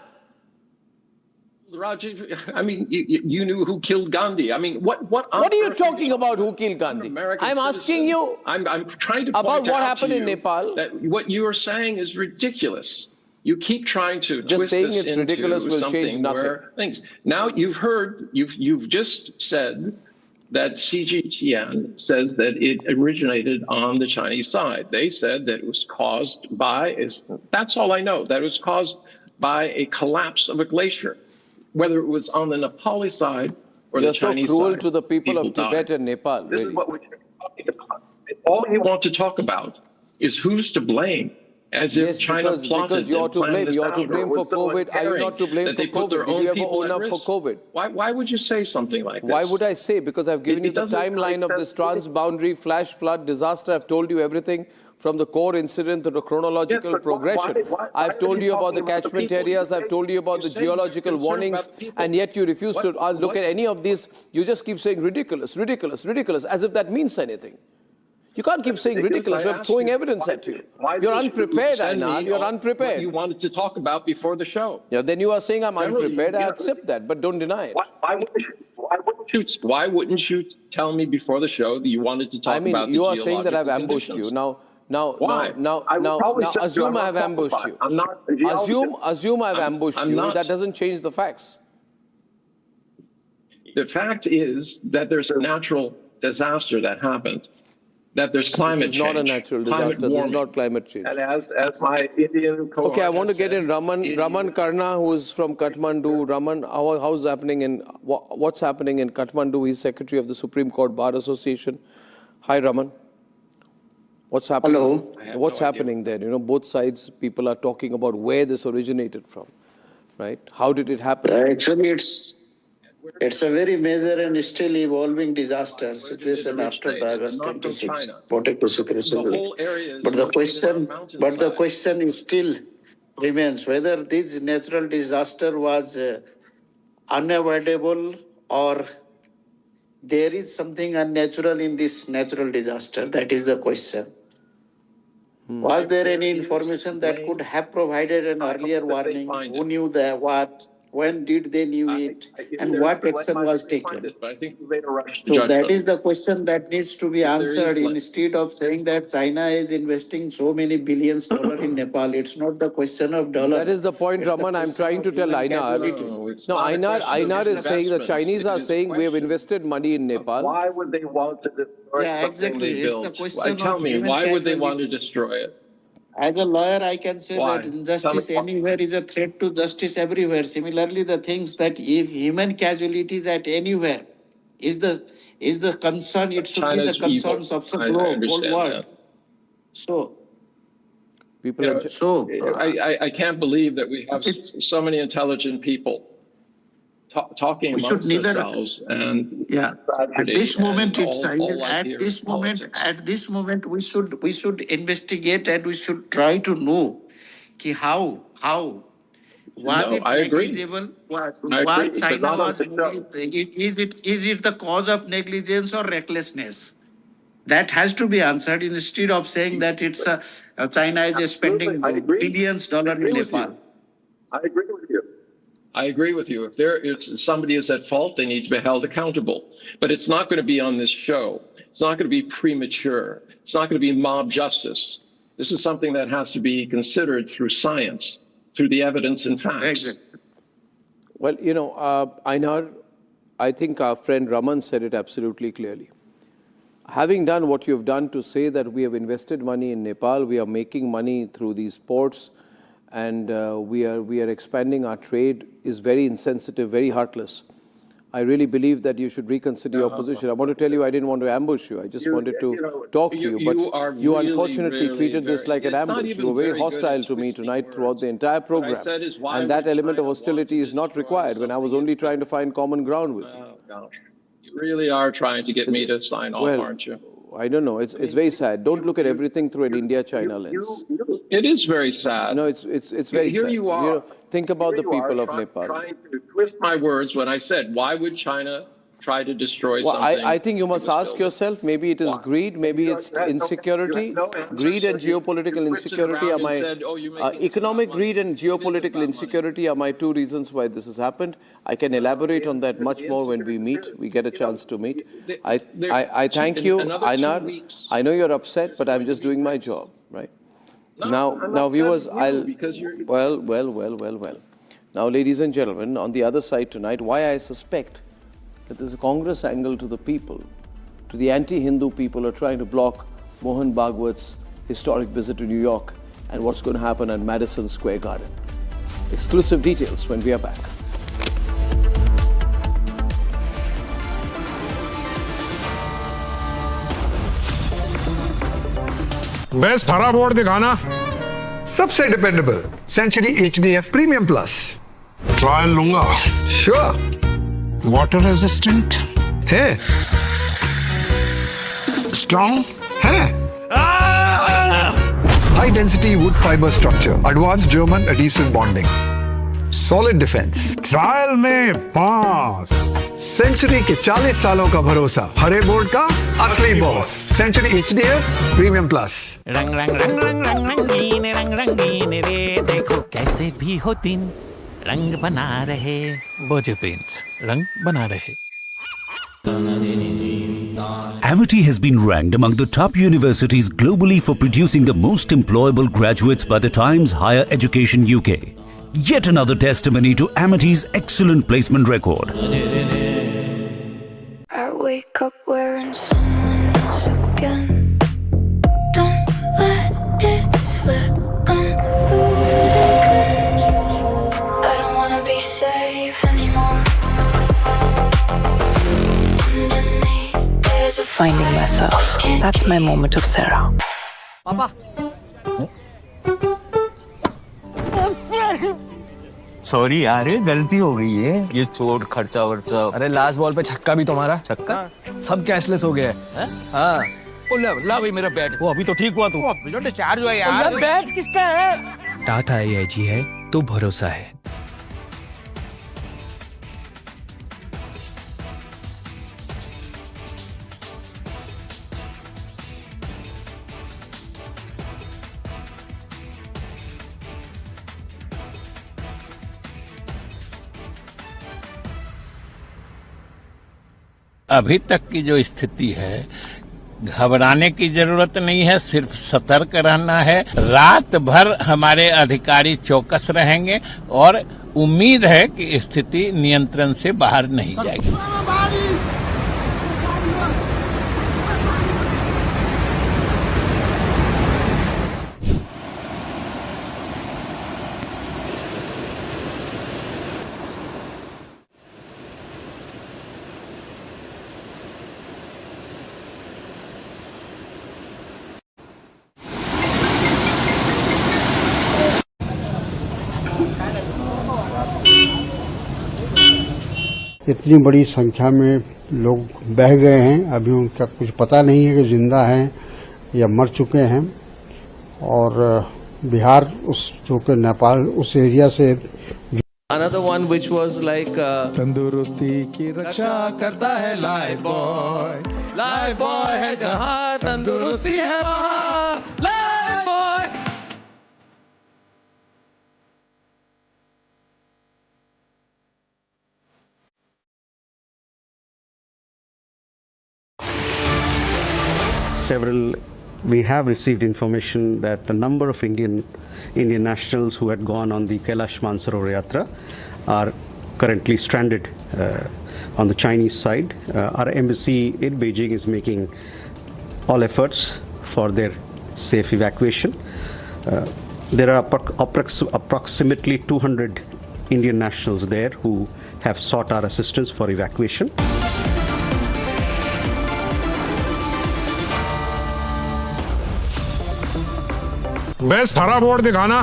Rajiv, I mean, you knew who killed Gandhi. I mean, what are you talking about? Who killed Gandhi? I'm asking you. I'm trying to point about what out happened to in Nepal. That what you are saying is ridiculous. You keep trying to just twist saying this it's into ridiculous will something change nothing. where things. Now you've just said that CGTN says that it originated on the Chinese side. They said that it was caused by, that's all I know, that it was caused by a collapse of a glacier, whether it was on the Nepali side or You're the Chinese side. so cruel to the people of Tibet and Nepal, This really. is what we're talking about. All you want to talk about is who's to blame, as if China plotted because you're and to planned blame. this You're to out, blame or for was someone COVID. Are you not to blame that for they put their COVID? Did own you ever people own at up for risk? COVID? Why would you say something like this? Why would I say? Because I've given you the timeline of this transboundary flash flood disaster. I've told you everything from the core incident to the chronological progression. I've told you about the catchment areas. I've told you about the geological warnings. And yet you refuse to look at any of these. You just keep saying ridiculous, ridiculous, ridiculous, as if that means anything. You can't keep saying ridiculous. We're throwing evidence at you. You're unprepared, Arnab. You're unprepared. What you wanted to talk about before the show. Yeah, then you are saying I'm unprepared. I accept that, but don't deny it. Why wouldn't you tell me before the show that you wanted to talk about the you are saying that I've ambushed conditions? you. Now, Probably said assume I'm I have not ambushed qualified. you. I'm not a geologist. Assume I've ambushed I'm you. not. That doesn't change the facts. The fact is that there's a natural disaster that happened, that there's climate change. This is not a natural disaster. This is not climate change. And as my Indian cohort Okay, I want to has get said, in Raman Karna, who is from Kathmandu. Raman, how's happening in what's happening in Kathmandu? He's secretary of the Supreme Court Bar Association. Hi, Raman. What's happening? Hello. What's happening there? You know, both sides, people are talking about where this originated from, right? How did it happen? Actually, it's a very major and still evolving disaster situation after the August 26. But the question is still remains whether this natural disaster was unavoidable or there is something unnatural in this natural disaster. That is the question. Was there any information that could have provided an earlier warning? Who knew the what? When did they knew it? And what action was taken? So that is the question that needs to be answered instead of saying that China is investing so many billions of dollars in Nepal. It's not the question of dollars. That is the point, Raman. I'm trying to tell Einar. No, Einar is saying the Chinese are saying we have invested money in Nepal. Why would they want to destroy something they built? It's the question Tell me, why would they want to destroy it? As a lawyer, I can say that injustice anywhere is a threat to justice everywhere. Similarly, the things that if human casualties at anywhere is the concern, it should be the concerns of the whole world. So, I can't believe that we have so many intelligent people talking amongst themselves, and at this moment it's at this moment we should investigate and we should try to know how was it negligible? Was China was is it the cause of negligence or recklessness? That has to be answered instead of saying that it's China is spending billions of dollars in Nepal. I agree with you. If somebody is at fault, they need to be held accountable. But it's not going to be on this show. It's not going to be premature. It's not going to be mob justice. This is something that has to be considered through science, through the evidence and facts. Well, Einar, I think our friend Raman said it absolutely clearly. Having done what you've done to say that we have invested money in Nepal, we are making money through these ports, and we are expanding our trade is very insensitive, very heartless. I really believe that you should reconsider your position. I want to tell you I didn't want to ambush you. I just wanted to talk to you. But you unfortunately treated this like an ambush. You were very hostile to me tonight throughout the entire program. And that element of hostility is not required when I was only trying to find common ground with you. You really are trying to get me to sign off, aren't you? I don't know. It's very sad. Don't look at everything through an India-China lens. It is very sad. No, it's very sad. You are. Think about the people of Nepal. Trying to twist my words when I said, why would China try to destroy something? I think you must ask yourself, maybe it is greed, maybe it's insecurity. Greed and geopolitical insecurity are my... economic greed and geopolitical insecurity are my two reasons why this has happened. I can elaborate on that much more when we meet. We get a chance to meet. I thank you, Einar. I know you're upset, but I'm just doing my job, right? Now, viewers, well. Now, ladies and gentlemen, on the other side tonight, why I suspect that there's a Congress angle to the people, to the anti-Hindu people who are trying to block Mohan Bhagwat's historic visit to New York and what's going to happen at Madison Square Garden. Exclusive details when we are back. Best हरा board दिखाना सबसे dependable Century HDF premium plus trial लूंगा sure water resistant है strong है high density wood fibre structure advance German adhesive bonding solid defence trial में pass century के 40 सालों का भरोसा हरे बोर्ड का असली boss Century HDF premium plus रंग रंग रंग रंग रंग रंगीन रंग रंगीन रे देखो कैसे भी हो दिन रंग बना रहे बोझे पेंट्स रंग बना रहे Amity has been ranked among the top universities globally for producing the most employable graduates by the Times Higher Education UK. Yet another testimony to Amity's excellent placement record. I wake up wearing someone else again. Don't let it slip. I'm losing. I don't wanna be safe anymore. Underneath there's a Finding myself. That's my moment of Sarah. Papa. Sorry यार गलती हो गई है ये चोट खर्चा वर्चा। अरे लास्ट बॉल पे छक्का भी तुम्हारा छक्का सब कैशलेस हो गया है हाँ ला भाई मेरा बैट वो अभी तो ठीक हुआ तू अभी तो डिस्चार्ज हुआ यार बैट किसका है टाटा AIG है तो भरोसा है अभी तक की जो स्थिति है घबराने की जरूरत नहीं है सिर्फ सतर्क रहना है रात भर हमारे अधिकारी चौकस रहेंगे और उम्मीद है कि स्थिति नियंत्रण से बाहर नहीं जाएगी इतनी बड़ी संख्या में लोग बह गए हैं अभी उनका कुछ पता नहीं है कि जिंदा हैं या मर चुके हैं और बिहार उस जो कि नेपाल उस एरिया से Another one which was like तंदुरुस्ती की रक्षा करता है लाइफ बॉय है जहां तंदुरुस्ती है वहां life boy We have received information that a number of Indian nationals who had gone on the Kailash Mansarovar Yatra are currently stranded on the Chinese side. Our embassy in Beijing is making all efforts for their safe evacuation. There are approximately 200 Indian nationals there who have sought our assistance for evacuation. Best हरा board दिखाना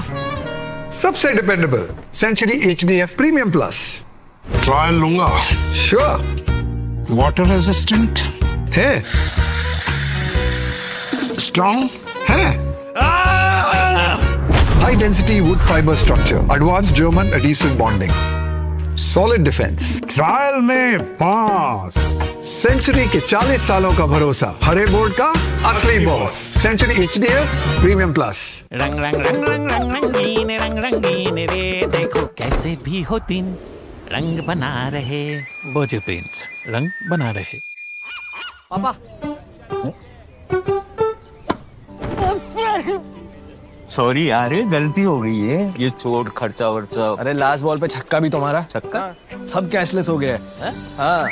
सबसे dependable Century HDF premium plus trial लूंगा sure water resistant है strong है high density wood fibre structure advance German adhesive bonding solid defence trial में pass century के 40 सालों का भरोसा हरे बोर्ड का असली boss Century HDF premium plus रंग रंग रंग रंग रंग रंगीन रंग रंगीन रे देखो कैसे भी हो दिन रंग बना रहे बोझे पेंट्स रंग बना रहे पापा सॉरी यार गलती हो गई है ये चोट खर्चा वर्चा। अरे लास्ट बॉल पे छक्का भी तुम्हारा छक्का सब कैशलेस हो गया है हाँ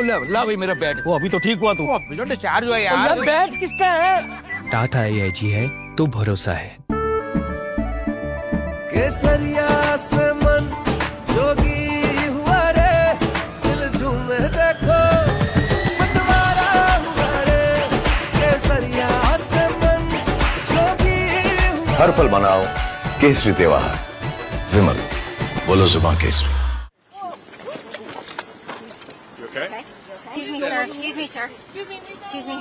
ला भाई मेरा बैट। वो अभी तो ठीक हुआ तू। जो डिस्चार्ज हुआ यार। बैट किसका है? टाटा AIG है तो भरोसा है। केसरिया से मन जोगी हुआ रे, दिल झूमे देखो मतवारा हुआ रे। केसरिया से मन जोगी हुआ। हर पल मनाओ केसरी त्योहार। विमल, बोलो जुबान Kesari. Excuse me, sir. Excuse me.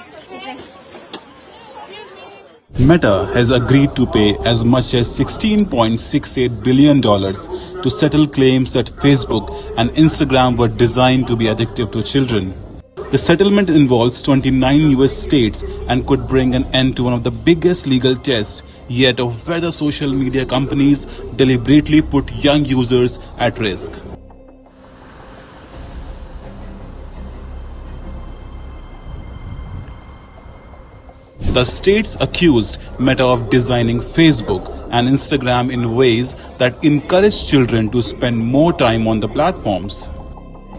Meta has agreed to pay as much as $16.68 billion to settle claims that Facebook and Instagram were designed to be addictive to children. The settlement involves 29 US states and could bring an end to one of the biggest legal tests yet of whether social media companies deliberately put young users at risk. The states accused Meta of designing Facebook and Instagram in ways that encourage children to spend more time on the platforms.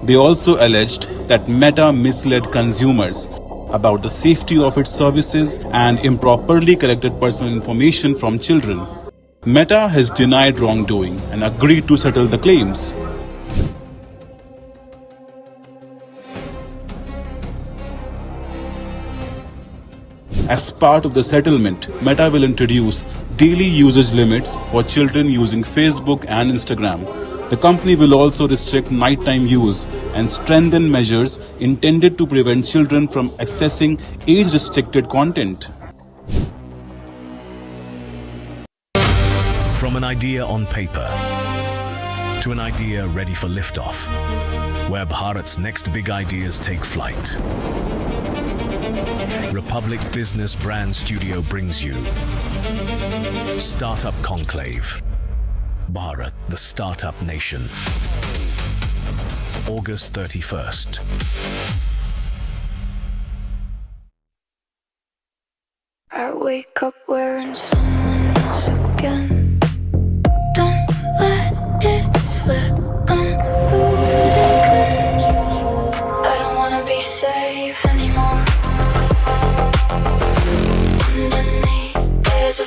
They also alleged that Meta misled consumers about the safety of its services and improperly collected personal information from children. Meta has denied wrongdoing and agreed to settle the claims. As part of the settlement, Meta will introduce daily usage limits for children using Facebook and Instagram. The company will also restrict nighttime use and strengthen measures intended to prevent children from accessing age-restricted content. From an idea on paper to an idea ready for liftoff, where Bharat's next big ideas take flight. Republic Business Brand Studio brings you Startup Conclave, Bharat, the Startup Nation, August 31st. I wake up wearing someone else again. Don't let it slip. I'm losing. I don't wanna be safe anymore.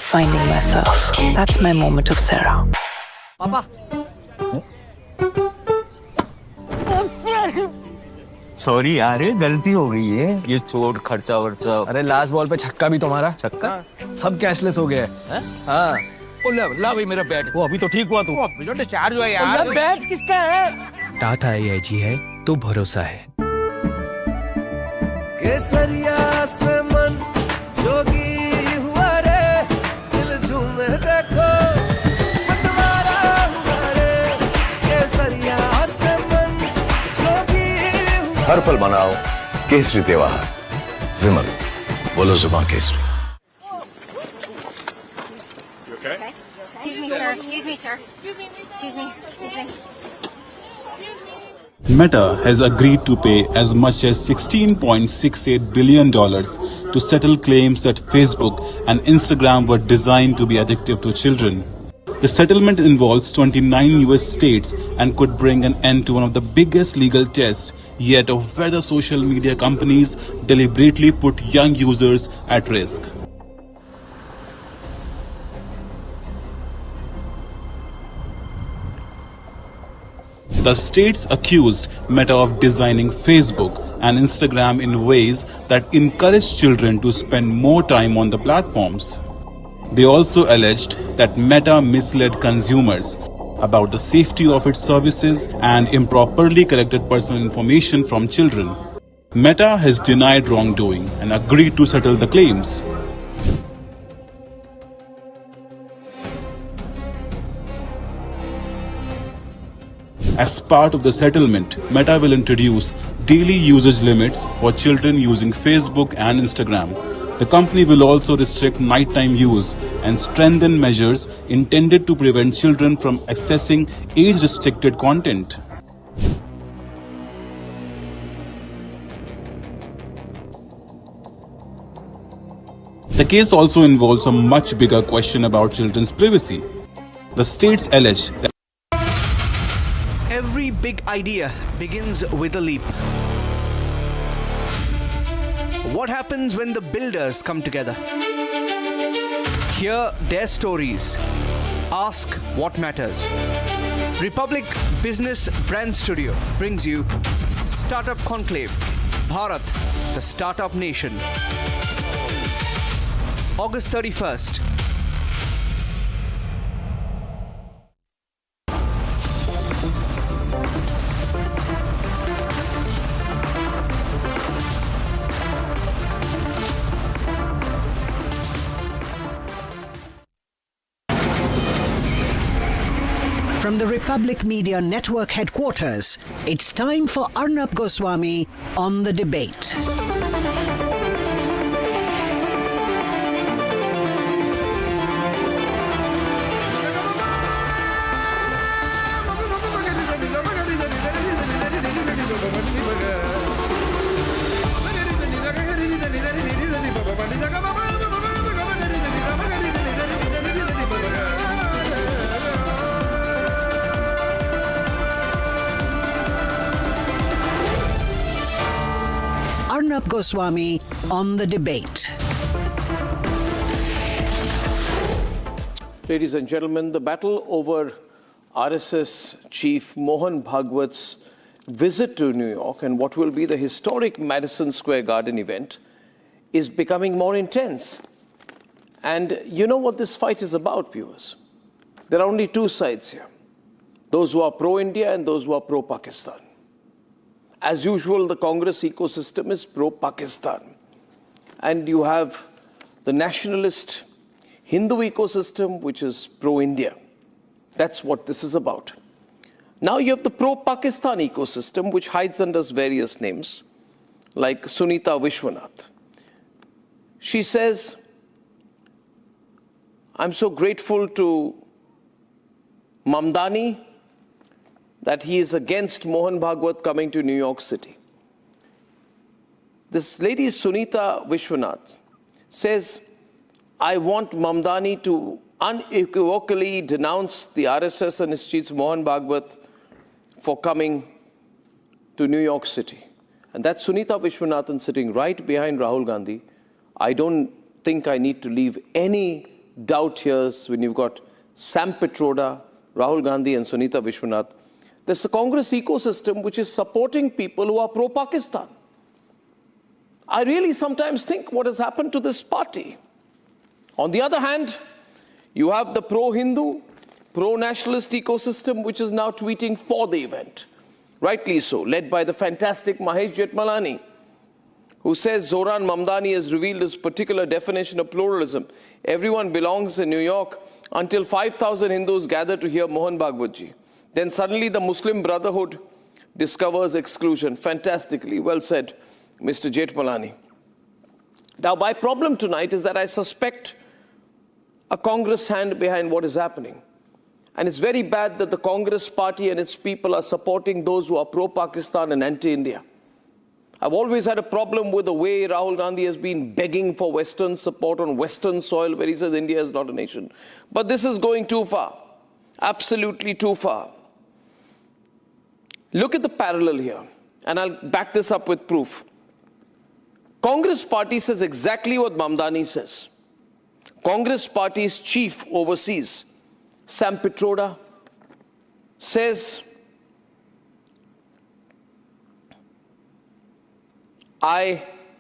Finding myself. That's my moment of Sarah. Papa. Sorry यार, गलती हो गई है। ये चोट खर्चा वर्चा। अरे लास्ट बॉल पे छक्का भी तुम्हारा। छक्का? सब कैशलेस हो गया है। हाँ। ला भाई मेरा बैट। वो अभी तो ठीक हुआ तू। जो डिस्चार्ज हुआ यार। बैट किसका है? टाटा AIG है तो भरोसा है। केसरिया से मन जोगी हुआ रे, दिल झूमे देखो मतवारा हुआ रे। केसरिया से मन जोगी हुआ। हर पल मनाओ केसरी त्योहार। विमल, बोलो जुबान Kesari. Excuse me, sir. Excuse me. Meta has agreed to pay as much as $16.68 billion to settle claims that Facebook and Instagram were designed to be addictive to children. The settlement involves 29 US states and could bring an end to one of the biggest legal tests yet of whether social media companies deliberately put young users at risk. The states accused Meta of designing Facebook and Instagram in ways that encourage children to spend more time on the platforms. They also alleged that Meta misled consumers about the safety of its services and improperly collected personal information from children. Meta has denied wrongdoing and agreed to settle the claims. As part of the settlement, Meta will introduce daily usage limits for children using Facebook and Instagram. The company will also restrict nighttime use and strengthen measures intended to prevent children from accessing age-restricted content. The case also involves a much bigger question about children's privacy. The states allege that Every big idea begins with a leap. What happens when the builders come together? Hear their stories. Ask what matters. Republic Business Brand Studio brings you Startup Conclave, Bharat, the Startup Nation. August 31st. From the Republic Media Network headquarters, it's time for Arnab Goswami on the debate. Arnab Goswami on the debate. Ladies and gentlemen, the battle over RSS Chief Mohan Bhagwat's visit to New York and what will be the historic Madison Square Garden event is becoming more intense. And you know what this fight is about, viewers? There are only two sides here. Those who are pro-India and those who are pro-Pakistan. As usual, the Congress ecosystem is pro-Pakistan. And you have the nationalist Hindu ecosystem, which is pro-India. That's what this is about. Now you have the pro-Pakistan ecosystem, which hides under various names, like Sunita Vishwanath. She says, I'm so grateful to Mamdani that he is against Mohan Bhagwat coming to New York City. This lady, Sunita Vishwanath, says, I want Mamdani to unequivocally denounce the RSS and its chief Mohan Bhagwat for coming to New York City. And that's Sunita Vishwanathan sitting right behind Rahul Gandhi. I don't think I need to leave any doubt here when you've got Sam Pitroda, Rahul Gandhi and Sunita Vishwanath. There's a Congress ecosystem which is supporting people who are pro-Pakistan. I really sometimes think what has happened to this party. On the other hand, you have the pro-Hindu, pro-nationalist ecosystem which is now tweeting for the event. Rightly so, led by the fantastic Mahesh Jethmalani, who says Zoran Mamdani has revealed his particular definition of pluralism. Everyone belongs in New York until 5,000 Hindus gather to hear Mohan Bhagwatji. Then suddenly the Muslim Brotherhood discovers exclusion. Fantastically well said, Mr. Jethmalani. Now, my problem tonight is that I suspect a Congress hand behind what is happening. And it's very bad that the Congress party and its people are supporting those who are pro-Pakistan and anti-India. I've always had a problem with the way Rahul Gandhi has been begging for Western support on Western soil where he says India is not a nation. But this is going too far. Absolutely too far. Look at the parallel here, and I'll back this up with proof. Congress party says exactly what Mamdani says. Congress party's chief overseas, Sam Pitroda, says, I